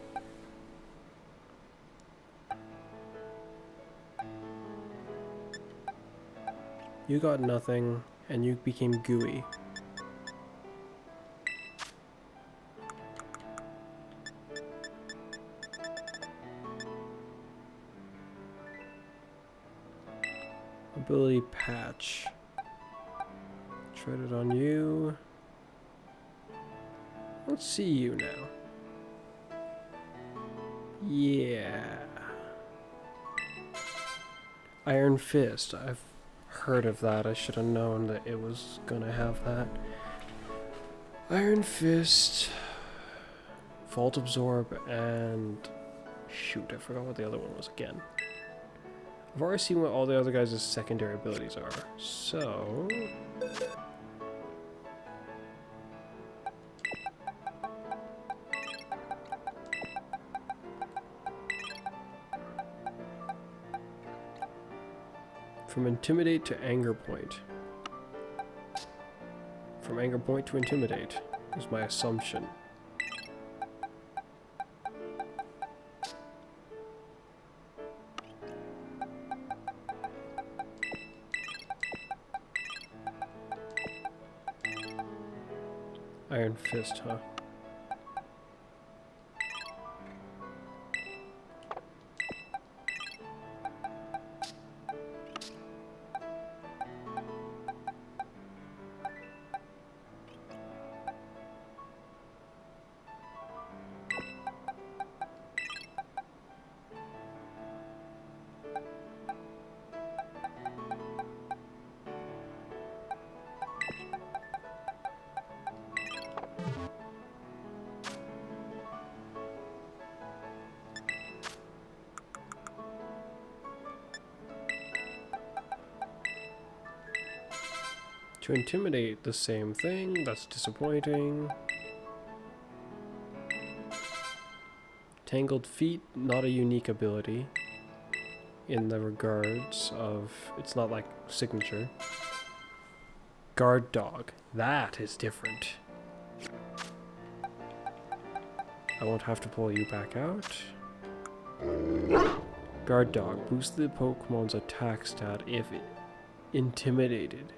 You got nothing, and you became gooey. Ability patch. Tread it on you. Let's see you now. Yeah. Iron Fist. I've heard of that. I should have known that it was gonna have that. Iron Fist, Vault Absorb, and shoot, I forgot what the other one was again. I've already seen what all the other guys' secondary abilities are, so from Intimidate to Anger Point. From Anger Point to Intimidate is my assumption. Iron Fist, huh? To Intimidate, the same thing. That's disappointing. Tangled Feet, not a unique ability in the regards of, it's not like signature. Guard Dog, that is different. I won't have to pull you back out. Guard Dog. Boost the Pokemon's attack stat if intimidated.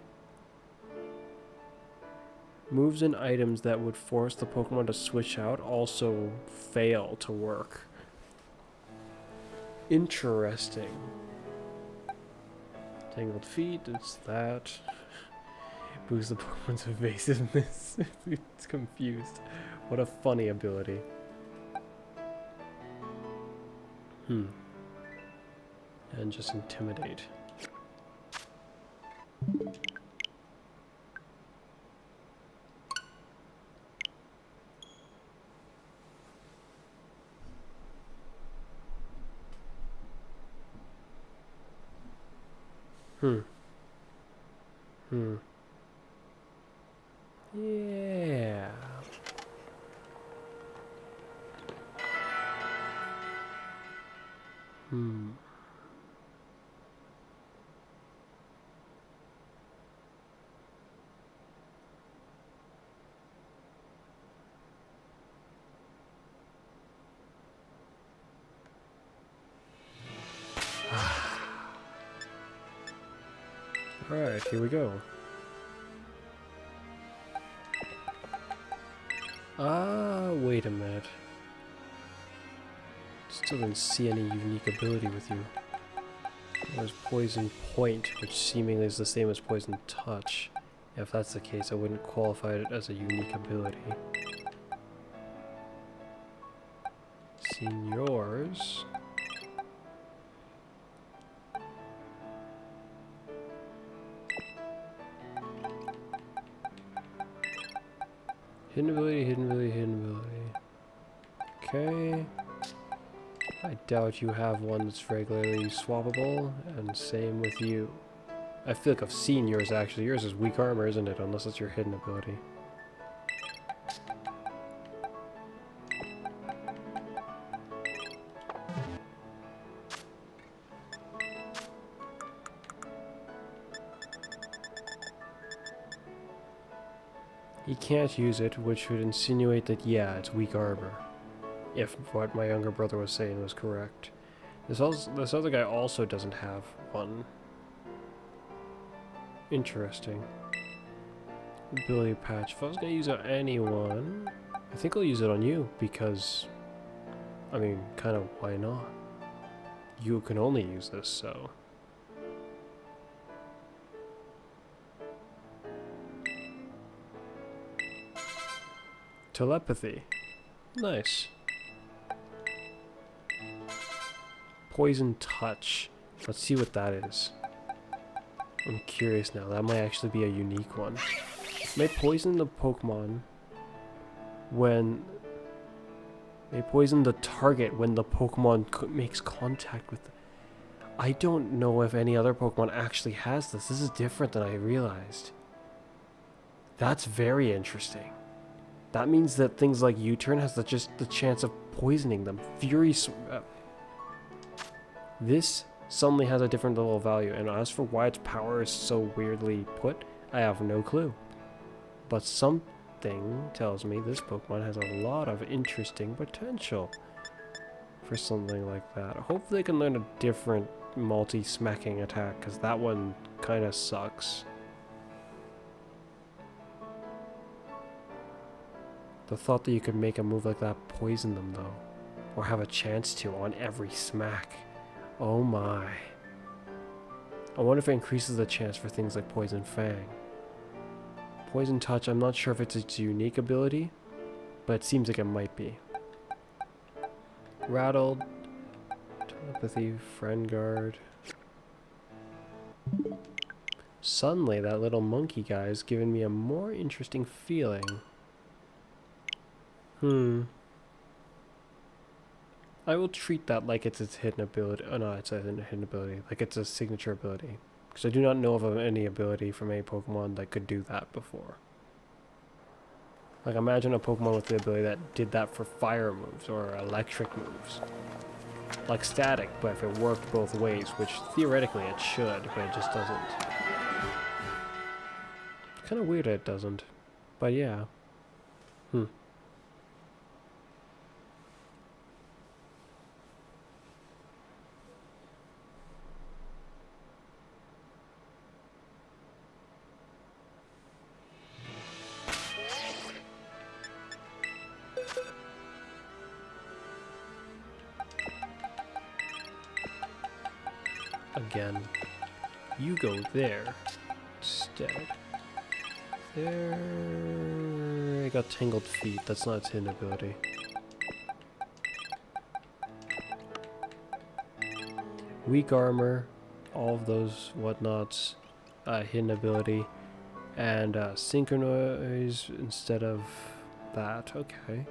Moves and items that would force the Pokemon to switch out also fail to work. Interesting. Tangled Feet, it's that. Boost the Pokemon's evasiveness. It's confused. What a funny ability. And just intimidate. Yeah. Alright, here we go. Wait a minute. Still didn't see any unique ability with you. There's Poison Point, which seemingly is the same as Poison Touch. If that's the case, I wouldn't qualify it as a unique ability. Seniors. Hidden ability, hidden ability, hidden ability. Okay. I doubt you have one that's regularly swappable, and same with you. I feel like I've seen yours actually. Yours is weak armor, isn't it? Unless it's your hidden ability. He can't use it, which would insinuate that, yeah, it's weak armor. If what my younger brother was saying was correct. This other guy also doesn't have one. Interesting. Ability patch. If I was going to use it on anyone, I think I'll use it on you, because, I mean, kind of, why not? You can only use this, so... Telepathy. Nice. Poison Touch. Let's see what that is. I'm curious now. That might actually be a unique one. May poison the Pokemon when... May poison the target when the Pokemon makes contact with... I don't know if any other Pokemon actually has this. This is different than I realized. That's very interesting. That means that things like U-turn has just the chance of poisoning them. Fury... This suddenly has a different level of value, and as for why its power is so weirdly put, I have no clue. But something tells me this Pokemon has a lot of interesting potential for something like that. Hopefully I can learn a different multi-smacking attack, because that one kind of sucks. The thought that you could make a move like that poison them, though. Or have a chance to on every smack. Oh my. I wonder if it increases the chance for things like Poison Fang. Poison Touch, I'm not sure if it's its unique ability, but it seems like it might be. Rattled. Telepathy, Friend Guard. Suddenly, that little monkey guy is giving me a more interesting feeling. I will treat that like it's its hidden ability. Oh no, it's a hidden ability. Like it's a signature ability. Because I do not know of any ability from any Pokemon that could do that before. Like imagine a Pokemon with the ability that did that for fire moves or electric moves. Like static, but if it worked both ways, which theoretically it should, but it just doesn't. It's kind of weird that it doesn't. But yeah. again. You go there instead. There. I got tangled feet. That's not its hidden ability. Weak armor. All of those whatnots. Hidden ability. And synchronize instead of that. Okay.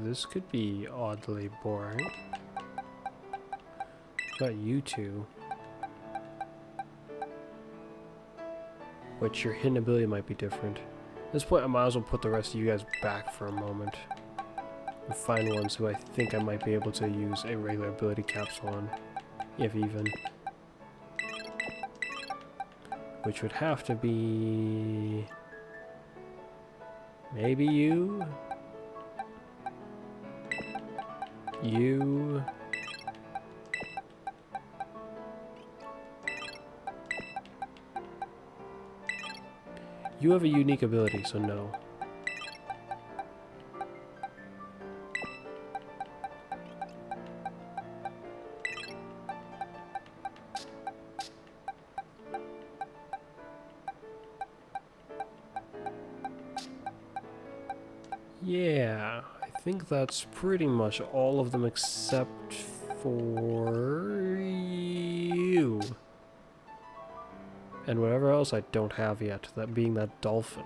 This could be oddly boring. About you two. Which your hidden ability might be different. At this point I might as well put the rest of you guys back for a moment. And find ones who I think I might be able to use a regular ability capsule on. If even. Which would have to be... maybe you? You... You have a unique ability, so no. Yeah, I think that's pretty much all of them except for you. And whatever else I don't have yet, that being that dolphin.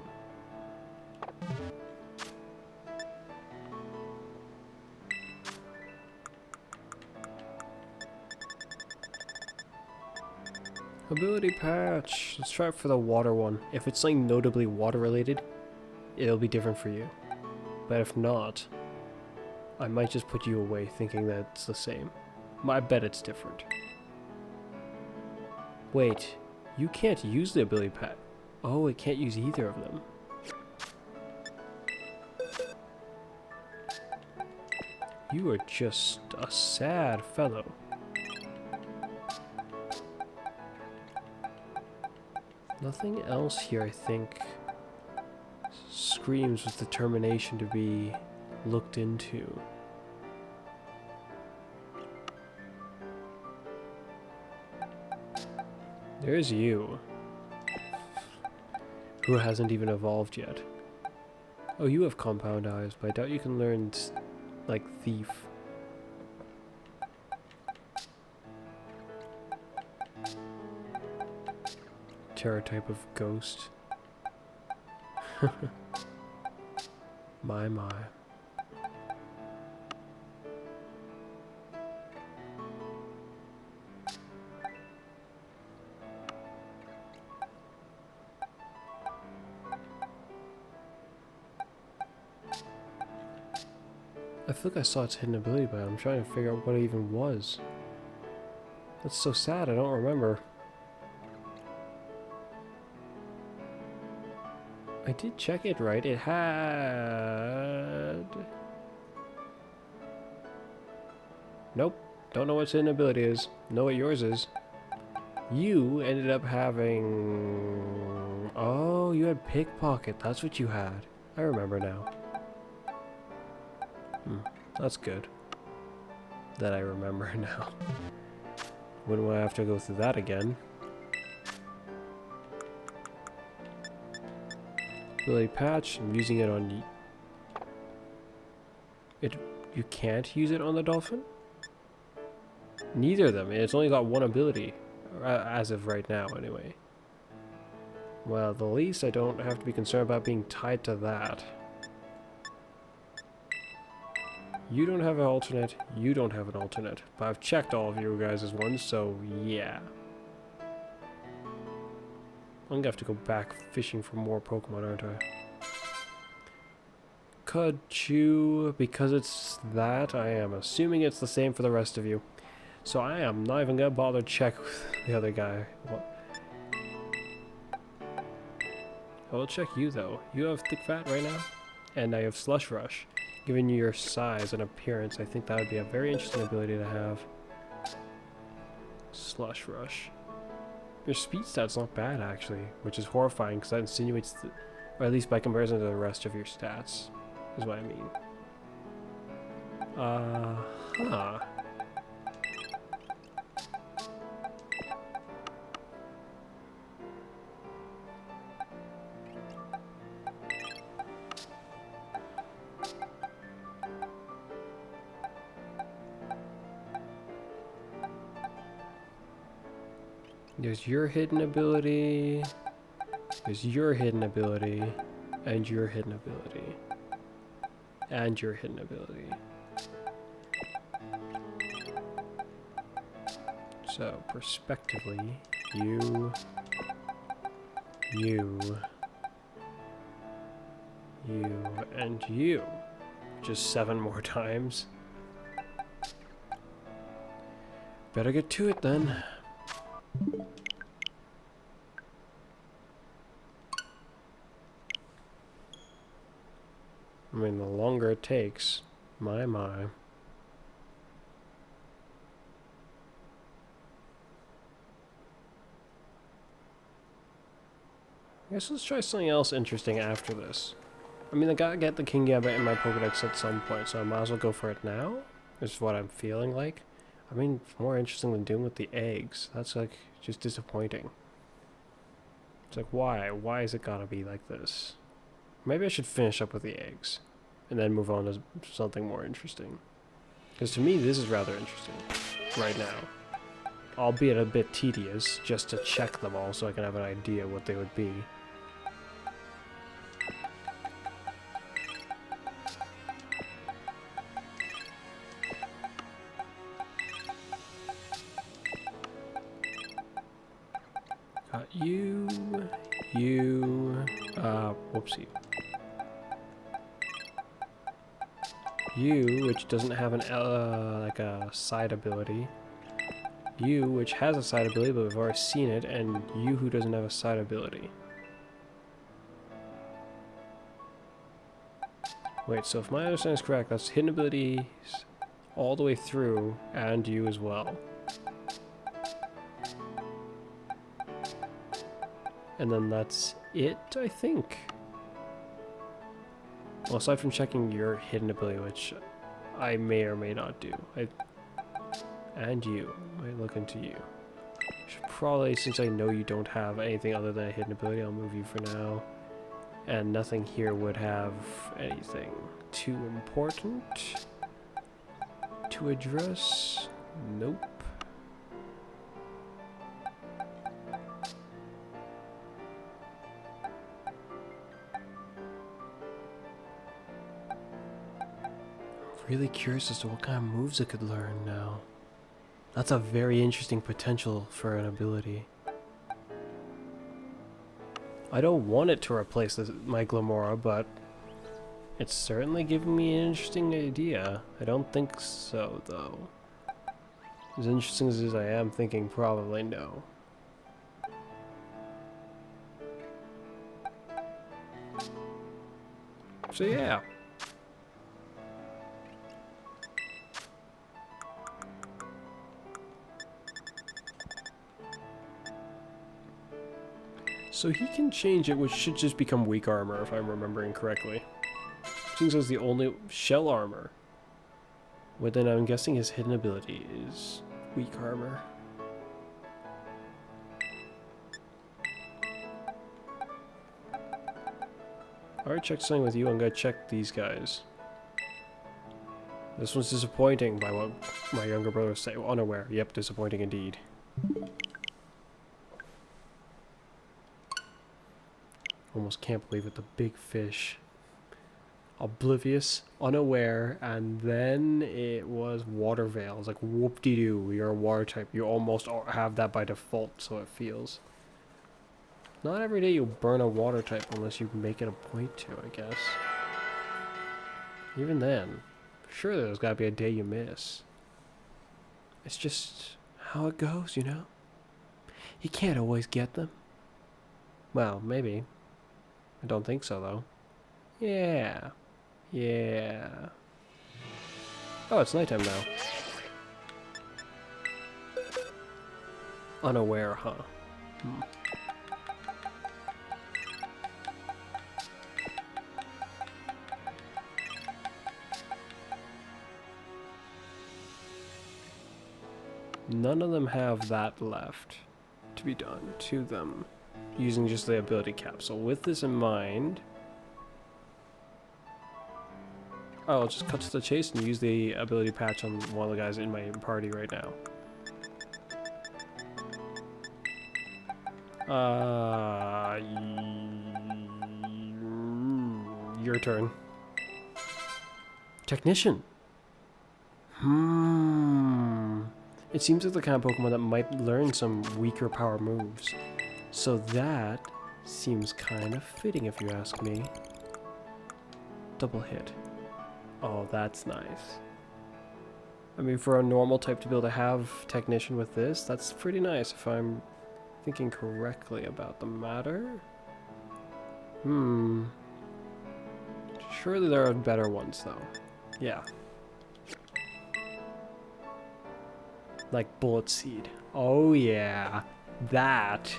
Ability patch. Let's try it for the water one. If it's something notably water related, it'll be different for you. But if not, I might just put you away thinking that it's the same. I bet it's different. Wait, you can't use the ability pad. Oh, it can't use either of them. You are just a sad fellow. Nothing else here, I think, screams with determination to be looked into. There's you, who hasn't even evolved yet. Oh, you have compound eyes, but I doubt you can learn, like, thief. Terror type of ghost. My. I feel like I saw its hidden ability, but I'm trying to figure out what it even was. That's so sad, I don't remember. I did check it right. It had... Nope. Don't know what its hidden ability is. Know what yours is. You ended up having... Oh, you had pickpocket. That's what you had. I remember now. That's good. That I remember now. Wouldn't want to have to go through that again. Ability patch, I'm using it on you can't use it on the dolphin? Neither of them. It's only got one ability. As of right now, anyway. Well, the least I don't have to be concerned about being tied to that. You don't have an alternate, you don't have an alternate. But I've checked all of you guys' ones, so yeah. I'm gonna have to go back fishing for more Pokemon, aren't I? Chew, because it's that, I am assuming it's the same for the rest of you. So I am not even gonna bother to check with the other guy. What? I will check you though. You have Thick Fat right now, and I have Slush Rush. Given your size and appearance, I think that would be a very interesting ability to have. Slush Rush. Your speed stat's not bad, actually, which is horrifying because that insinuates, or at least by comparison to the rest of your stats, is what I mean. Huh. There's your hidden ability, there's your hidden ability, and your hidden ability, and your hidden ability. So, prospectively, you, and you. Just 7 more times. Better get to it then. I mean, the longer it takes, my. I guess let's try something else interesting after this. I mean, I gotta get the King Gambit in my Pokedex at some point, so I might as well go for it now. Is what I'm feeling like. I mean, it's more interesting than doing with the eggs. That's like just disappointing. It's like, why? Why is it gotta be like this? Maybe I should finish up with the eggs and then move on to something more interesting. Because to me, this is rather interesting right now. Albeit a bit tedious, just to check them all so I can have an idea what they would be. Got you, whoopsie. You, which doesn't have an, like a side ability. You, which has a side ability, but we've already seen it, and you, who doesn't have a side ability. Wait, so if my understanding is correct, that's hidden abilities all the way through, and you as well. And then that's it, I think. Well, aside from checking your hidden ability, which I may or may not do. And you. I might look into you. Should probably, since I know you don't have anything other than a hidden ability, I'll move you for now. And nothing here would have anything too important to address. Nope. Really curious as to what kind of moves it could learn now. That's a very interesting potential for an ability. I don't want it to replace my Glamora, but it's certainly giving me an interesting idea. I don't think so, though. As interesting as I am thinking, probably no. So yeah. So he can change it, which should just become weak armor, if I'm remembering correctly. Seems as the only shell armor. But then I'm guessing his hidden ability is weak armor. I already checked something with you, I'm gonna check these guys. This one's disappointing by what my younger brother say. Unaware. Yep, disappointing indeed. Almost can't believe it, the big fish. Oblivious, unaware, and then it was water veil. It's like, whoop-de-doo, you're a water type. You almost have that by default, so it feels. Not every day you'll burn a water type unless you make it a point to, I guess. Even then, sure there's gotta be a day you miss. It's just how it goes, you know? You can't always get them. Well, maybe. I don't think so, though. Yeah. Yeah. Oh, it's nighttime now. Unaware, huh? Hmm. None of them have that left to be done to them using just the ability capsule. With this in mind, I'll just cut to the chase and use the ability patch on one of the guys in my party right now. Your turn. Technician. It seems like the kind of Pokemon that might learn some weaker power moves. So that seems kind of fitting if you ask me. Double hit. Oh, that's nice. I mean, for a normal type to be able to have Technician with this, that's pretty nice if I'm thinking correctly about the matter. Surely there are better ones, though. Yeah. Like Bullet Seed. Oh, yeah. That.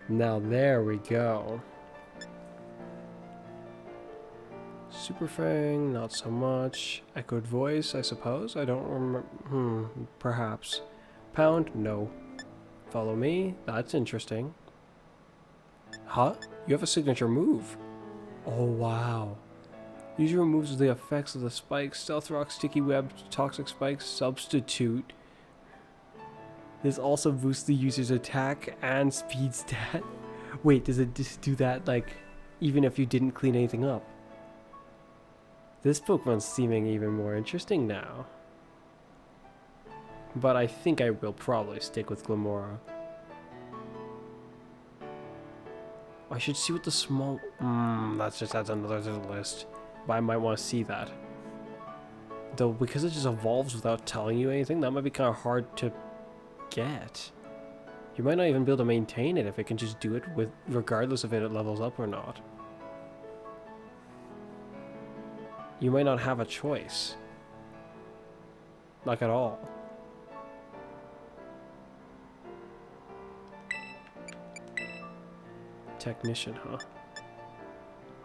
Now, there we go. Super Fang, not so much. Echoed Voice, I suppose. I don't remember. Perhaps. Pound, no. Follow Me, that's interesting. Huh? You have a signature move. Oh, wow. User removes the effects of the spikes, Stealth Rock, Sticky Web, Toxic Spikes, Substitute. This also boosts the user's attack and speed stat. Wait, does it just do that, like, even if you didn't clean anything up? This Pokemon's seeming even more interesting now. But I think I will probably stick with Glamora. I should see what the small... that just adds another to the list. But I might want to see that. Though, because it just evolves without telling you anything, that might be kind of hard to get. You might not even be able to maintain it if it can just do it with, regardless if it levels up or not. You might not have a choice. Like at all. Technician, huh?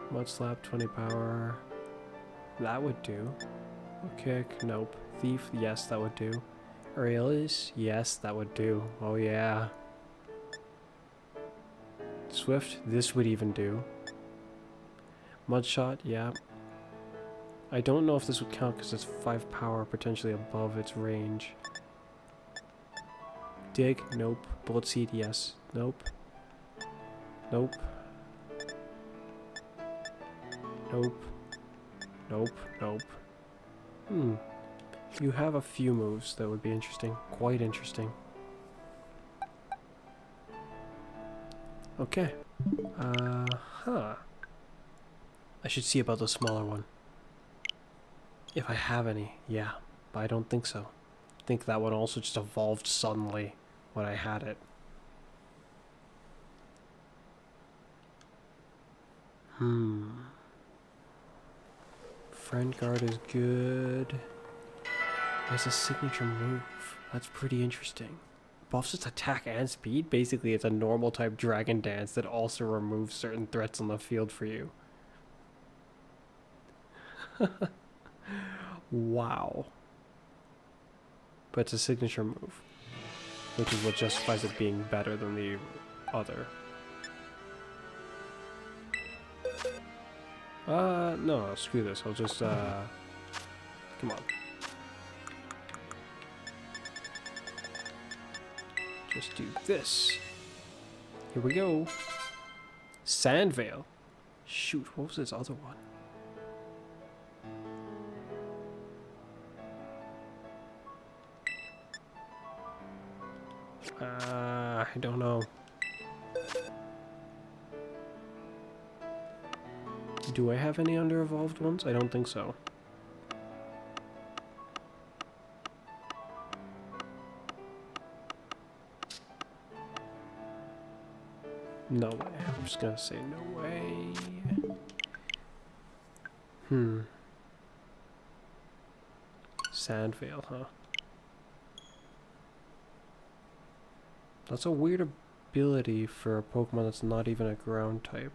Mud Slap, 20 power. That would do. Kick, nope. Thief, yes, that would do. Aerialis, yes, that would do. Oh yeah. Swift, this would even do. Mudshot, yeah. I don't know if this would count because it's 5 power, potentially above its range. Dig, nope. Bullet Seed, yes. Nope. Nope. Nope. Nope. Nope. You have a few moves that would be interesting. Quite interesting. Okay. I should see about the smaller one. If I have any, yeah. But I don't think so. I think that one also just evolved suddenly when I had it. Friend Guard is good. There's a signature move. That's pretty interesting. Buffs its attack and speed. Basically, it's a normal type Dragon Dance that also removes certain threats on the field for you. Wow. But it's a signature move, which is what justifies it being better than the other. No, screw this. I'll just, come on. Just do this. Here we go. Sandvale. Shoot, what was this other one? I don't know. Do I have any under-evolved ones? I don't think so. No way. I'm just gonna say no way. Sandvale, huh? That's a weird ability for a Pokemon that's not even a ground type.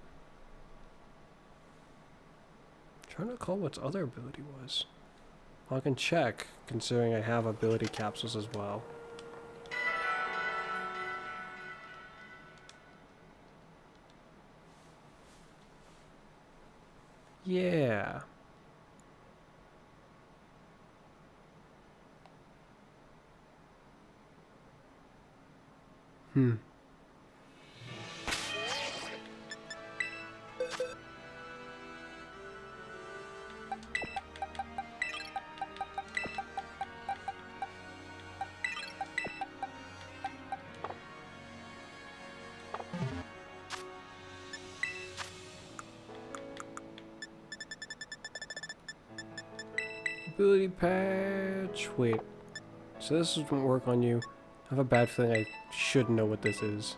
I'm trying to recall what its other ability was. I can check, considering I have ability capsules as well. Yeah. Hmm. Ability patch. Wait. So this doesn't work on you. I have a bad feeling I should know what this is.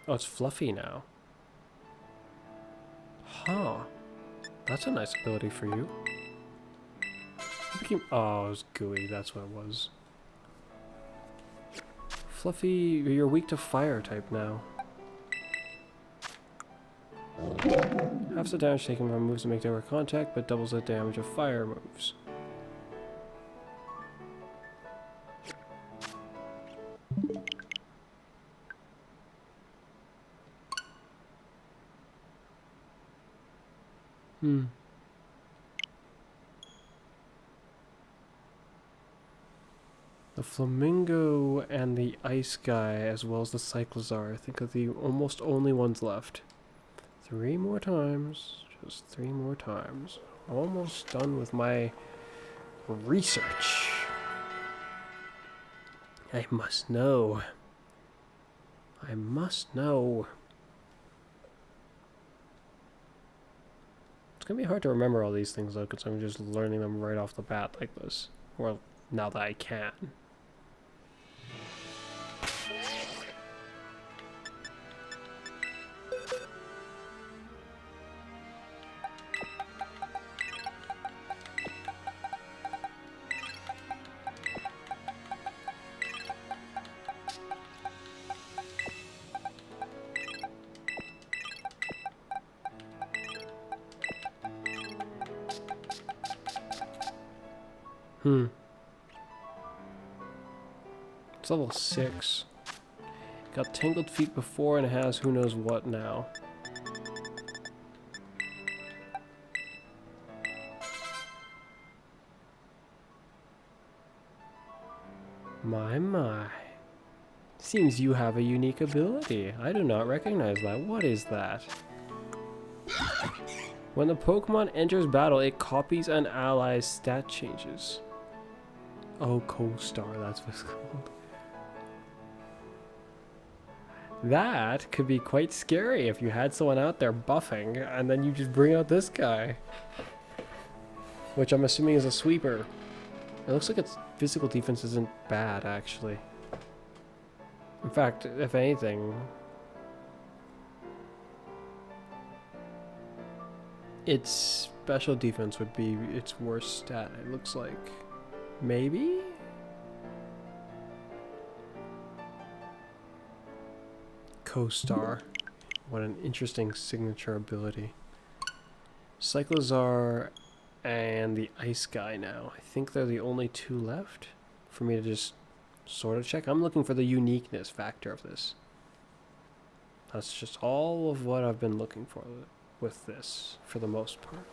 Oh, it's fluffy now. Huh. That's a nice ability for you. It became, oh, it was gooey. That's what it was. Fluffy, you're weak to fire type now. Half the damage taken from moves that make direct contact, but doubles the damage of fire moves. Hmm. The Flamingo and the Ice Guy, as well as the Cyclozar, I think are the almost only ones left. 3 more times. Just 3 more times. Almost done with my research. I must know. I must know. It's gonna be hard to remember all these things though, because I'm just learning them right off the bat like this. Well, now that I can. It's level 6. Got Tangled Feet before and it has who knows what now. My. Seems you have a unique ability. I do not recognize that. What is that? When the Pokemon enters battle, it copies an ally's stat changes. Oh, Co-Star, that's what it's called. That could be quite scary if you had someone out there buffing, and then you just bring out this guy. Which I'm assuming is a sweeper. It looks like its physical defense isn't bad, actually. In fact, if anything, its special defense would be its worst stat, it looks like. Maybe? Co-Star. What an interesting signature ability. Cyclozar and the Ice Guy now. I think they're the only 2 left for me to just sort of check. I'm looking for the uniqueness factor of this. That's just all of what I've been looking for with this, for the most part.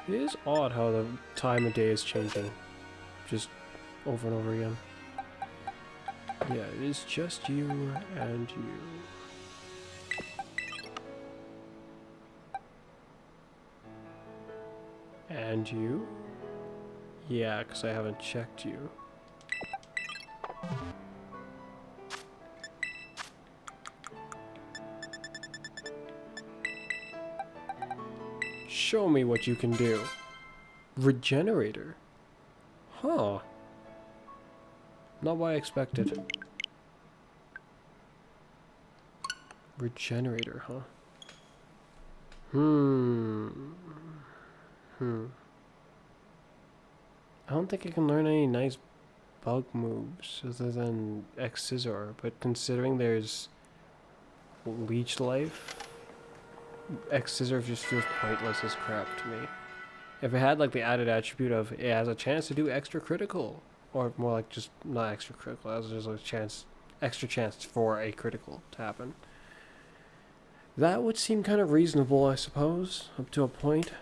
It is odd how the time of day is changing. Just over and over again. Yeah, it is just you and you. And you? Yeah, because I haven't checked you. Show me what you can do. Regenerator. Huh. Not what I expected. Regenerator, huh? I don't think I can learn any nice bug moves other than X Scissor, but considering there's Leech Life, X Scissor just feels pointless as crap to me. If it had like the added attribute of it has a chance to do extra critical, or more like just not extra critical, it has just a chance, extra chance for a critical to happen. That would seem kind of reasonable, I suppose, up to a point.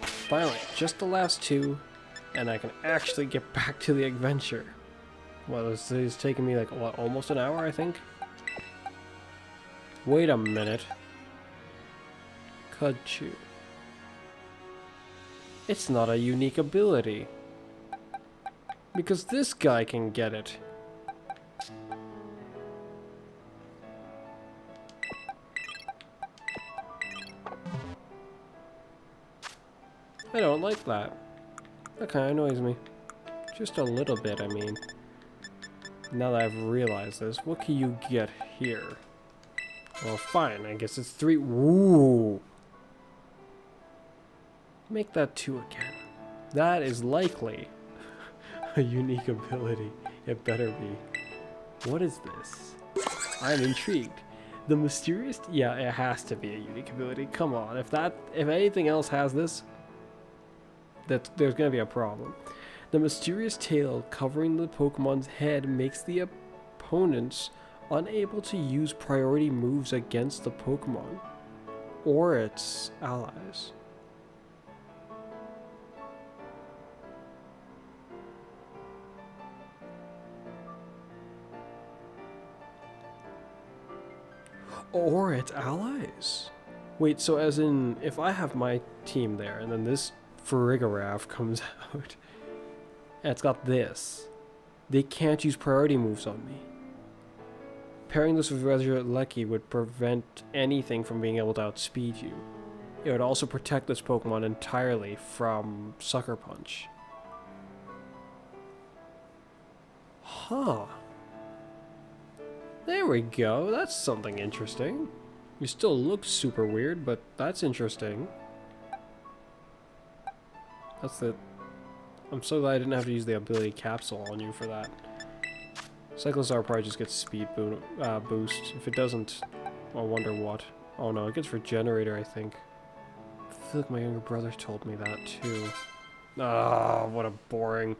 Finally, just the last two, and I can actually get back to the adventure. Well, this is taking me like, what, almost an hour, I think? Wait a minute. Kudchu. It's not a unique ability. Because this guy can get it. I don't like that. That kind of annoys me. Just a little bit, I mean. Now that I've realized this, what can you get here? Well, fine, I guess it's 3. Ooh! Make that 2 again. That is likely a unique ability. It better be. What is this? I'm intrigued. The mysterious... Yeah, it has to be a unique ability. Come on, if anything else has this, there's gonna be a problem. The mysterious tail covering the Pokemon's head makes the opponents unable to use priority moves against the Pokemon or its allies. Or its allies? Wait, so as in, if I have my team there and then this Farigiraf comes out and it's got this, they can't use priority moves on me. Pairing this with Resurrect Lucky would prevent anything from being able to outspeed you. It would also protect this Pokemon entirely from Sucker Punch. Huh. There we go, that's something interesting. You still look super weird, but that's interesting. That's the... I'm so glad I didn't have to use the ability capsule on you for that. Cyclostar probably just gets speed boost. If it doesn't, I wonder what. Oh no, it gets Regenerator, I think. I feel like my younger brother told me that too. Ah, what a boring...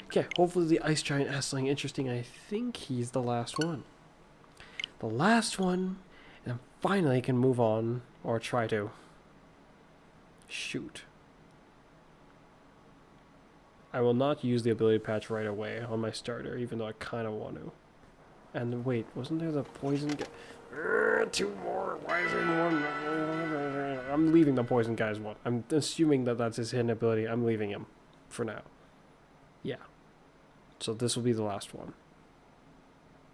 Okay, hopefully the Ice Giant has something interesting. I think he's the last one. The last one, and finally I can move on, or try to. Shoot. I will not use the ability patch right away on my starter, even though I kind of want to. And wait, wasn't there the poison guy? 2 more, why is there one? I'm leaving the poison guy's one. I'm assuming that that's his hidden ability. I'm leaving him for now. Yeah. So this will be the last one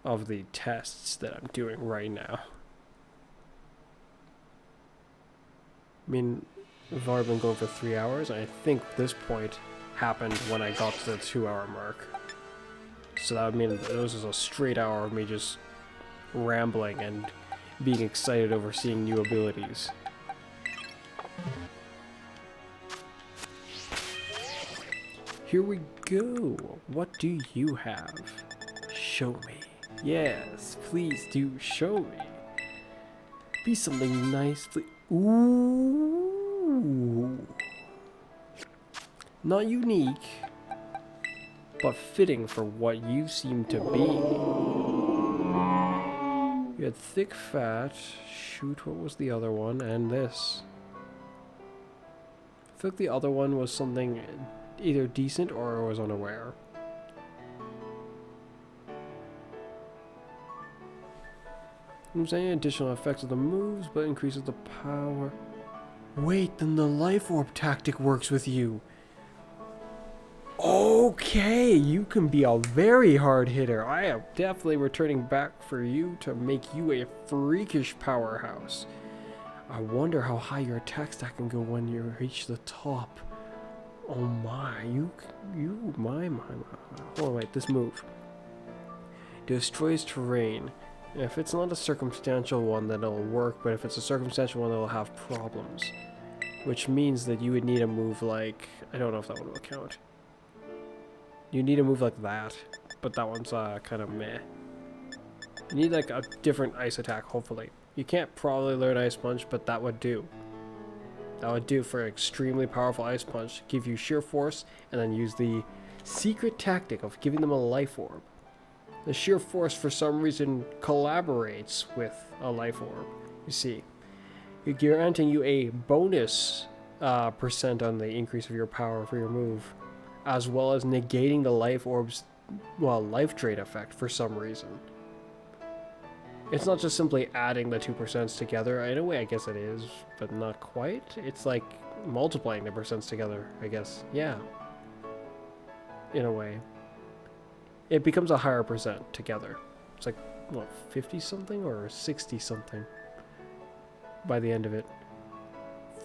of the tests that I'm doing right now. I mean, we've already been going for 3 hours, and I think this point happened when I got to the 2-hour mark. So that would mean that this was a straight hour of me just rambling and being excited over seeing new abilities. Here we go. What do you have? Show me. Yes, please do show me. Be something nice, please. Ooh. Not unique, but fitting for what you seem to be. You had thick fat. Shoot, what was the other one? And this. I feel like the other one was something either decent or was unaware. I'm saying additional effects of the moves, but increases the power. Wait, then the Life Orb tactic works with you. Okay, you can be a very hard hitter. I am definitely returning back for you to make you a freakish powerhouse. I wonder how high your attack stat can go when you reach the top. Oh my, my. Oh wait, this move. Destroys terrain. If it's not a circumstantial one, then it'll work, but if it's a circumstantial one, it'll have problems. Which means that you would need a move like... I don't know if that one will count. You need a move like that, but that one's kind of meh. You need like a different ice attack, hopefully. You can't probably learn Ice Punch, but that would do. That would do for an extremely powerful Ice Punch. Give you sheer force, and then use the secret tactic of giving them a life orb. The sheer force, for some reason, collaborates with a life orb. You see, you're granting you a bonus percent on the increase of your power for your move, as well as negating the life orb's, well, life trait effect for some reason. It's not just simply adding the 2% together. In a way, I guess it is, but not quite. It's like multiplying the percents together, I guess. Yeah. In a way. It becomes a higher percent together. It's like, what, 50 something or 60 something by the end of it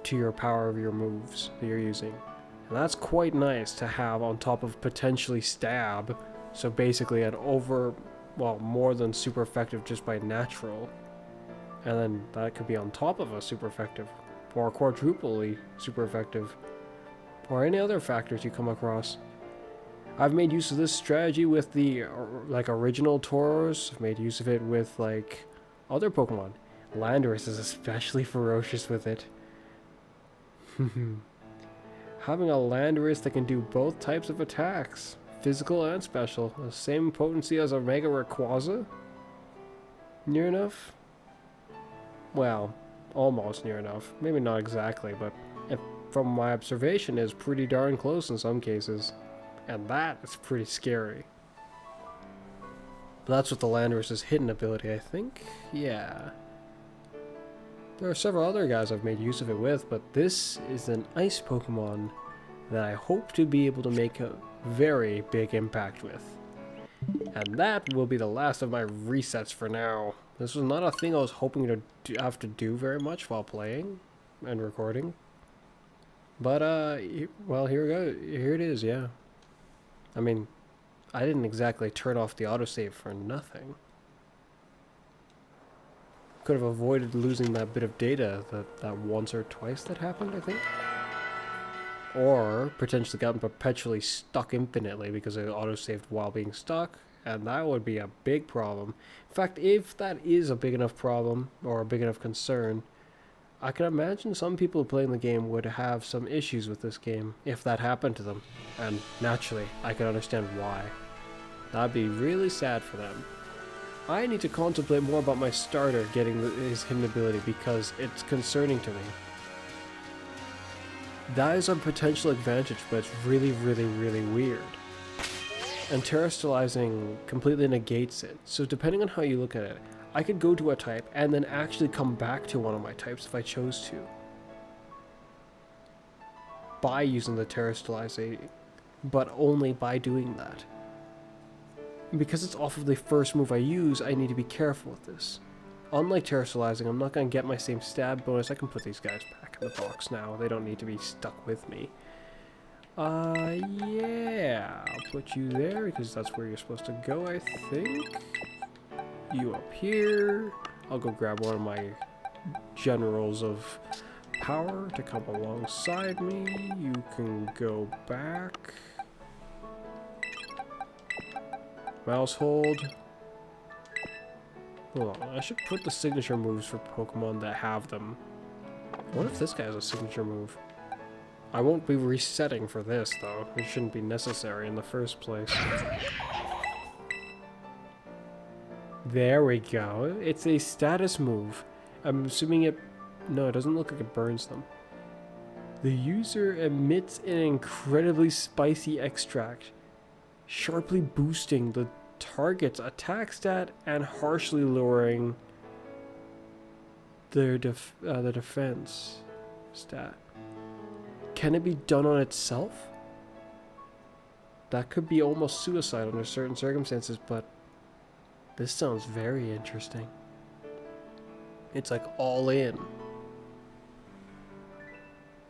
to your power of your moves that you're using. And that's quite nice to have on top of potentially stab. So basically an more than super effective just by natural. And then that could be on top of a super effective or quadruply super effective or any other factors you come across. I've made use of this strategy with the like original Tauros. I've made use of it with like other Pokemon. Landorus is especially ferocious with it. Having a Landorus that can do both types of attacks, physical and special, the same potency as a Mega Rayquaza? Near enough? Well, almost near enough. Maybe not exactly, but from my observation is pretty darn close in some cases. And that is pretty scary. But that's with the Landorus's hidden ability, I think? Yeah. There are several other guys I've made use of it with, but this is an ice Pokemon that I hope to be able to make a very big impact with. And that will be the last of my resets for now. This was not a thing I was hoping to have to do very much while playing and recording. But, well, here we go. Here it is, yeah. I mean, I didn't exactly turn off the autosave for nothing. Could have avoided losing that bit of data that once or twice that happened, I think. Or potentially gotten perpetually stuck infinitely because it autosaved while being stuck, and that would be a big problem. In fact, if that is a big enough problem, or a big enough concern, I can imagine some people playing the game would have some issues with this game if that happened to them. And naturally, I can understand why. That'd be really sad for them. I need to contemplate more about my starter getting his hidden ability because it's concerning to me. That is a potential advantage, but it's really, really, really weird. And terrestrializing completely negates it. So depending on how you look at it, I could go to a type and then actually come back to one of my types if I chose to. By using the terrestrializing, but only by doing that. Because it's off of the first move I use, I need to be careful with this. Unlike terrestrializing, I'm not going to get my same stab bonus. I can put these guys back in the box now. They don't need to be stuck with me. Yeah. I'll put you there because that's where you're supposed to go, I think. You up here. I'll go grab one of my generals of power to come alongside me. You can go back. Mouse hold. Hold on, I should put the signature moves for Pokemon that have them. What if this guy has a signature move? I won't be resetting for this, though. It shouldn't be necessary in the first place. There we go. It's a status move. I'm assuming it... No, it doesn't look like it burns them. The user emits an incredibly spicy extract, sharply boosting the target's attack stat and harshly lowering their the defense stat. Can it be done on itself? That could be almost suicide under certain circumstances, but this sounds very interesting. It's like all in.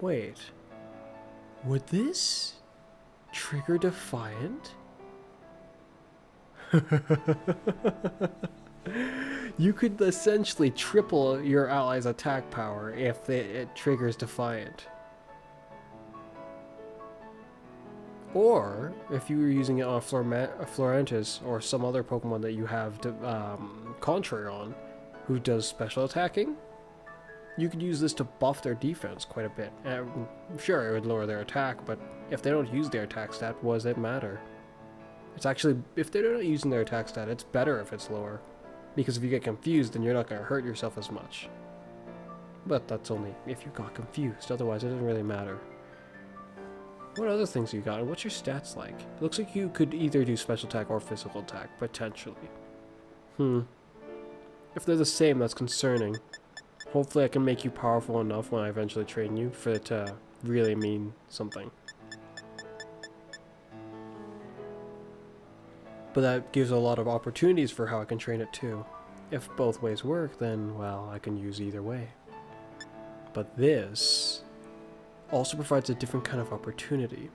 Wait. Would this trigger Defiant? You could essentially triple your ally's attack power if it triggers Defiant. Or, if you were using it on a Florantis or some other Pokemon that you have Contrary on, who does special attacking, you could use this to buff their defense quite a bit. Sure, it would lower their attack, but if they don't use their attack stat, what does it matter? It's actually, if they're not using their attack stat, it's better if it's lower. Because if you get confused, then you're not going to hurt yourself as much. But that's only if you got confused, otherwise it doesn't really matter. What other things you got, and what's your stats like? It looks like you could either do special attack or physical attack, potentially. If they're the same, that's concerning. Hopefully I can make you powerful enough when I eventually train you for it to really mean something. But that gives a lot of opportunities for how I can train it too. If both ways work, then, well, I can use either way. But this also provides a different kind of opportunity.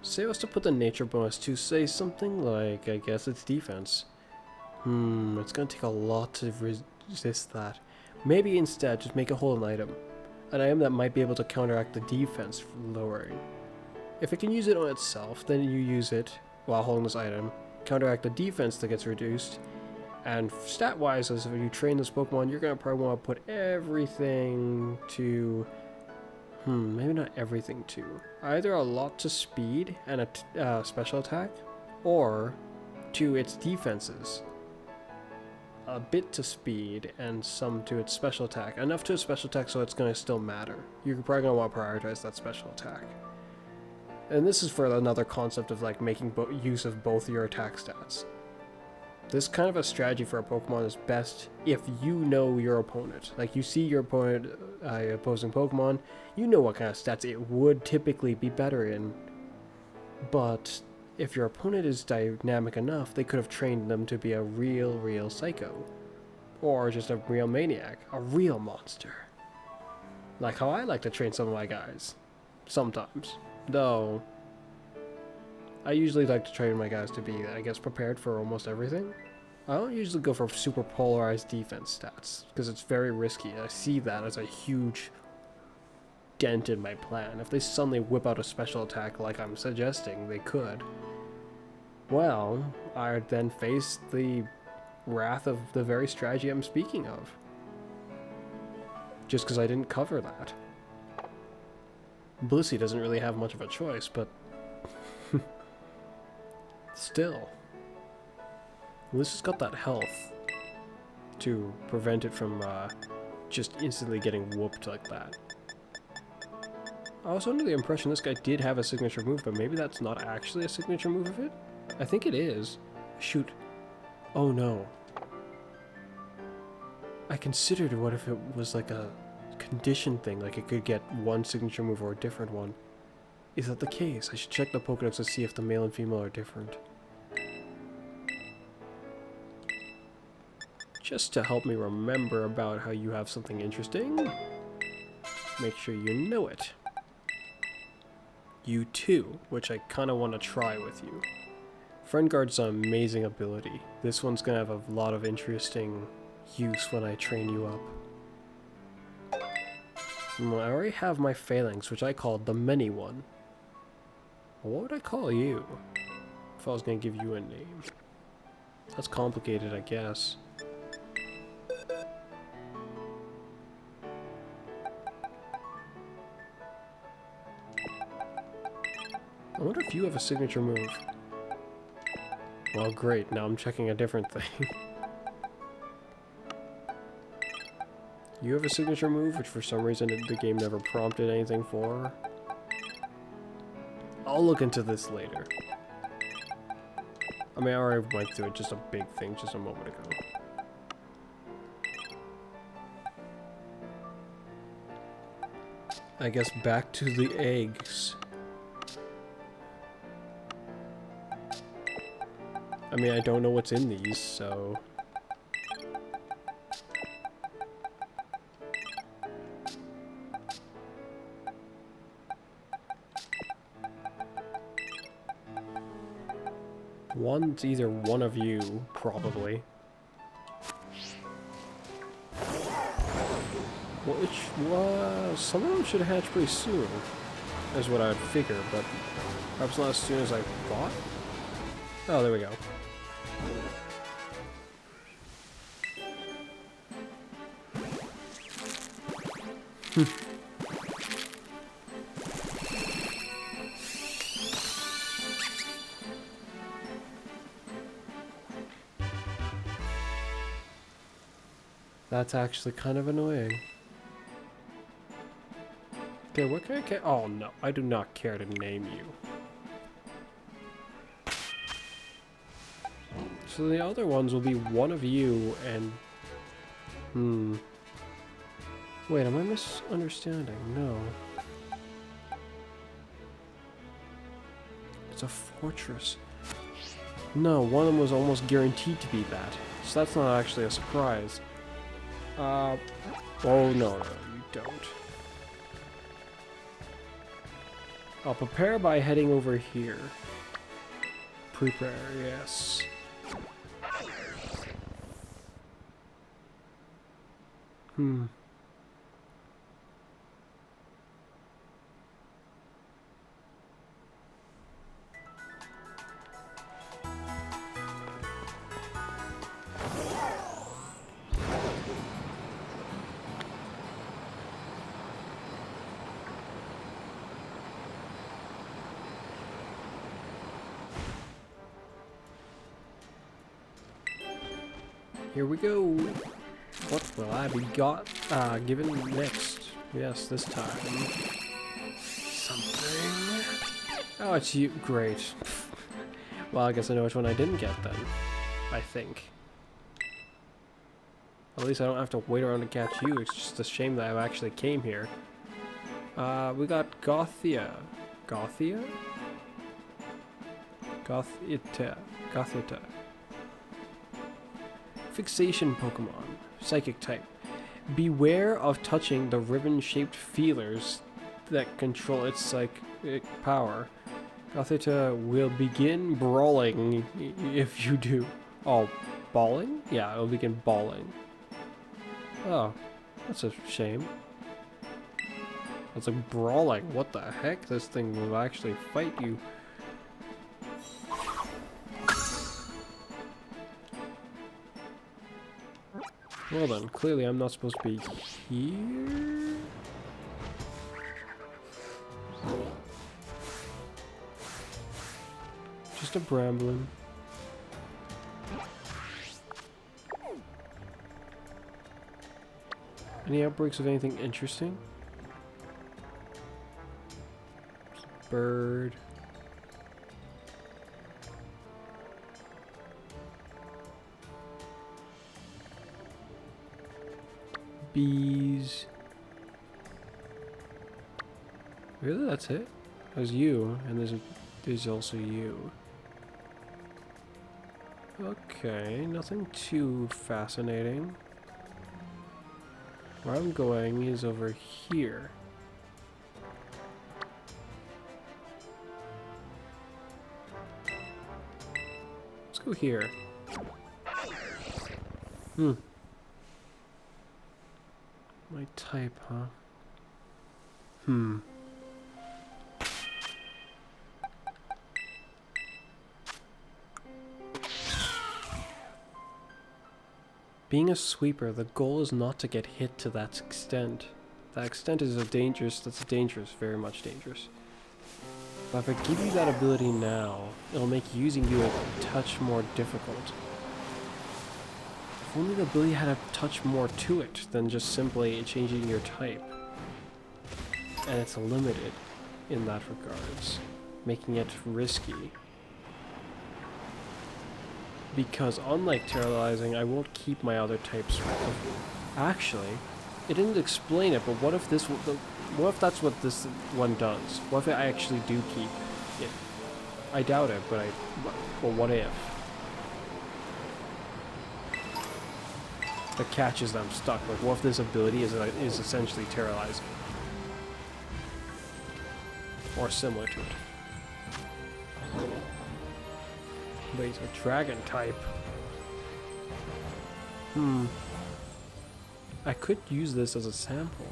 Say I was to put the nature bonus to, say, something like, I guess it's defense. It's gonna take a lot to resist that. Maybe instead, just make a hold an item that might be able to counteract the defense lowering. If it can use it on itself, then you use it while holding this item, counteract the defense that gets reduced, and stat-wise, as if you train this Pokemon, you're gonna probably want to put everything to, maybe not everything to, either a lot to speed and a special attack, or to its defenses. A bit to speed and some to its special attack. Enough to its special attack so it's going to still matter. You're probably going to want to prioritize that special attack. And this is for another concept of like making use of both your attack stats. This kind of a strategy for a Pokemon is best if you know your opponent. Like you see your opponent, opposing Pokemon, you know what kind of stats it would typically be better in. But if your opponent is dynamic enough, they could have trained them to be a real psycho. Or just a real maniac. A real monster. Like how I like to train some of my guys. Sometimes. Though, I usually like to train my guys to be, I guess, prepared for almost everything. I don't usually go for super polarized defense stats, because it's very risky. I see that as a huge dent in my plan. If they suddenly whip out a special attack like I'm suggesting they could, well, I would then face the wrath of the very strategy I'm speaking of. Just because I didn't cover that. Blissey doesn't really have much of a choice, but still. This has got that health to prevent it from just instantly getting whooped like that. I was under the impression this guy did have a signature move, but maybe that's not actually a signature move of it? I think it is. Shoot. Oh no. I considered what if it was like a condition thing, like it could get one signature move or a different one. Is that the case? I should check the Pokédex to see if the male and female are different. Just to help me remember about how you have something interesting, make sure you know it. You too, which I kind of want to try with you. Friend Guard's an amazing ability. This one's going to have a lot of interesting use when I train you up. I already have my Phalanx, which I called the Many One. Well, what would I call you? If I was going to give you a name. That's complicated, I guess. I wonder if you have a signature move. Well, great. Now I'm checking a different thing. You have a signature move, which for some reason the game never prompted anything for. I'll look into this later. I mean, I already went through it, just a big thing just a moment ago. I guess back to the eggs. I mean, I don't know what's in these, so... One's either one of you, probably. Which, some of them should hatch pretty soon, is what I'd figure, but perhaps not as soon as I thought? Oh, there we go. That's actually kind of annoying. Okay, what can I oh no, I do not care to name you. So the other ones will be one of you and... Wait, am I misunderstanding? No. It's a fortress. No, one of them was almost guaranteed to be that. So that's not actually a surprise. Oh no, you don't. I'll prepare by heading over here. Prepare, yes. Here we go. What will I be given next? Yes, this time. Something. Oh, it's you. Great. Well, I guess I know which one I didn't get then. I think. At least I don't have to wait around to catch you. It's just a shame that I actually came here. We got Gothia. Gothia? Gothita. Fixation Pokemon. Psychic type. Beware of touching the ribbon-shaped feelers that control its psychic power. Gothita will begin brawling if you do. Oh, bawling? Yeah, it'll begin bawling. Oh, that's a shame. It's like brawling. What the heck? This thing will actually fight you. Well then, clearly I'm not supposed to be here. Just a Bramblin. Any outbreaks of anything interesting? Bird. Bees. Really? That's it? There's you, and there's also you. Okay, nothing too fascinating. Where I'm going is over here. Let's go here. My type, huh? Being a sweeper, the goal is not to get hit to that extent. That extent is that's dangerous, very much dangerous. But if I give you that ability now, it'll make using you a touch more difficult. If only the ability had a touch more to it than just simply changing your type. And it's limited in that regards, making it risky. Because unlike Terrorizing, I won't keep my other types. Actually, it didn't explain it, but what if that's what this one does? What if I actually do keep it? I doubt it, but well, what if? That catches them stuck. Like, what if this ability is essentially Terrorizing? Or similar to it. But he's a dragon type. I could use this as a sample.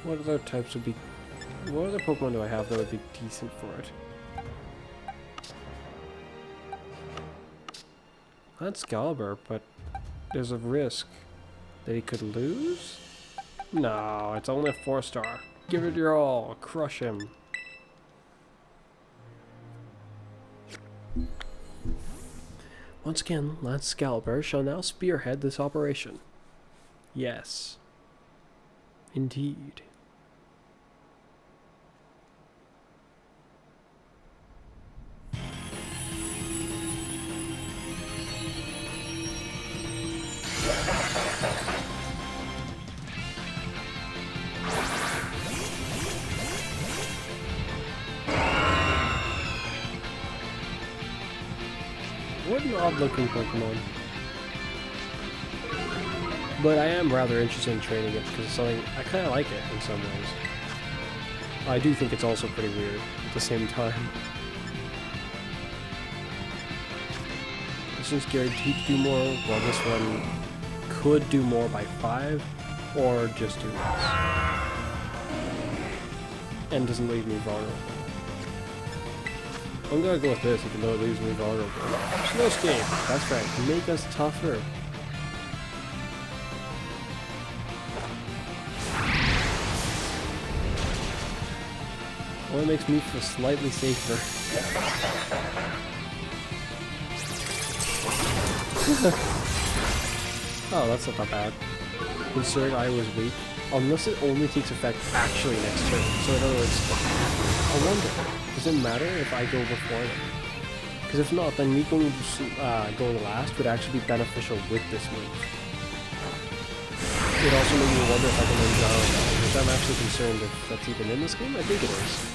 What other types would be... What other Pokemon do I have that would be decent for it? That's Excalibur, but there's a risk that he could lose? No, it's only a 4-star. Give it your all. Crush him. Once again, Lance Excalibur shall now spearhead this operation. Yes. Indeed. What an odd-looking Pokemon. But I am rather interested in training it because it's something I kind of like it in some ways. I do think it's also pretty weird at the same time. This one's guaranteed to do more, while this one could do more by 5, or just do less. And doesn't leave me vulnerable. I'm gonna go with this, even though it leaves me vulnerable. Snow Escape! That's right, make us tougher. Only makes me feel slightly safer. Oh, that's not that bad. Considering I was weak. Unless it only takes effect actually next turn. So in other words, I wonder, does it matter if I go before them? Because if not, then me going last would actually be beneficial with this move. It also made me wonder if I can learn Gyro, which I'm actually concerned if that's even in this game. I think it is.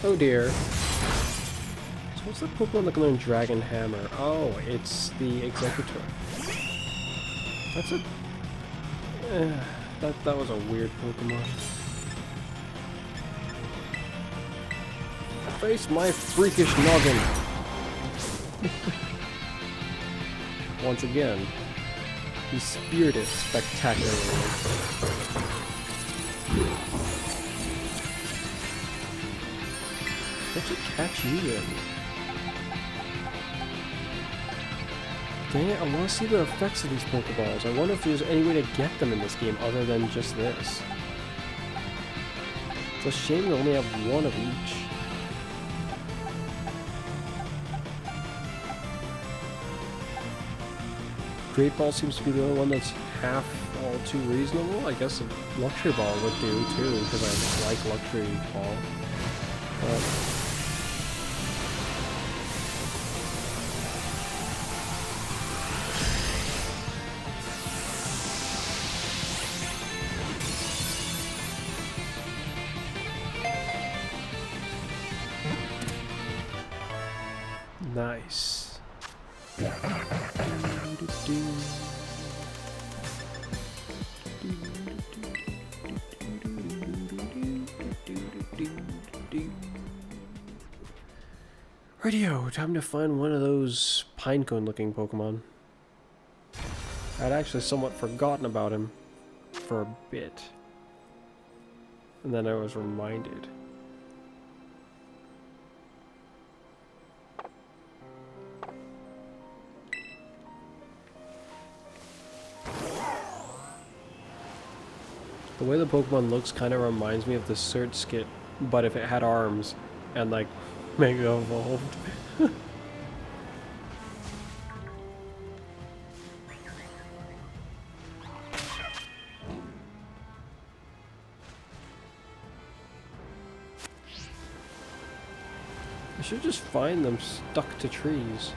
Oh dear. So what's the Pokemon that can learn Dragon Hammer? Oh, it's the Executor. That's a... that was a weird Pokemon. Face my freakish noggin! Once again, he speared it spectacularly. What should catch you in? Dang it, I want to see the effects of these Pokeballs. I wonder if there's any way to get them in this game other than just this. It's a shame we only have one of each. Great Ball seems to be the only one that's half all too reasonable. I guess a Luxury Ball would do too, because I like Luxury Ball. Nice. Radio, time to find one of those pinecone looking Pokemon. I'd actually somewhat forgotten about him for a bit. And then I was reminded. The way the Pokemon looks kind of reminds me of the Search Skit, but if it had arms and like Mega Evolved. I should just find them stuck to trees.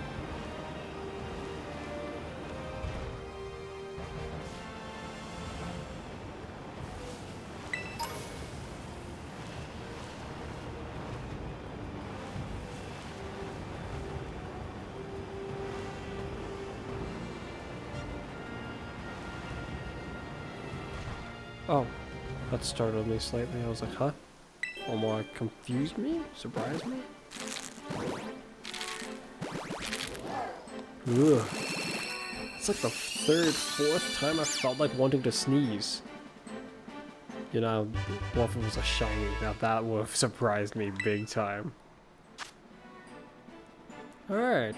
Oh, that startled me slightly. I was like, huh? Almost confused me? Surprised me? Ugh. It's like the third, fourth time I felt like wanting to sneeze. You know, well, if it was a shiny, now that would have surprised me big time. Alright.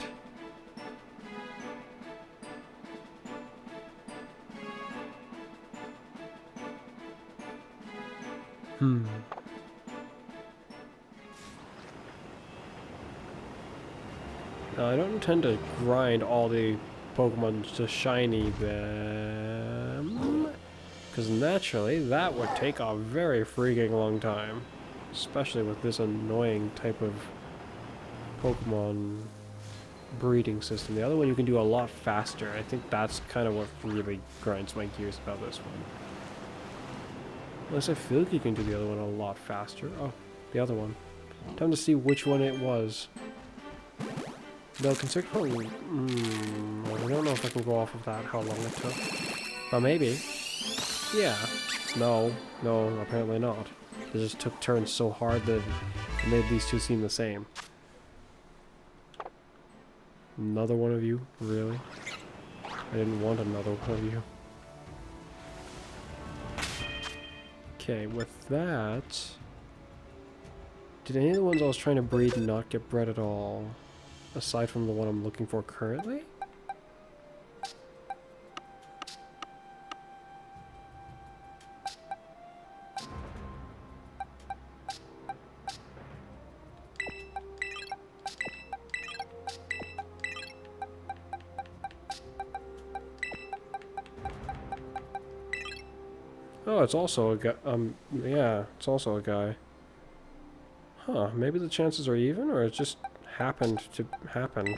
Now, I don't intend to grind all the Pokemon to shiny them, because naturally that would take a very freaking long time, especially with this annoying type of Pokemon breeding system. The other one you can do a lot faster. I think that's kind of what really grinds my gears about this one. Unless I feel like you can do the other one a lot faster. Oh, the other one. Time to see which one it was. Though considering, I don't know if I can go off of that, how long it took. But maybe. Yeah. No, apparently not. It just took turns so hard that it made these two seem the same. Another one of you? Really? I didn't want another one of you. Okay, with that... Did any of the ones I was trying to breed not get bred at all? Aside from the one I'm looking for currently? Oh, it's also a guy. Yeah, it's also a guy. Huh, maybe the chances are even, or it just happened to happen.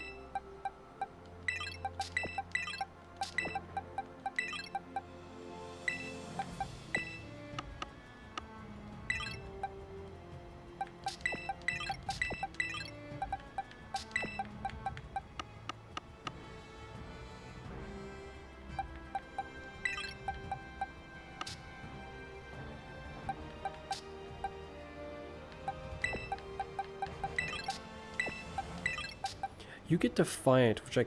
You get Defiant, which I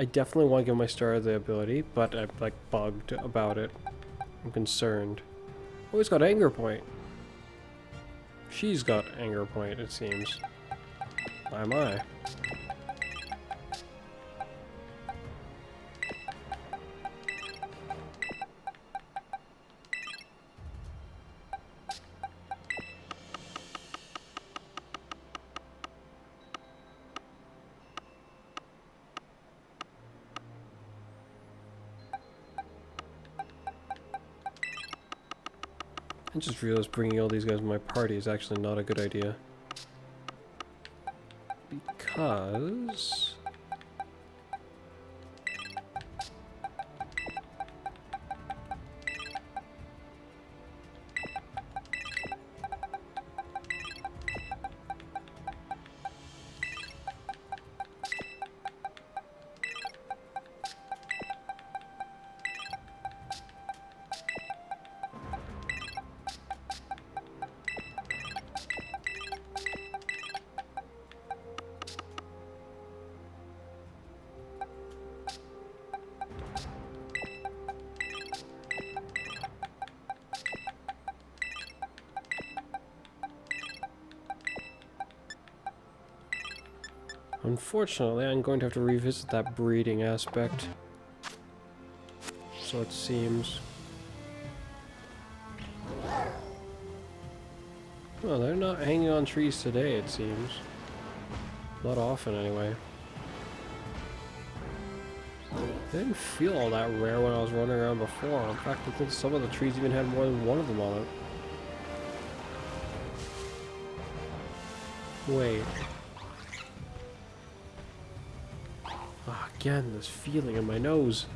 definitely want to give my star the ability, but I'm like bugged about it. I'm concerned. Oh, he's got Anger Point. She's got Anger Point, it seems. My. I just realized bringing all these guys in my party is actually not a good idea. Because... Unfortunately, I'm going to have to revisit that breeding aspect. So it seems. Well, they're not hanging on trees today, it seems. Not often, anyway. They didn't feel all that rare when I was running around before. In fact, I think some of the trees even had more than one of them on it. Wait. Again, this feeling in my nose.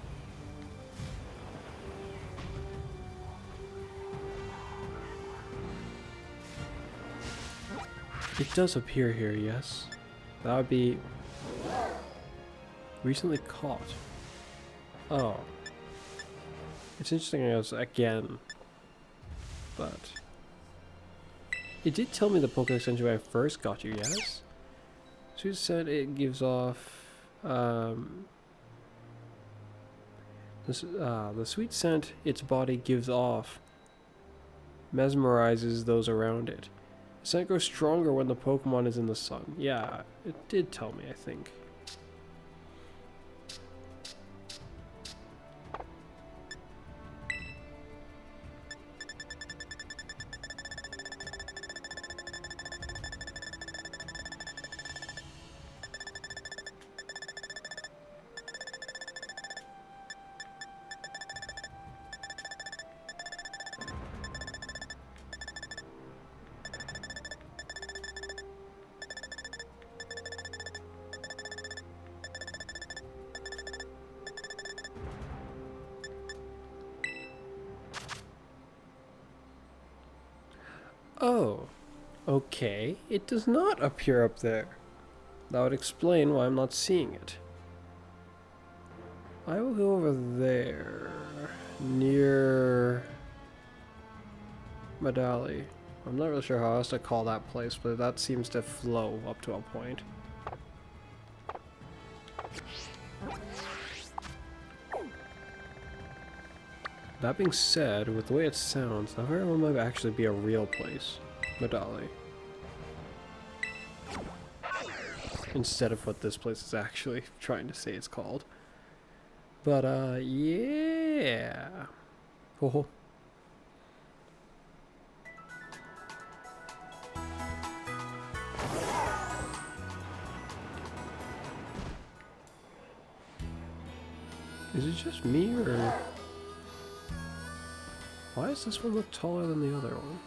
It does appear here, yes. That would be... recently caught. Oh. It's interesting as again, but it did tell me the Poke extension when I first got you, yes? So it said it gives off the sweet scent its body gives off mesmerizes those around it. The scent grows stronger when the Pokemon is in the sun. Yeah, it did tell me, I think. Oh, okay. It does not appear up there. That would explain why I'm not seeing it. I will go over there, near Medali. I'm not really sure how else to call that place, but that seems to flow up to a point. That being said, with the way it sounds, that very well might actually be a real place. Medali. Instead of what this place is actually trying to say it's called. But, yeah. Oh. Is it just me, or... Why does this one look taller than the other one?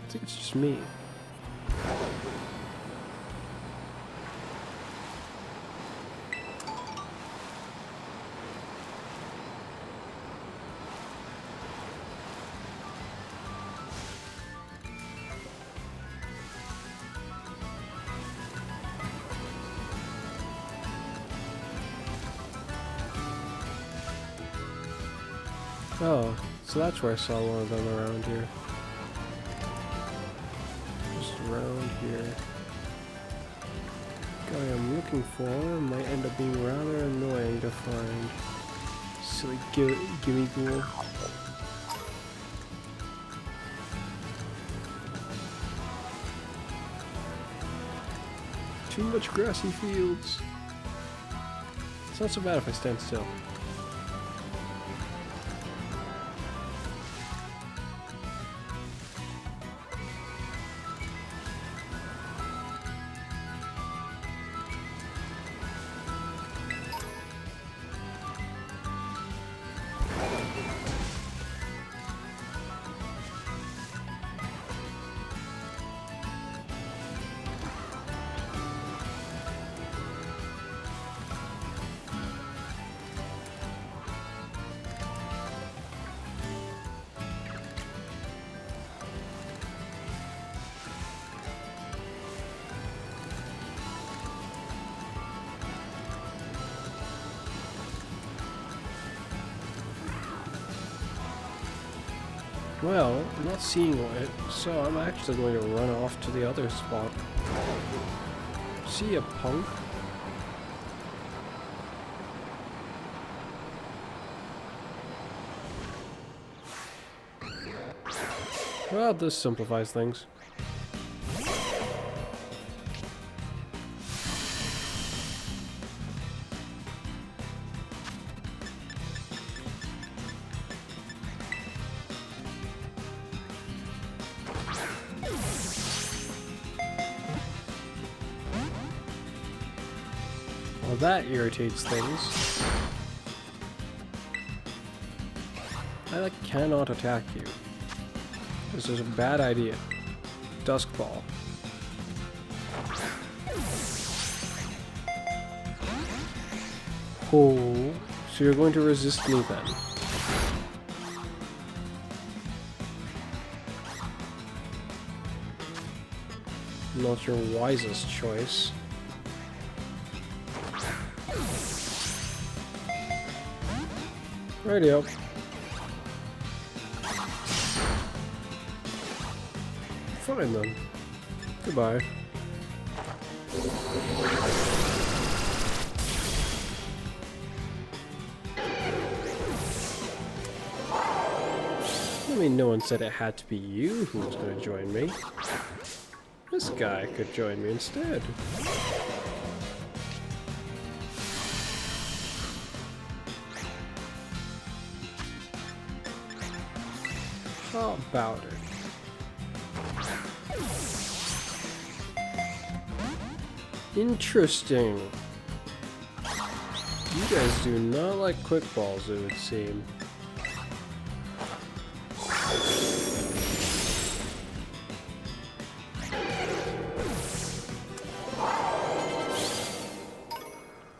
I think it's just me. Oh, so that's where I saw one of them around here. Just around here. Guy I'm looking for might end up being rather annoying to find. Silly gimme ghoul. Too much grassy fields. It's not so bad if I stand still. Well, I'm not seeing it, so I'm actually going to run off to the other spot. See ya, punk. Well, this simplifies things. Well, that irritates things. I cannot attack you. This is a bad idea. Dusk Ball. Oh, so you're going to resist me then? Not your wisest choice. Radio. Fine then. Goodbye. I mean, no one said it had to be you who was going to join me. This guy could join me instead. How about it? Interesting. You guys do not like quick balls, it would seem.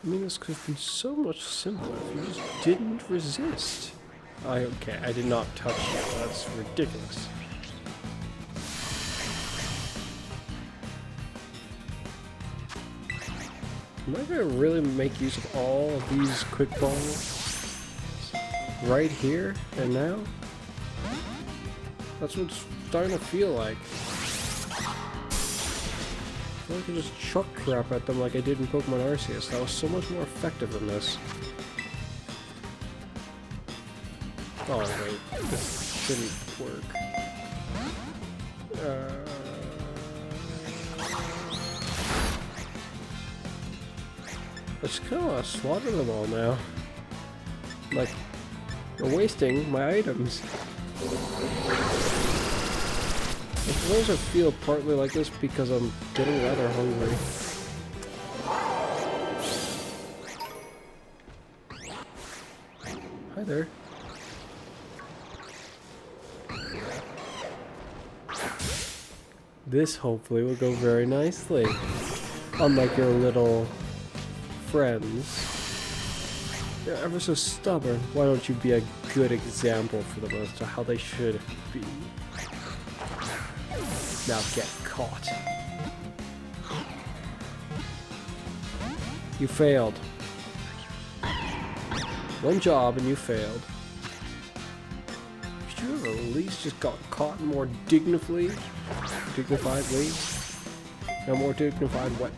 I mean, this could have been so much simpler if you just didn't resist. Okay, I did not touch you. That's ridiculous. Am I gonna really make use of all of these quick balls right here and now? That's what it's starting to feel like. I can just chuck crap at them like I did in Pokemon Arceus. That was so much more effective than this. Oh wait, this shouldn't work. I just kinda wanna slaughter them all now. Like, we're wasting my items. I suppose I feel partly like this because I'm getting rather hungry. Hi there. This hopefully will go very nicely. Unlike your little friends. They're ever so stubborn. Why don't you be a good example for them as to how they should be? Now get caught. You failed. One job and you failed. Should you have at least just got caught more dignifiedly? No more dignified what?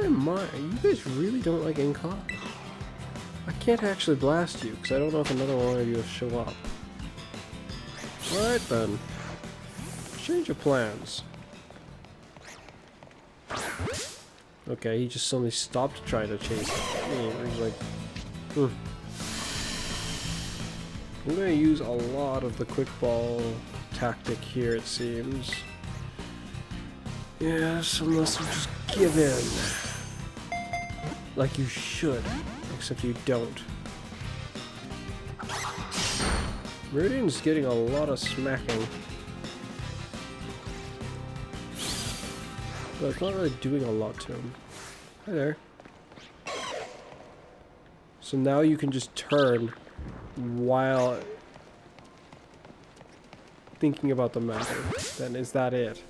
My, you guys really don't like getting caught? I can't actually blast you, because I don't know if another one of you will show up. Alright then. Change of plans. Okay, he just suddenly stopped trying to chase me. He's like, I'm gonna use a lot of the quick ball tactic here, it seems. Yes, unless you just give in. Like you should, except you don't. Meridian's getting a lot of smacking. But it's not really doing a lot to him. Hi there. So now you can just turn while thinking about the matter. Then is that it?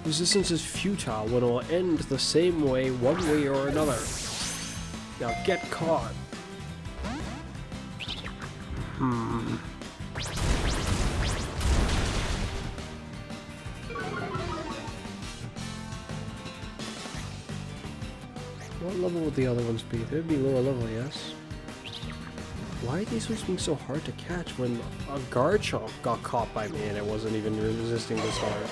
Resistance is futile when it will end the same way, one way or another. Now get caught. What level would the other ones be? They'd be lower level, yes. Why are these ones being so hard to catch when a Garchomp got caught by me and it wasn't even resisting this hard?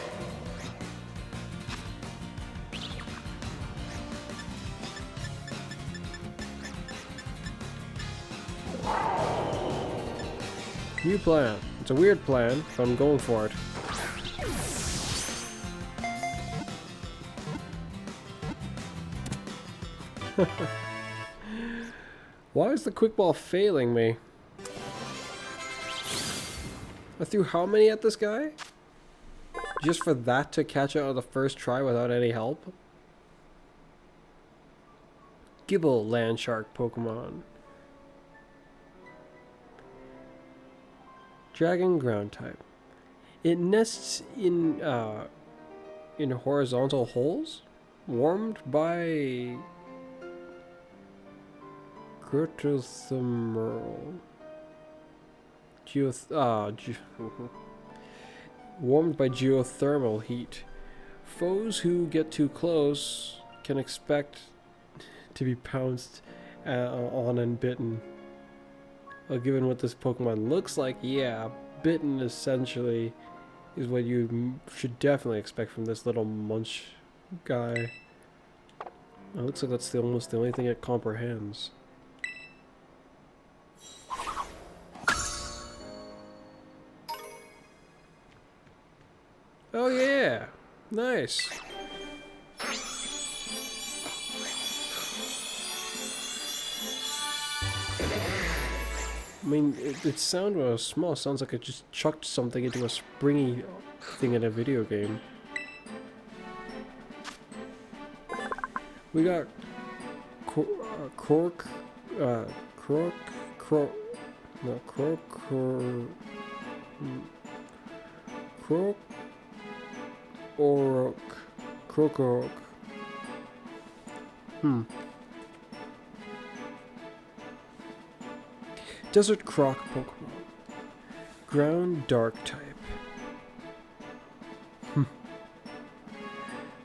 New plan. It's a weird plan, but I'm going for it. Why is the quick ball failing me? I threw how many at this guy? Just for that to catch it on the first try without any help? Gibble land shark Pokemon. Dragon ground type. It nests in horizontal holes, warmed by geothermal. Warmed by geothermal heat. Foes who get too close can expect to be pounced on and bitten. Well, given what this Pokemon looks like, yeah, bitten essentially is what you should definitely expect from this little munch guy. It looks like that's almost the only thing it comprehends. Oh yeah, nice. I mean, its sound was small. Sounds like it just chucked something into a springy thing in a video game. We got Croak, Krokorok. Desert Croc Pokemon. Ground Dark type.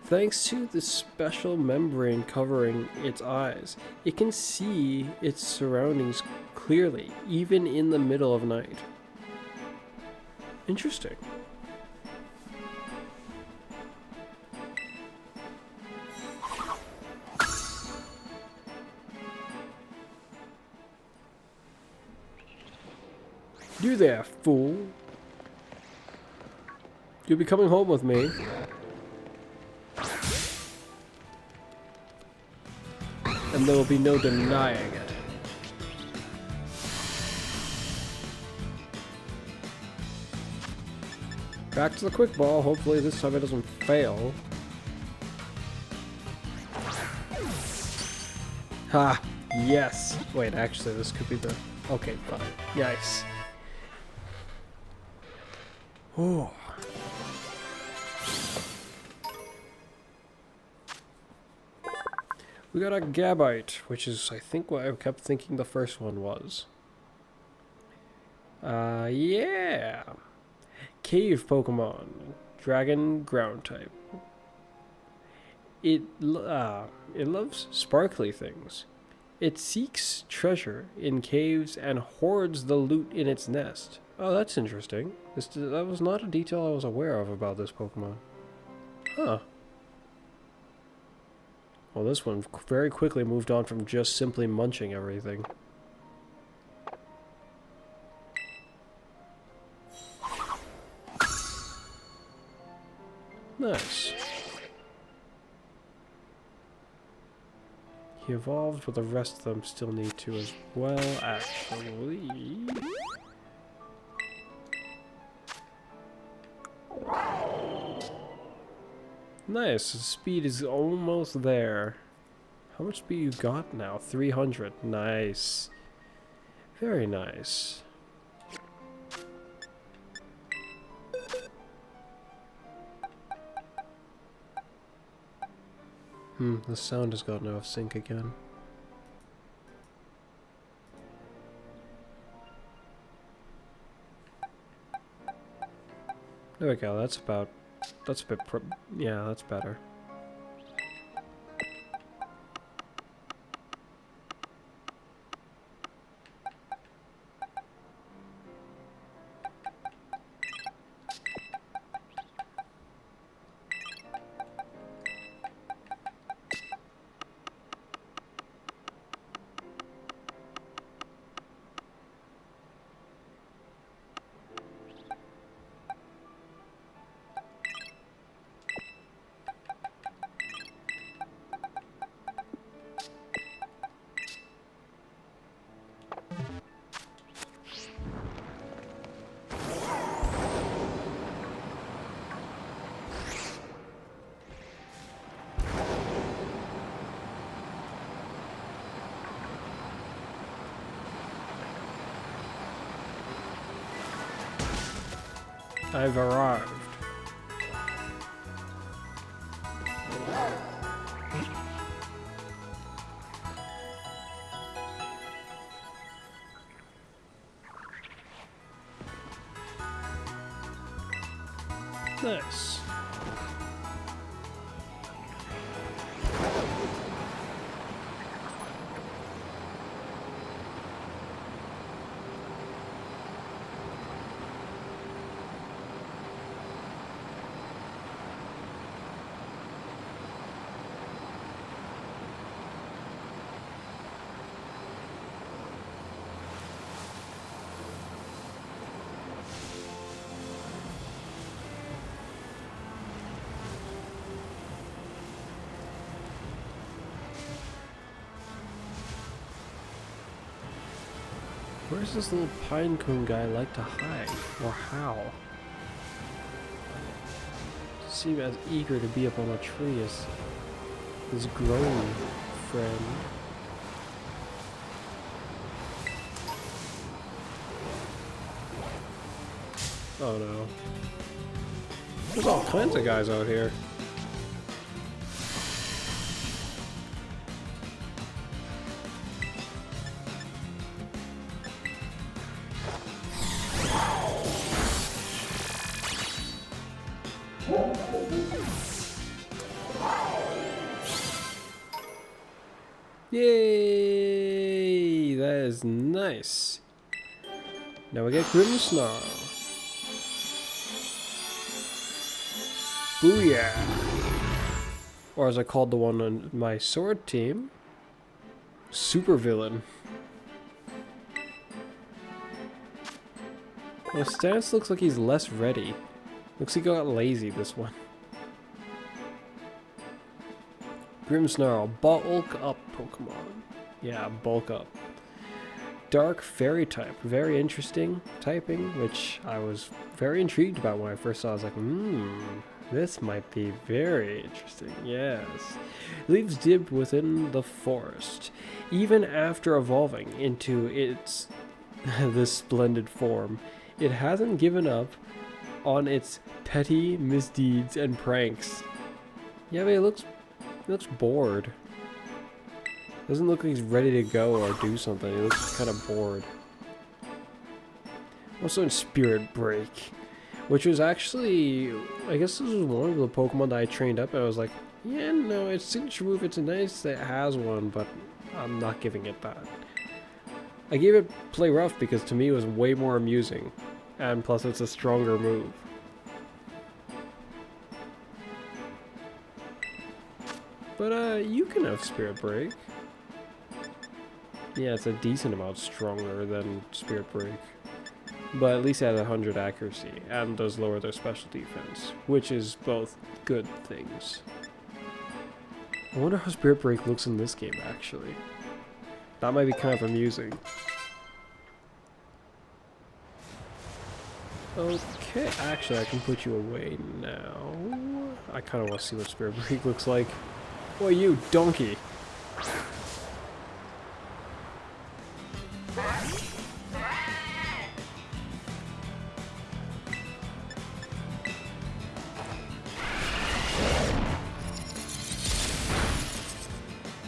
Thanks to the special membrane covering its eyes, it can see its surroundings clearly, even in the middle of night. Interesting. You there, fool. You'll be coming home with me. And there will be no denying it. Back to the quick ball. Hopefully this time it doesn't fail. Ha! Yes! Wait, actually this could be the... Okay, fine. Nice. Oh. We got a Gabite, which is, I think, what I kept thinking the first one was. Yeah. Cave Pokemon. Dragon Ground type. It loves sparkly things. It seeks treasure in caves and hoards the loot in its nest. Oh, that's interesting. That was not a detail I was aware of about this Pokemon. Huh. Well, this one very quickly moved on from just simply munching everything. Nice. He evolved, but the rest of them still need to as well, actually. Nice, his speed is almost there. How much speed you got now? 300. Nice. Very nice. The sound has gotten out of sync again. There we go, that's a bit, yeah, that's better. I've arrived. Nice. Where's this little pine cone guy like to hide? Or how? Seem as eager to be up on a tree as his grown friend. Oh no. There's all kinds of guys out here. Yay! That is nice. Now we get Grimmsnarl. Booyah! Or as I called the one on my sword team, Supervillain. His stance looks like he's less ready. Looks like he got lazy this one. Grimmsnarl, bulk up Pokemon. Yeah, bulk up. Dark Fairy type, very interesting typing, which I was very intrigued about when I first saw it. I was like, this might be very interesting, yes. Lives deep within the forest. Even after evolving into its this splendid form, it hasn't given up on its petty misdeeds and pranks. Yeah, but it looks bored. Doesn't look like he's ready to go or do something. He looks kind of bored. Also in Spirit Break, which was actually, I guess this was one of the Pokemon that I trained up and I was like, yeah, no, its signature move, it's nice that it has one, but I'm not giving it that. I gave it Play Rough because to me it was way more amusing, and plus it's a stronger move. But you can have Spirit Break. Yeah, it's a decent amount stronger than Spirit Break. But at least it has 100 accuracy and does lower their special defense, which is both good things. I wonder how Spirit Break looks in this game, actually. That might be kind of amusing. Okay, actually I can put you away now. I kind of want to see what Spirit Break looks like. Boy, you donkey!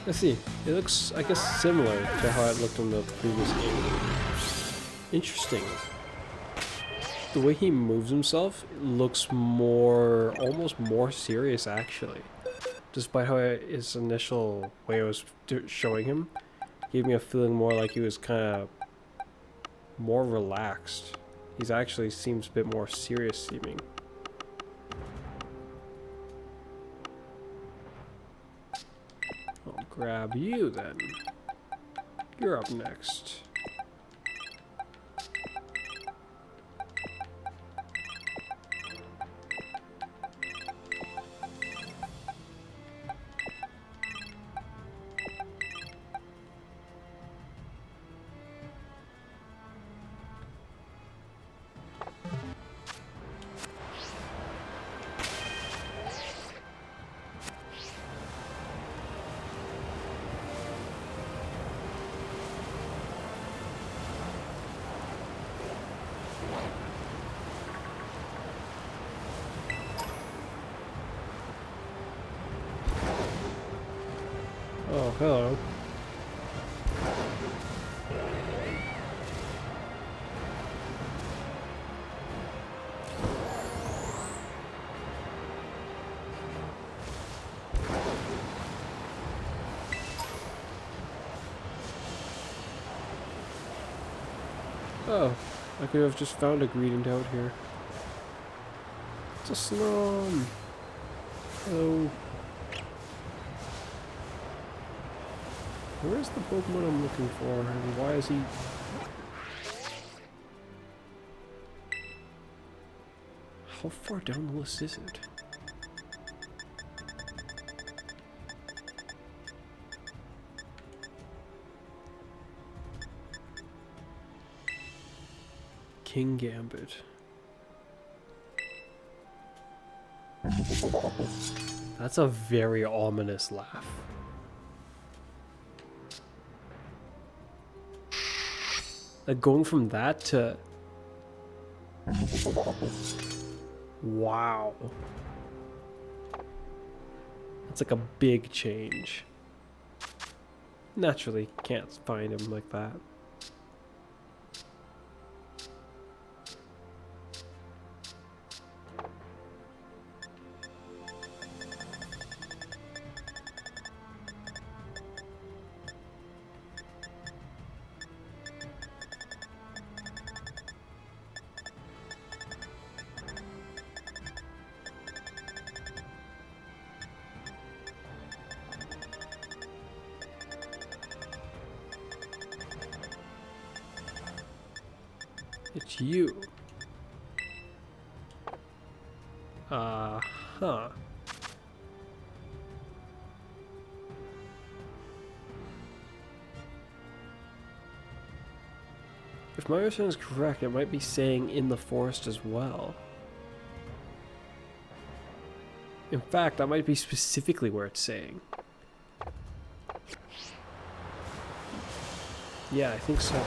Let's see. It looks, I guess, similar to how it looked in the previous game. Interesting. The way he moves himself looks more, almost more serious, actually. Despite how his initial way I was showing him gave me a feeling more like he was kind of more relaxed. He's actually seems a bit more serious seeming. I'll grab you then. You're up next. Hello. Oh, I could have just found a greeting out here. It's a slum. Hello. Where's the Pokemon I'm looking for, and why is he... How far down the list is it? King Gambit. That's a very ominous laugh. Like going from that to... Wow. That's like a big change. Naturally, can't find him like that. It's you. Huh. If my understanding is correct, it might be saying in the forest as well. In fact, that might be specifically where it's saying. Yeah, I think so.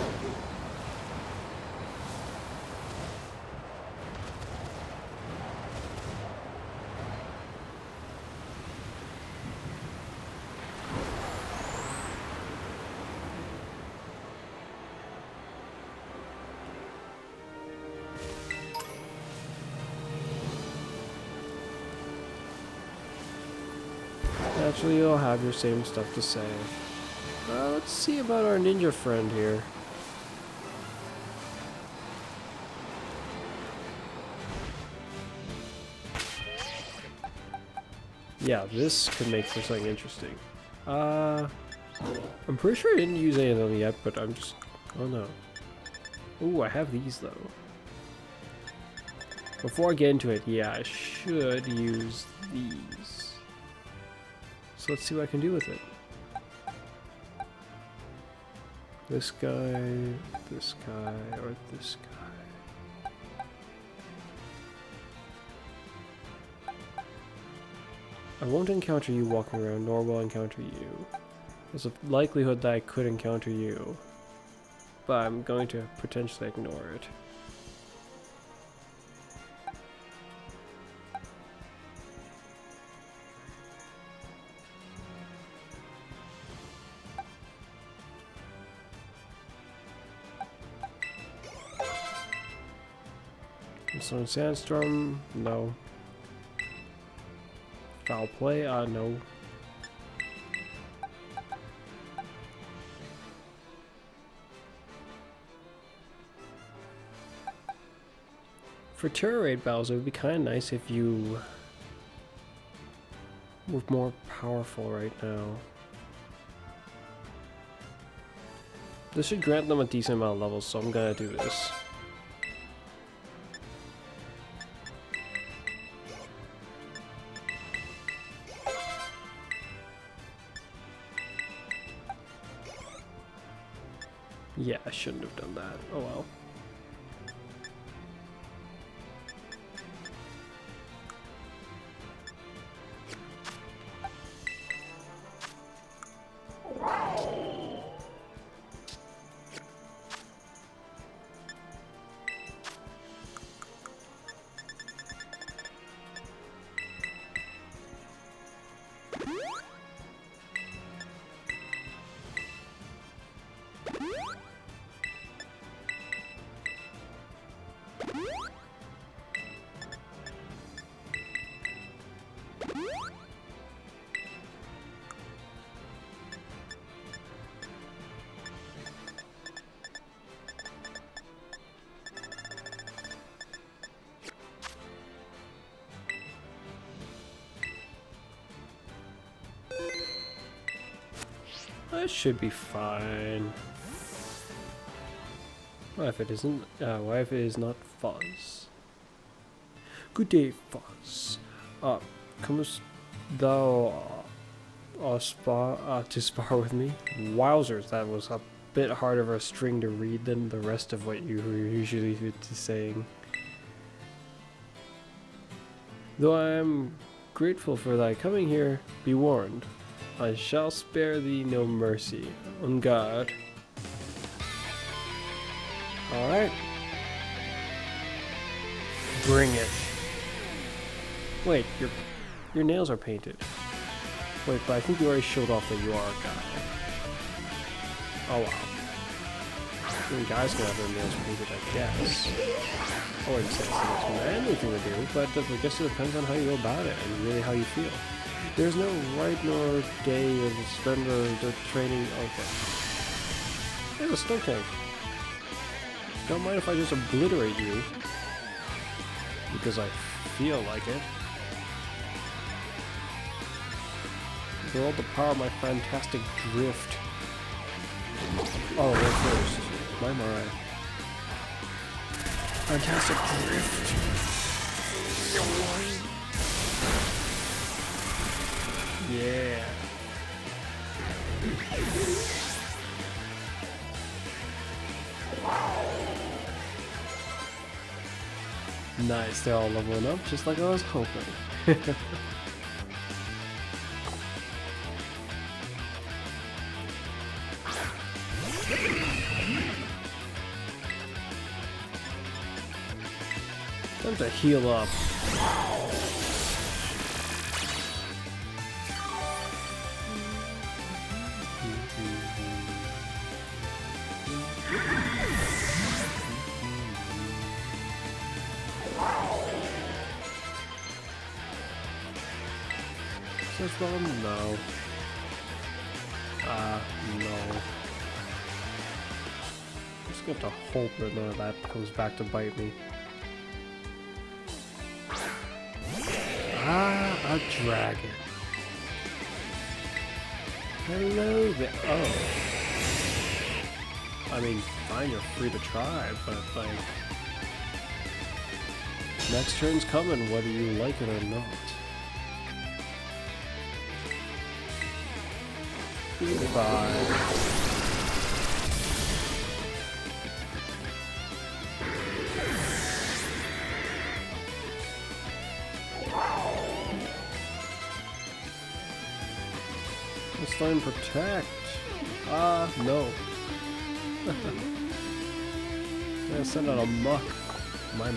Naturally, you'll have your same stuff to say. Let's see about our ninja friend here. Yeah, this could make for something interesting. I'm pretty sure I didn't use any of them yet, but I'm just... Oh no. Ooh, I have these though. Before I get into it, yeah, I should use these. So let's see what I can do with it. This guy, or this guy. I won't encounter you walking around, nor will I encounter you. There's a likelihood that I could encounter you, but I'm going to potentially ignore it. So Sandstorm, no. Foul play, no. For terror raid battles, it would be kind of nice if you were more powerful right now. This should grant them a decent amount of levels, so I'm gonna do this. Yeah, I shouldn't have done that. Oh well. That should be fine. What if it isn't? What if it is not Fuzz? Good day, Fuzz. Comest thou to spar with me? Wowzers, that was a bit harder of a string to read than the rest of what you were usually saying. Though I am grateful for thy coming here, be warned, I shall spare thee no mercy. On guard. Alright. Bring it. Wait, your nails are painted. Wait, but I think you already showed off that you are a guy. Oh wow. I mean, guys can have their nails painted, I guess. I wouldn't say it's the most manly thing to do, but I guess it depends on how you go about it and really how you feel. There's no right nor day of spend the training. Okay. There's a snow tank. Don't mind if I just obliterate you. Because I feel like it. For all the power of my fantastic drift. Oh, wait first. My mind. Fantastic drift. Yeah. Nice, they're all leveling up just like I was hoping. Time to heal up. Is this wrong? No. No. I'm just going to hope that none of that comes back to bite me. A dragon. Hello there. Oh. I mean, fine, you're free to try, but like... Next turn's coming, whether you like it or not. Goodbye. Let's learn protect. No. Yeah, send out a muck. My.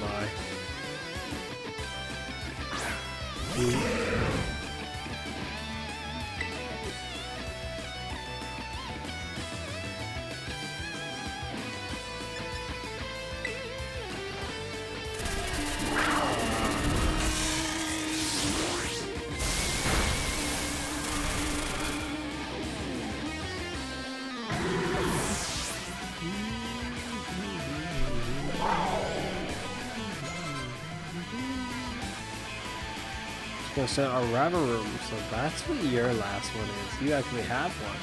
Gonna send a Ravaroom, so that's what your last one is. You actually have one.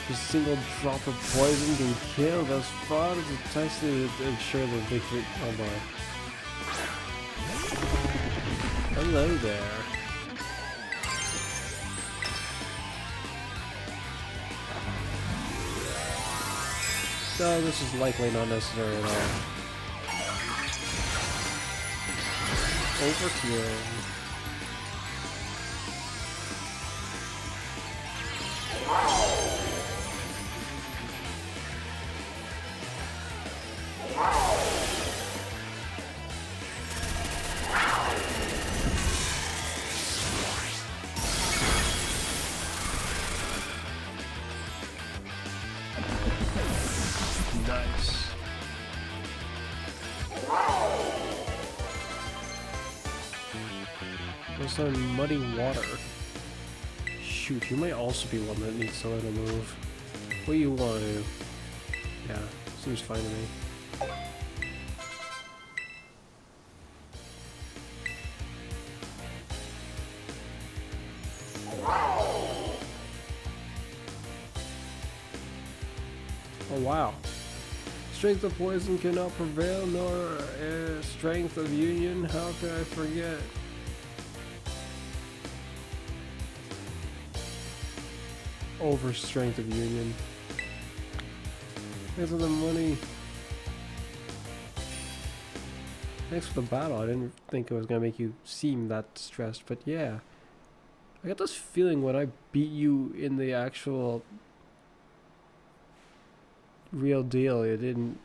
Just a single drop of poison can kill those far as it takes to ensure the victory. Oh boy. Hello there. So this is likely not necessary at all. Overkill. Nice. What's that muddy water? Shoot, you might also be one that needs to learn a move. What do you want to do? Yeah, seems fine to me. Strength of poison cannot prevail, nor strength of union. How could I forget? Over strength of union. Thanks for the money. Thanks for the battle. I didn't think it was gonna make you seem that stressed, but yeah. I got this feeling when I beat you in the actual real deal, it didn't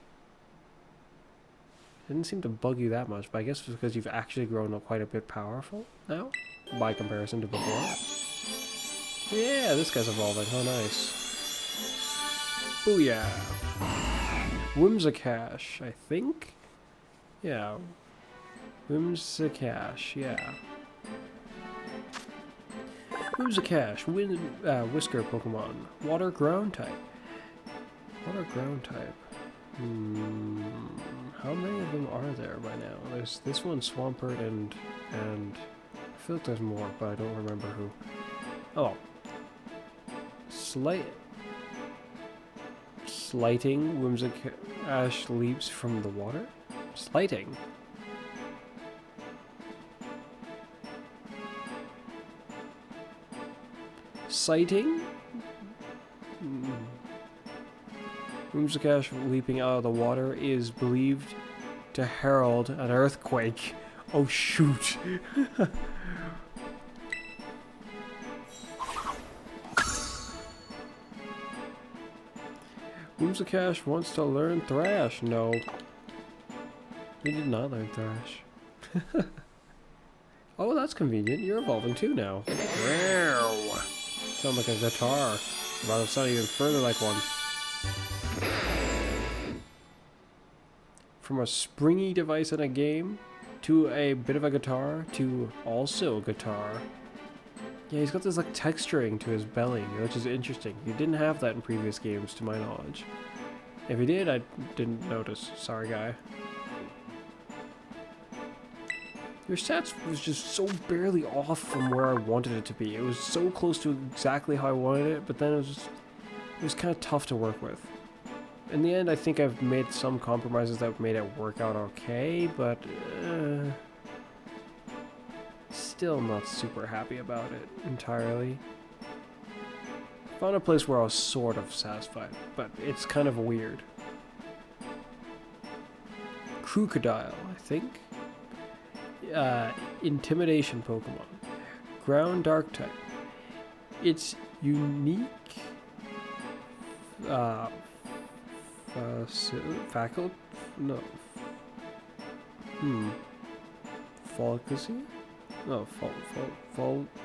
seem to bug you that much, but I guess it's because you've actually grown quite a bit powerful now, by comparison to before. Yeah, this guy's evolving. Oh, nice. Booyah. Whimsicash, I think? Yeah. Whimsicash, yeah. Whimsicash, Whisker Pokemon. Water ground type. Water ground type. How many of them are there by now? There's this one, Swampert, and I feel like there's more, but I don't remember who. Oh. Slighting, Whimsicash leaps from the water? Slighting? Sighting? Whimsicash leaping out of the water is believed to herald an earthquake. Oh shoot! Whimsicash wants to learn Thrash. No. We did not learn Thrash. Oh, that's convenient. You're evolving too now. Sound like a guitar. About to sound even further like one. From a springy device in a game, to a bit of a guitar, to also a guitar. Yeah, he's got this like texturing to his belly, which is interesting. He didn't have that in previous games, to my knowledge. If he did, I didn't notice. Sorry, guy. Your stats was just so barely off from where I wanted it to be. It was so close to exactly how I wanted it, but then it was kind of tough to work with. In the end, I think I've made some compromises that made it work out okay, but still not super happy about it entirely. Found a place where I was sort of satisfied, but it's kind of weird. Crocodile, I think. Intimidation Pokemon. Ground Dark type. Its unique faculty? No. Faculty? No, faculty.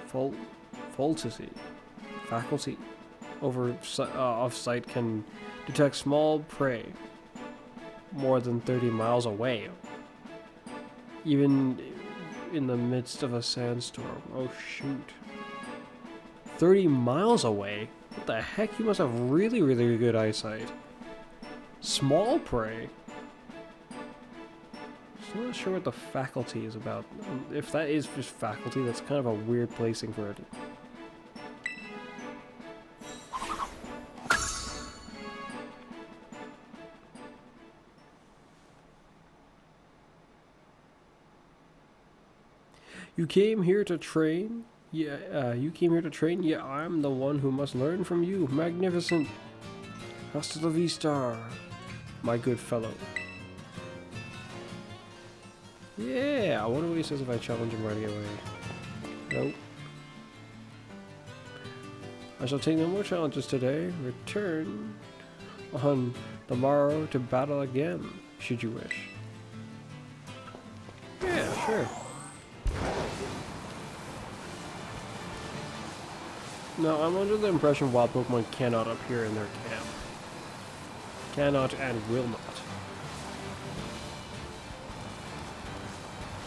Faculty. Off sight can detect small prey more than 30 miles away. Even in the midst of a sandstorm. Oh shoot. 30 miles away? What the heck? You must have really, really good eyesight. Small prey? Still not sure what the faculty is about. If that is just faculty, that's kind of a weird placing for it. You came here to train? Yeah, you came here to train? Yeah, I'm the one who must learn from you. Magnificent. Hasta la vista, my good fellow. Yeah, I wonder what he says if I challenge him right away. Nope. I shall take no more challenges today. Return on the morrow to battle again, should you wish. Yeah, sure. No, I'm under the impression wild Pokemon cannot appear in their camp. Cannot and will not.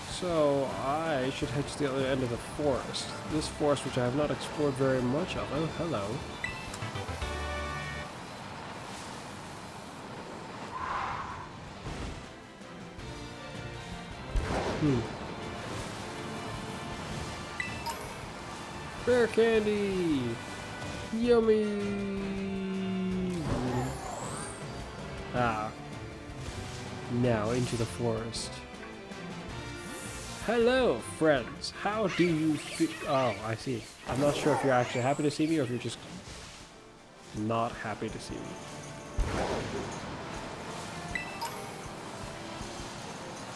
So, I should head to the other end of the forest. This forest which I have not explored very much of. Oh, hello. Bear candy! Yummy! Ah. Now into the forest. Hello, friends. How do you feel? Oh, I see. I'm not sure if you're actually happy to see me or if you're just not happy to see me.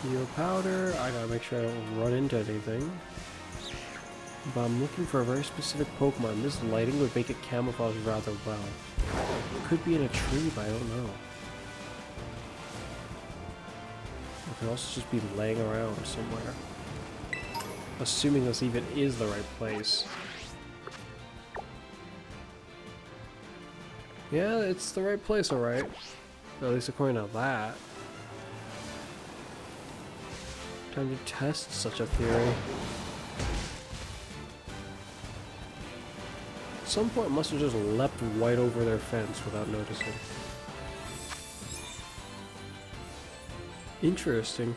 Heal powder. I gotta make sure I don't run into anything. But I'm looking for a very specific Pokemon. This lighting would make it camouflage rather well. It could be in a tree, but I don't know. It could also just be laying around somewhere. Assuming this even is the right place. Yeah, it's the right place, alright. At least according to that. Time to test such a theory. At some point, it must have just leapt right over their fence without noticing. Interesting.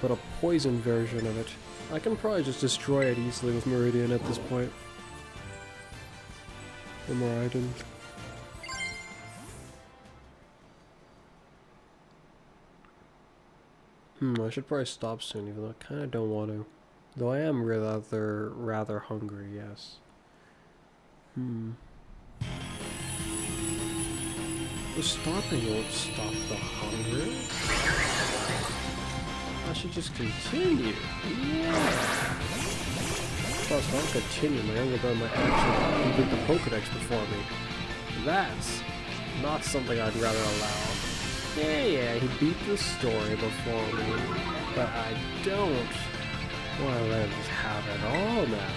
But a poison version of it. I can probably just destroy it easily with Meridian at this point. One more item. I should probably stop soon, even though I kind of don't want to. Though I am rather hungry, yes. The stopping won't stop the hunger. I should just continue. Yeah. Plus, I'll continue. My younger brother might actually complete the Pokedex before me. That's not something I'd rather allow. Yeah, he beat the story before me, but I don't want to let him just have it all now.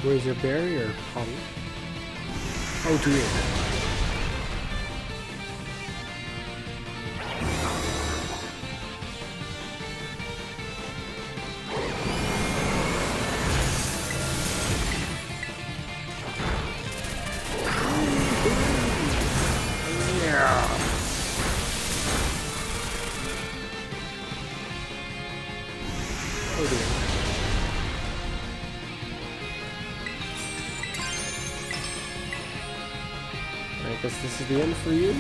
Where's your barrier, punk? Oh dear. Oh dear. I guess this is the end for you.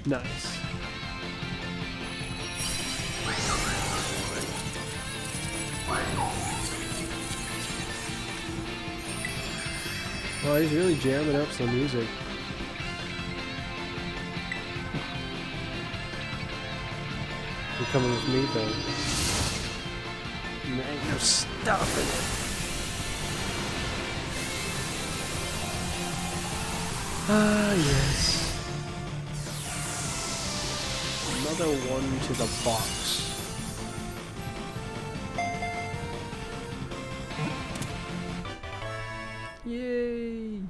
Nice. Oh, he's really jamming up some music. You're coming with me, though. Man, you're stopping it. Ah, yes. Another one to the box. Yay!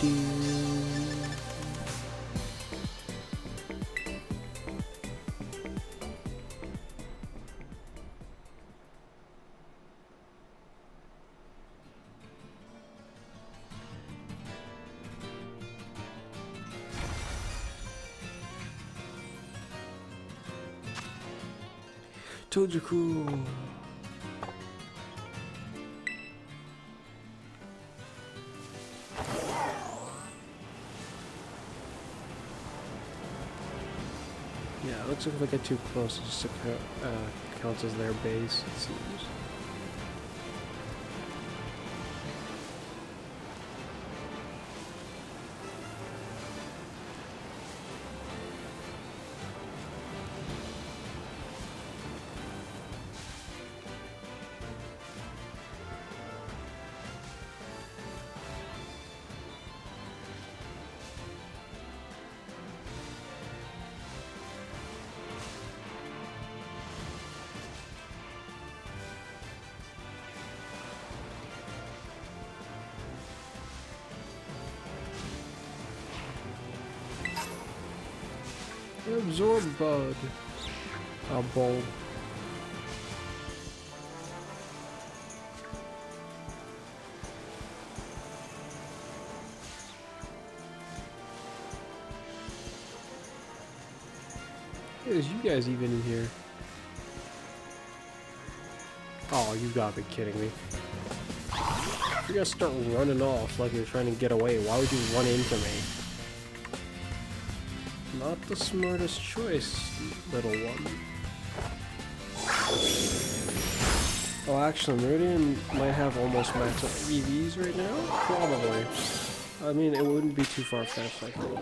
Do. Told you cool. Yeah, it looks like if I get too close, it just counts as their base, it seems. Absorb bud. A bulb. Is you guys even in here? Oh, you gotta be kidding me. You're gonna start running off like you're trying to get away. Why would you run into me? Not the smartest choice, little one. Oh, actually, Meridian might have almost maxed out EVs right now? Probably. I mean, it wouldn't be too far-fetched, I think.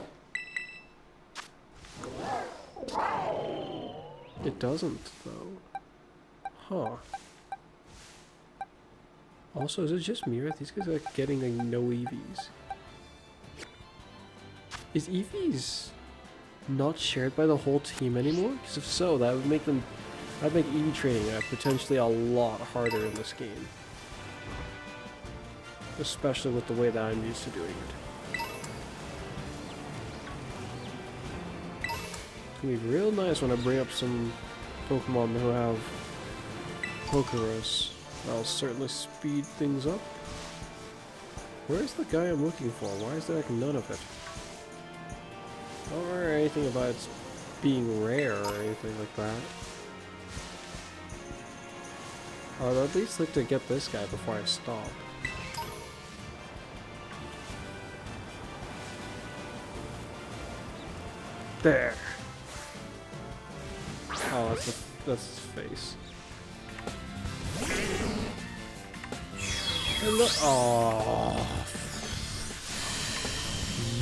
It doesn't, though. Huh. Also, is it just me or these guys are getting like no EVs? Is EVs not shared by the whole team anymore? Because if so, that would make them... That'd make EV trading potentially a lot harder in this game. Especially with the way that I'm used to doing it. It's gonna be real nice when I bring up some Pokemon who have Pokeros. I'll certainly speed things up. Where's the guy I'm looking for? Why is there like none of it? I don't remember anything about it being rare or anything like that. I would at least like to get this guy before I stop. There. Oh, that's his face. Hello. Oh,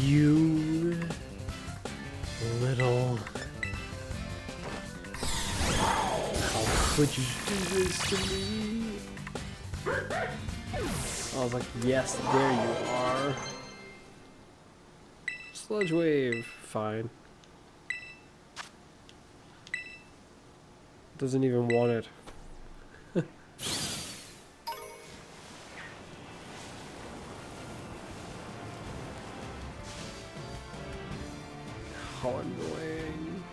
you little. How could you do this to me? I was like, yes, there you are. Sludge wave, fine. Doesn't even want it. How annoying.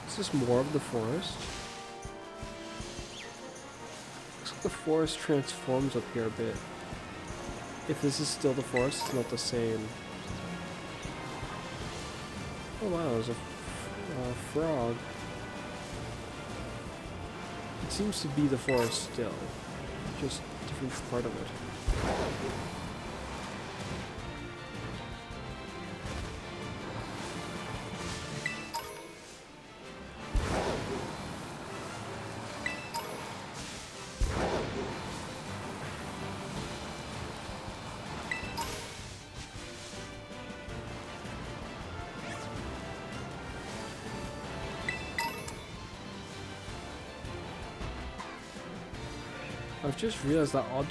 Is this more of the forest? Looks like the forest transforms up here a bit. If this is still the forest, it's not the same. Oh wow, there's a frog. It seems to be the forest still, just a different part of it. I've just realized that odd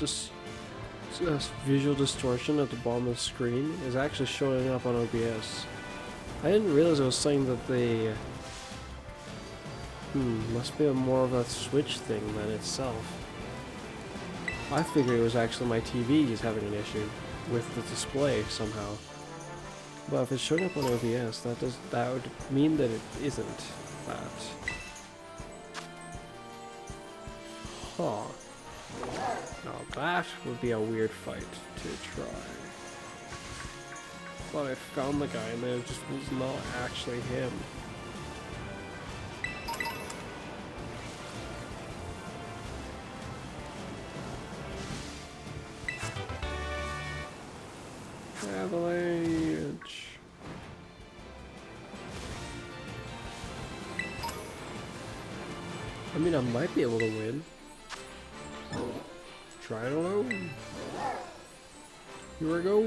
visual distortion at the bottom of the screen is actually showing up on OBS. I didn't realize it was something that they... must be more of a Switch thing than itself. I figured it was actually my TV is having an issue with the display somehow. But if it's showing up on OBS, that would mean that it isn't that. Huh. Now that would be a weird fight to try. Thought I found the guy and then it just was not actually him. Avalanche. I mean, I might be able to win. Try it alone. Here we go.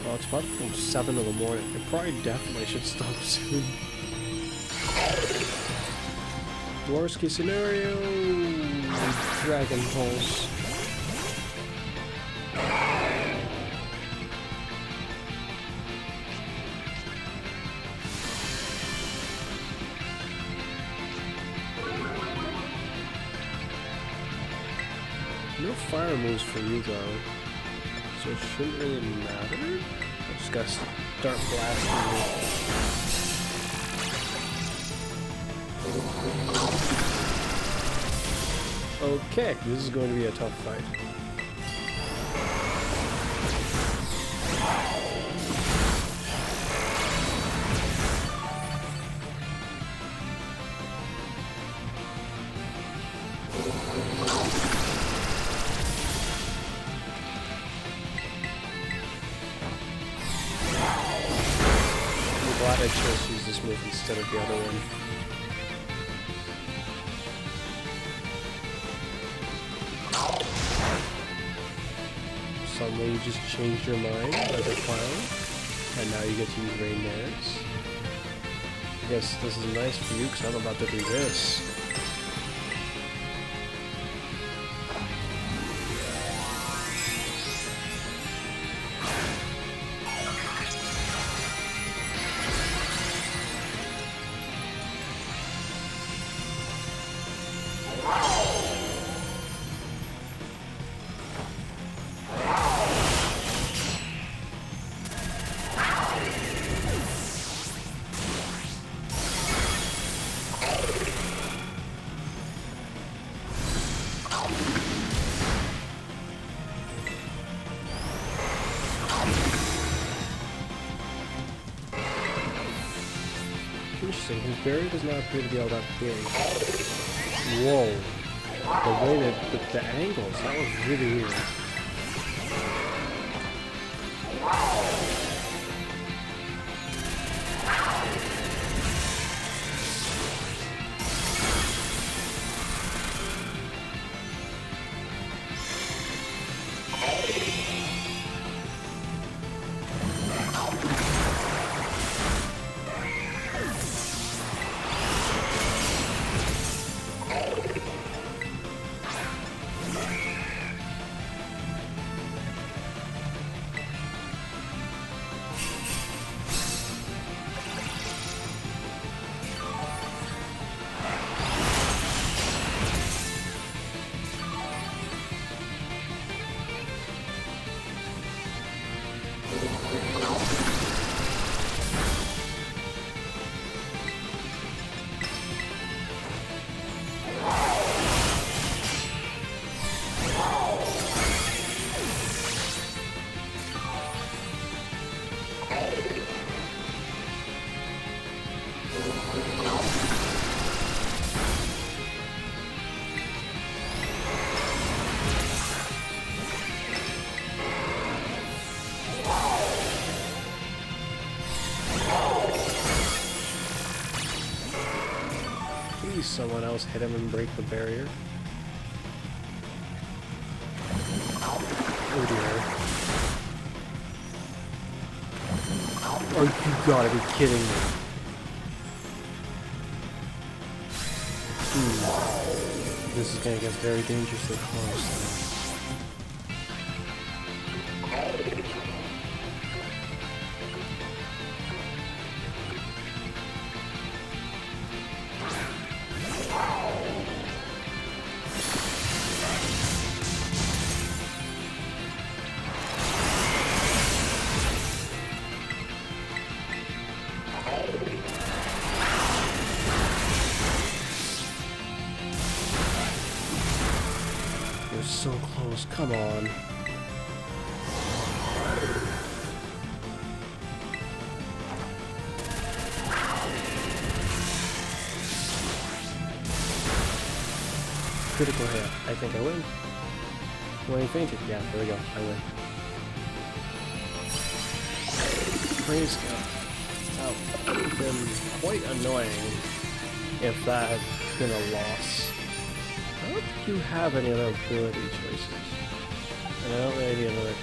Well, it's about from 7 in the morning. It probably definitely should stop soon. Worst case scenario, Dragon Pulse. No fire moves for you though, so it shouldn't really matter. I just gotta start blasting you. Okay, this is going to be a tough fight. I chose to use this move instead of the other one. Suddenly you just changed your mind like a clown, and now you get to use rain dance. I guess this is nice for you because I'm about to do this. Interesting, his barrier does not appear to be all that big. Whoa. The way that the angles, that was really weird. Please someone else hit him and break the barrier. Oh dear. Oh, you gotta be kidding me. This is gonna get very dangerously close. You're so close, come on. Critical hit. I think I win. When he fainted, yeah, there we go, I win. Praise God. That would have been quite annoying if that had been a loss. I don't think you have any other ability choices. And I don't really need another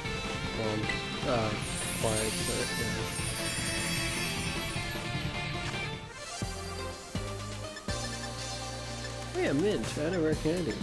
quiet crit, yeah. Oh yeah, mint. I had a rare candy.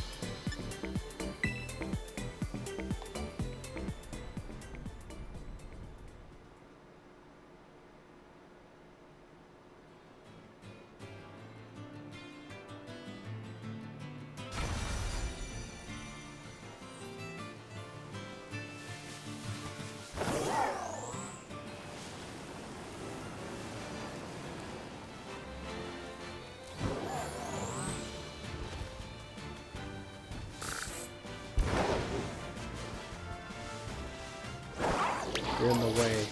You're in the way.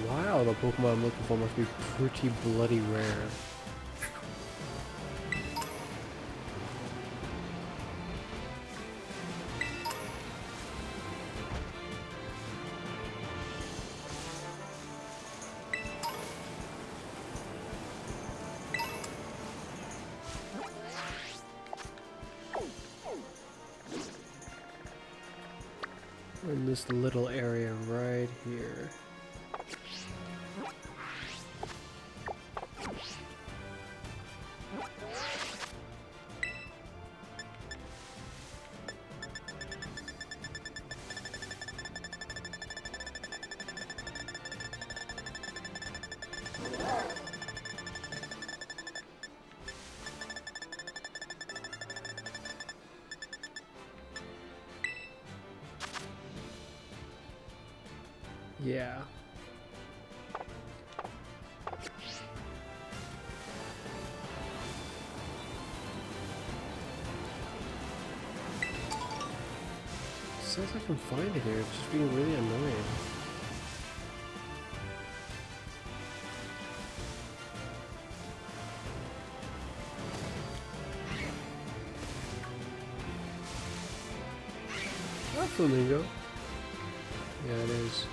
Wow, the Pokemon I'm looking for must be pretty bloody rare. We're in this little area right here. Yeah. Says I can find it here, it's just being really annoying. Ah, flamingo. Yeah, it is.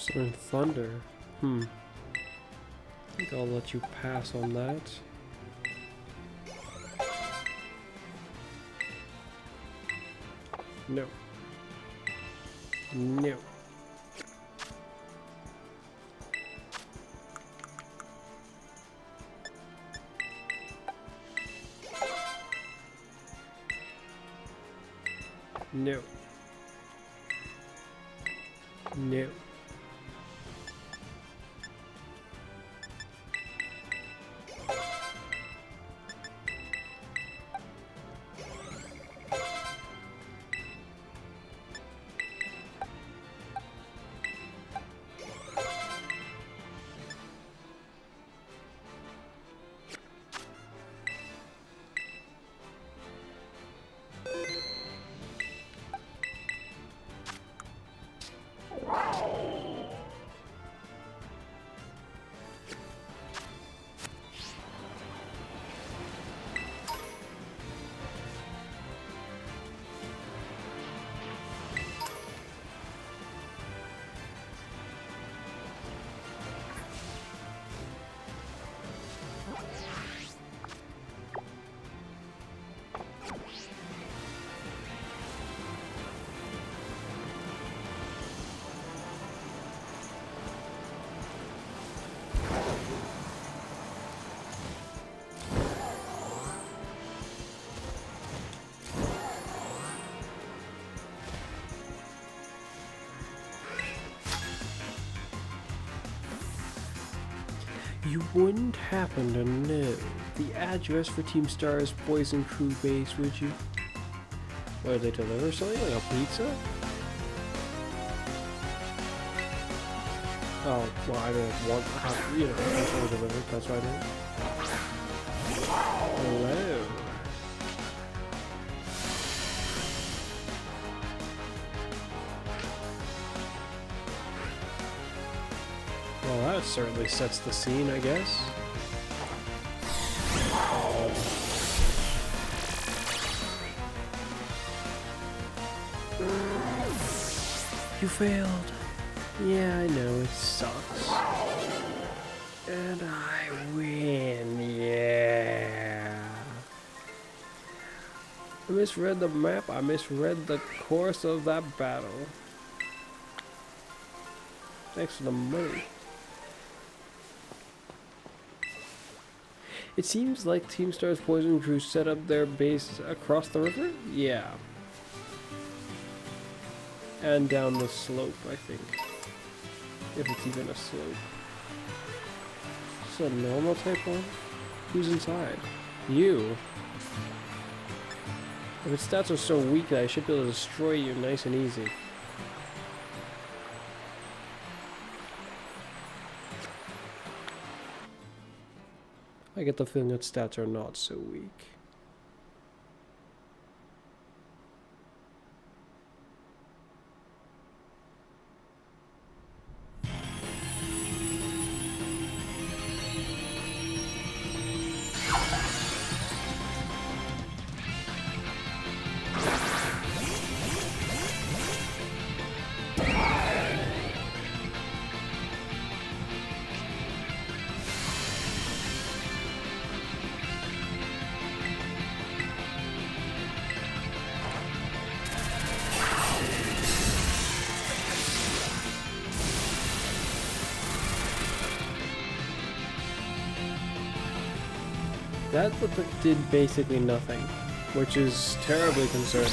Southern Thunder. I think I'll let you pass on that. No. No. No. No. You wouldn't happen to know the address for Team Star's Poison Crew base, would you? Where they deliver something like a pizza? Oh, well, I mean, eventually delivered, that's what I mean. Hello. Well, that certainly sets the scene, I guess. You failed. Yeah, I know, it sucks. And I win, yeah. I misread the map, I misread the course of that battle. Thanks for the money. It seems like Team Star's Poison Crew set up their base across the river? Yeah. And down the slope, I think. If it's even a slope. Is this a normal type one? Who's inside? You. If its stats are so weak that I should be able to destroy you nice and easy. I get the feeling that stats are not so weak. That did basically nothing, which is terribly concerning.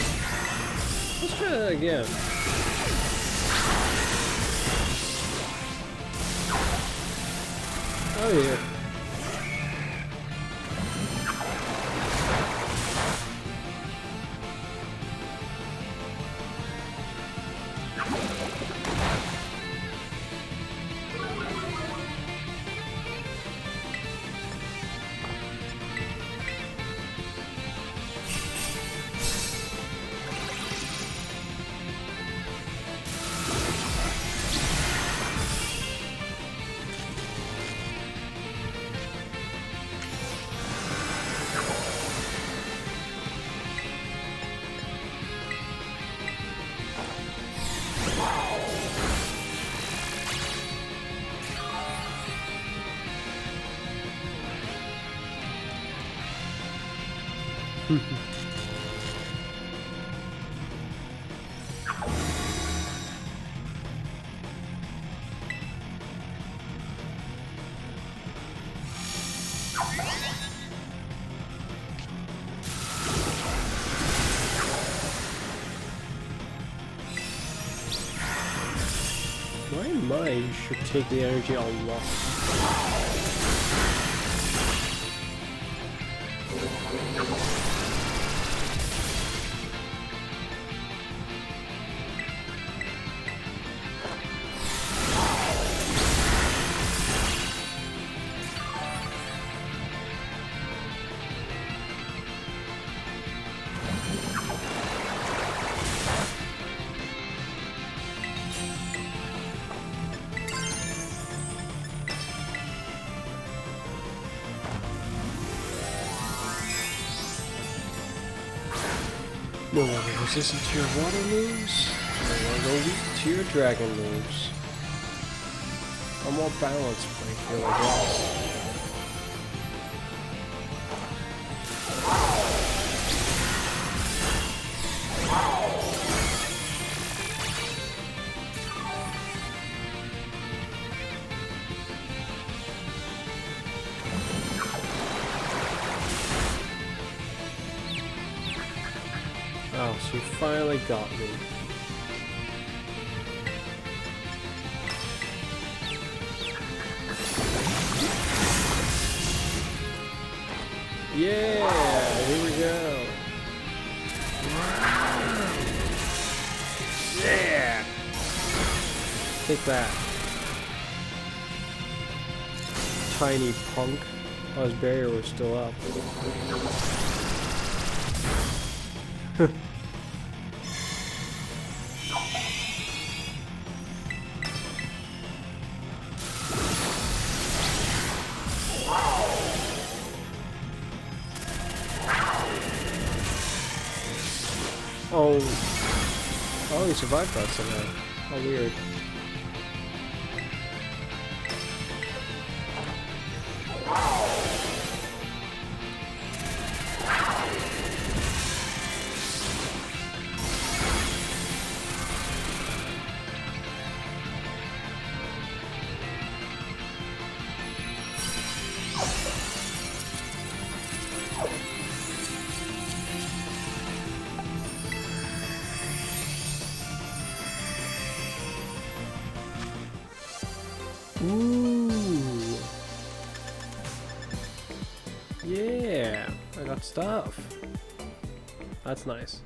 Let's try that again. Oh yeah. My mind should take the energy a lot. No longer resistant to your water moves, no longer weak to your dragon moves. A more balanced playing field, I guess. Oh, so you finally got me. Yeah, here we go. Yeah! Take that. Tiny punk. Oh, his barrier was still up. Oh. Oh, he survived that somehow. How weird. Ooh. Yeah, I got stuff. That's nice.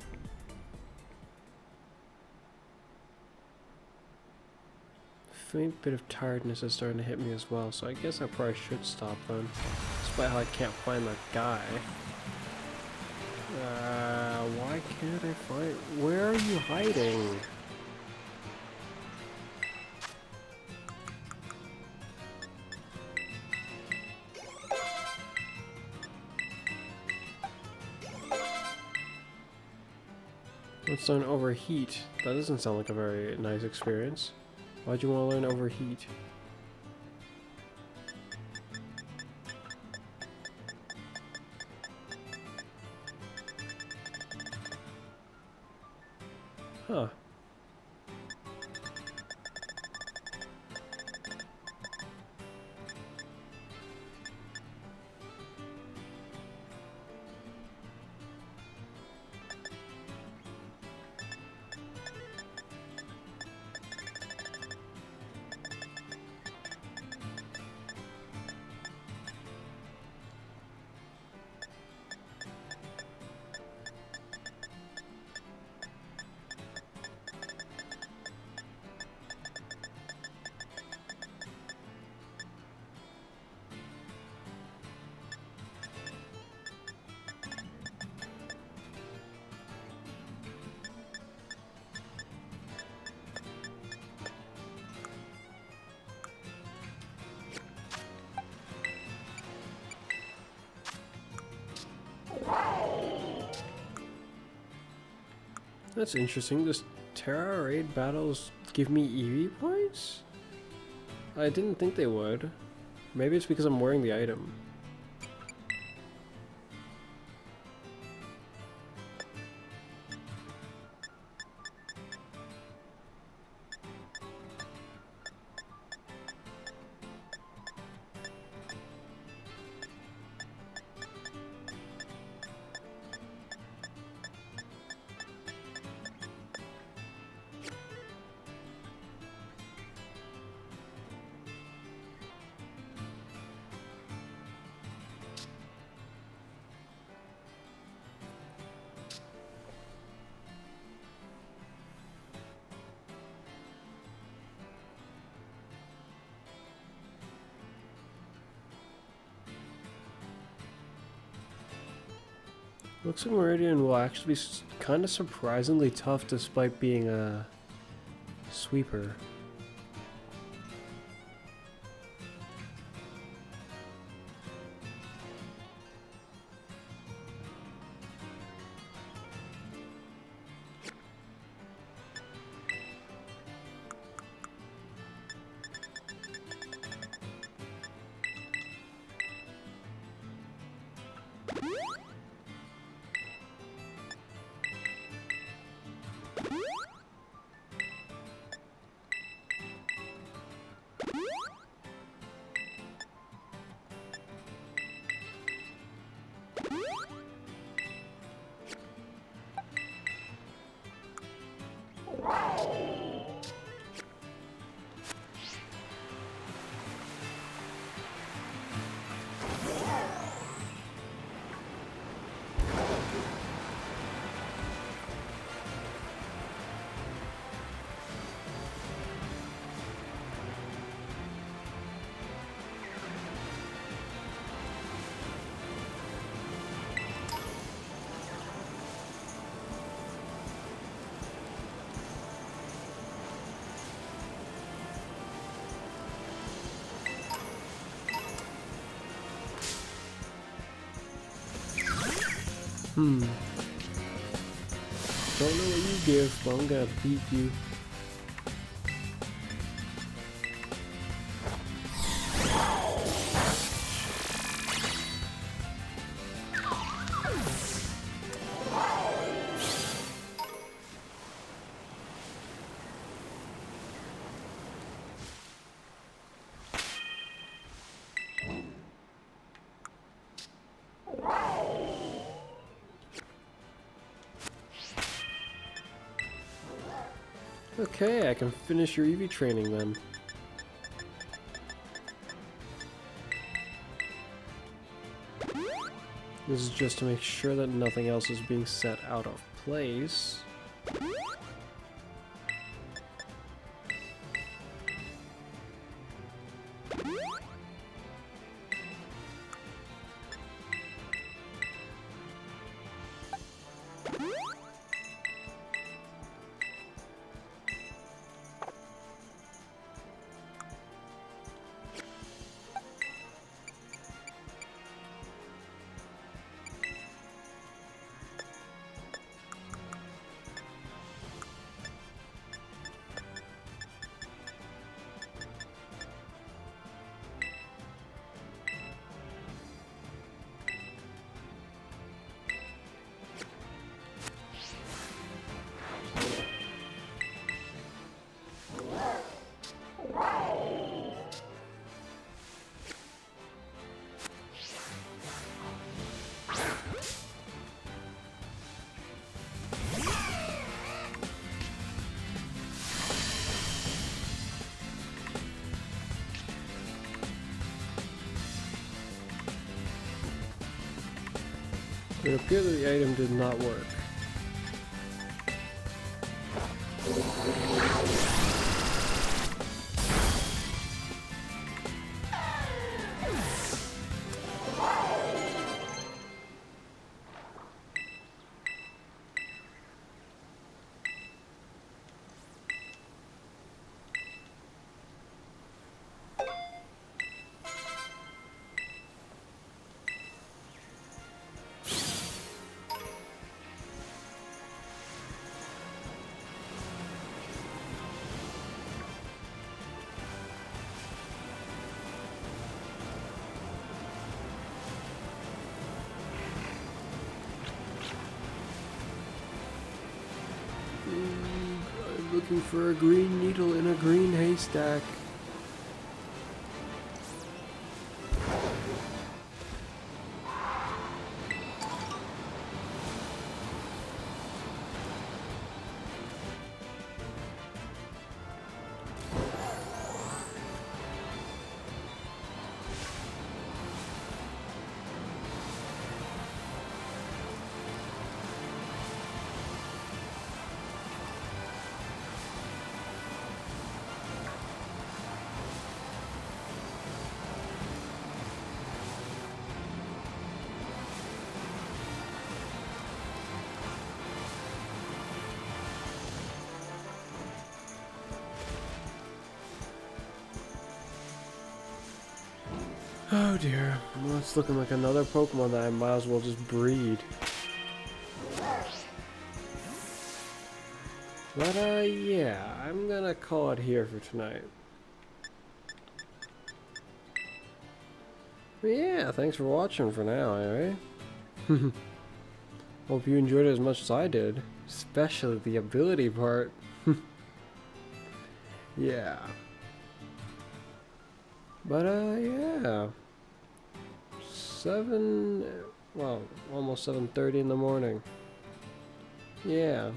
Faint bit of tiredness is starting to hit me as well, so I guess I probably should stop then. Despite how I can't find that guy. Why can't I find... Where are you hiding? Let's learn overheat. That doesn't sound like a very nice experience. Why'd you want to learn overheat? Huh. That's interesting. Does Terra Raid battles give me EV points? I didn't think they would. Maybe it's because I'm wearing the item. Looks like Meridian will actually be kind of surprisingly tough despite being a sweeper. Don't know what you give, but I'm gonna beat you. Okay, I can finish your EV training then. This is just to make sure that nothing else is being set out of place. It appeared that the item did not work. I'm looking for a green needle in a green haystack. Oh dear. Well, it's looking like another Pokemon that I might as well just breed. But yeah, I'm gonna call it here for tonight. But yeah, thanks for watching for now, anyway. Hope you enjoyed it as much as I did. Especially the ability part. Yeah. But yeah. Well, almost 7:30 in the morning. Yeah.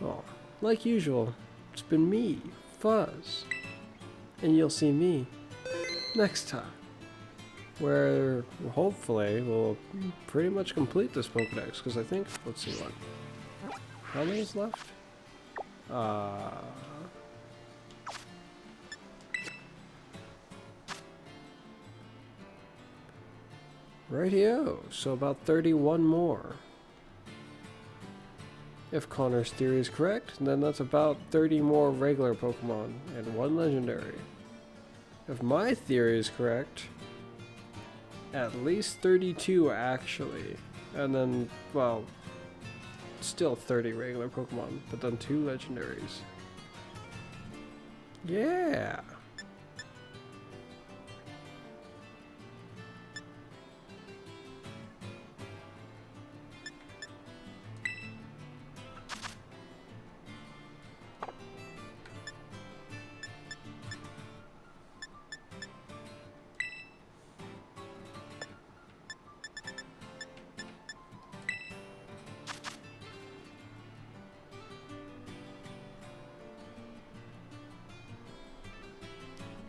Oh, like usual, it's been me, Fuzz. And you'll see me next time, where hopefully we'll pretty much complete this Pokedex, because I think, let's see what, how many is left? Rightio, so about 31 more. If Connor's theory is correct, then that's about 30 more regular Pokemon and 1 legendary. If my theory is correct, at least 32 actually. And then, well, still 30 regular Pokemon, but then 2 legendaries. Yeah!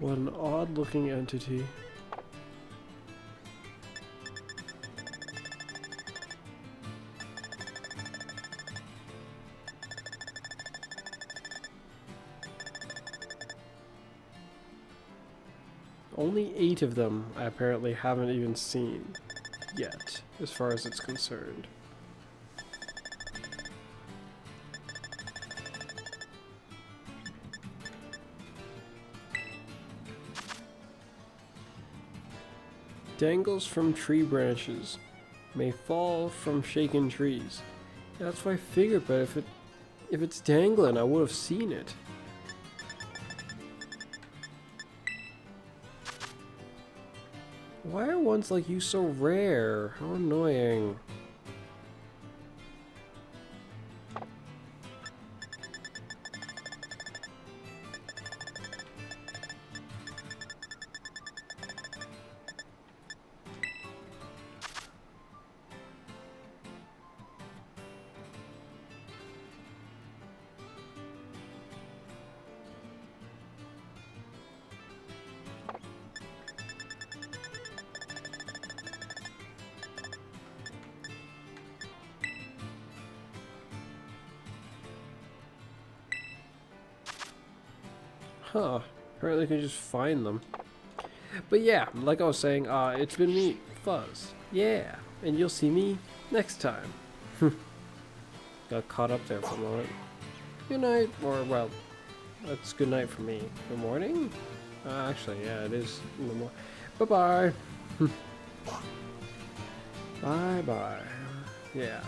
What an odd looking entity. Only 8 of them I apparently haven't even seen yet, as far as it's concerned. Dangles from tree branches, may fall from shaken trees. Yeah, that's what I figured, but if it's dangling, I would have seen it. Why are ones like you so rare? How annoying. Huh. Apparently you can just find them. But yeah, like I was saying, it's been me, Fuzz. Yeah. And you'll see me next time. Got caught up there for a moment. Good night. Or, well, that's good night for me. Good morning? Actually, yeah, it is in the morning. Bye-bye. Bye-bye. Yeah.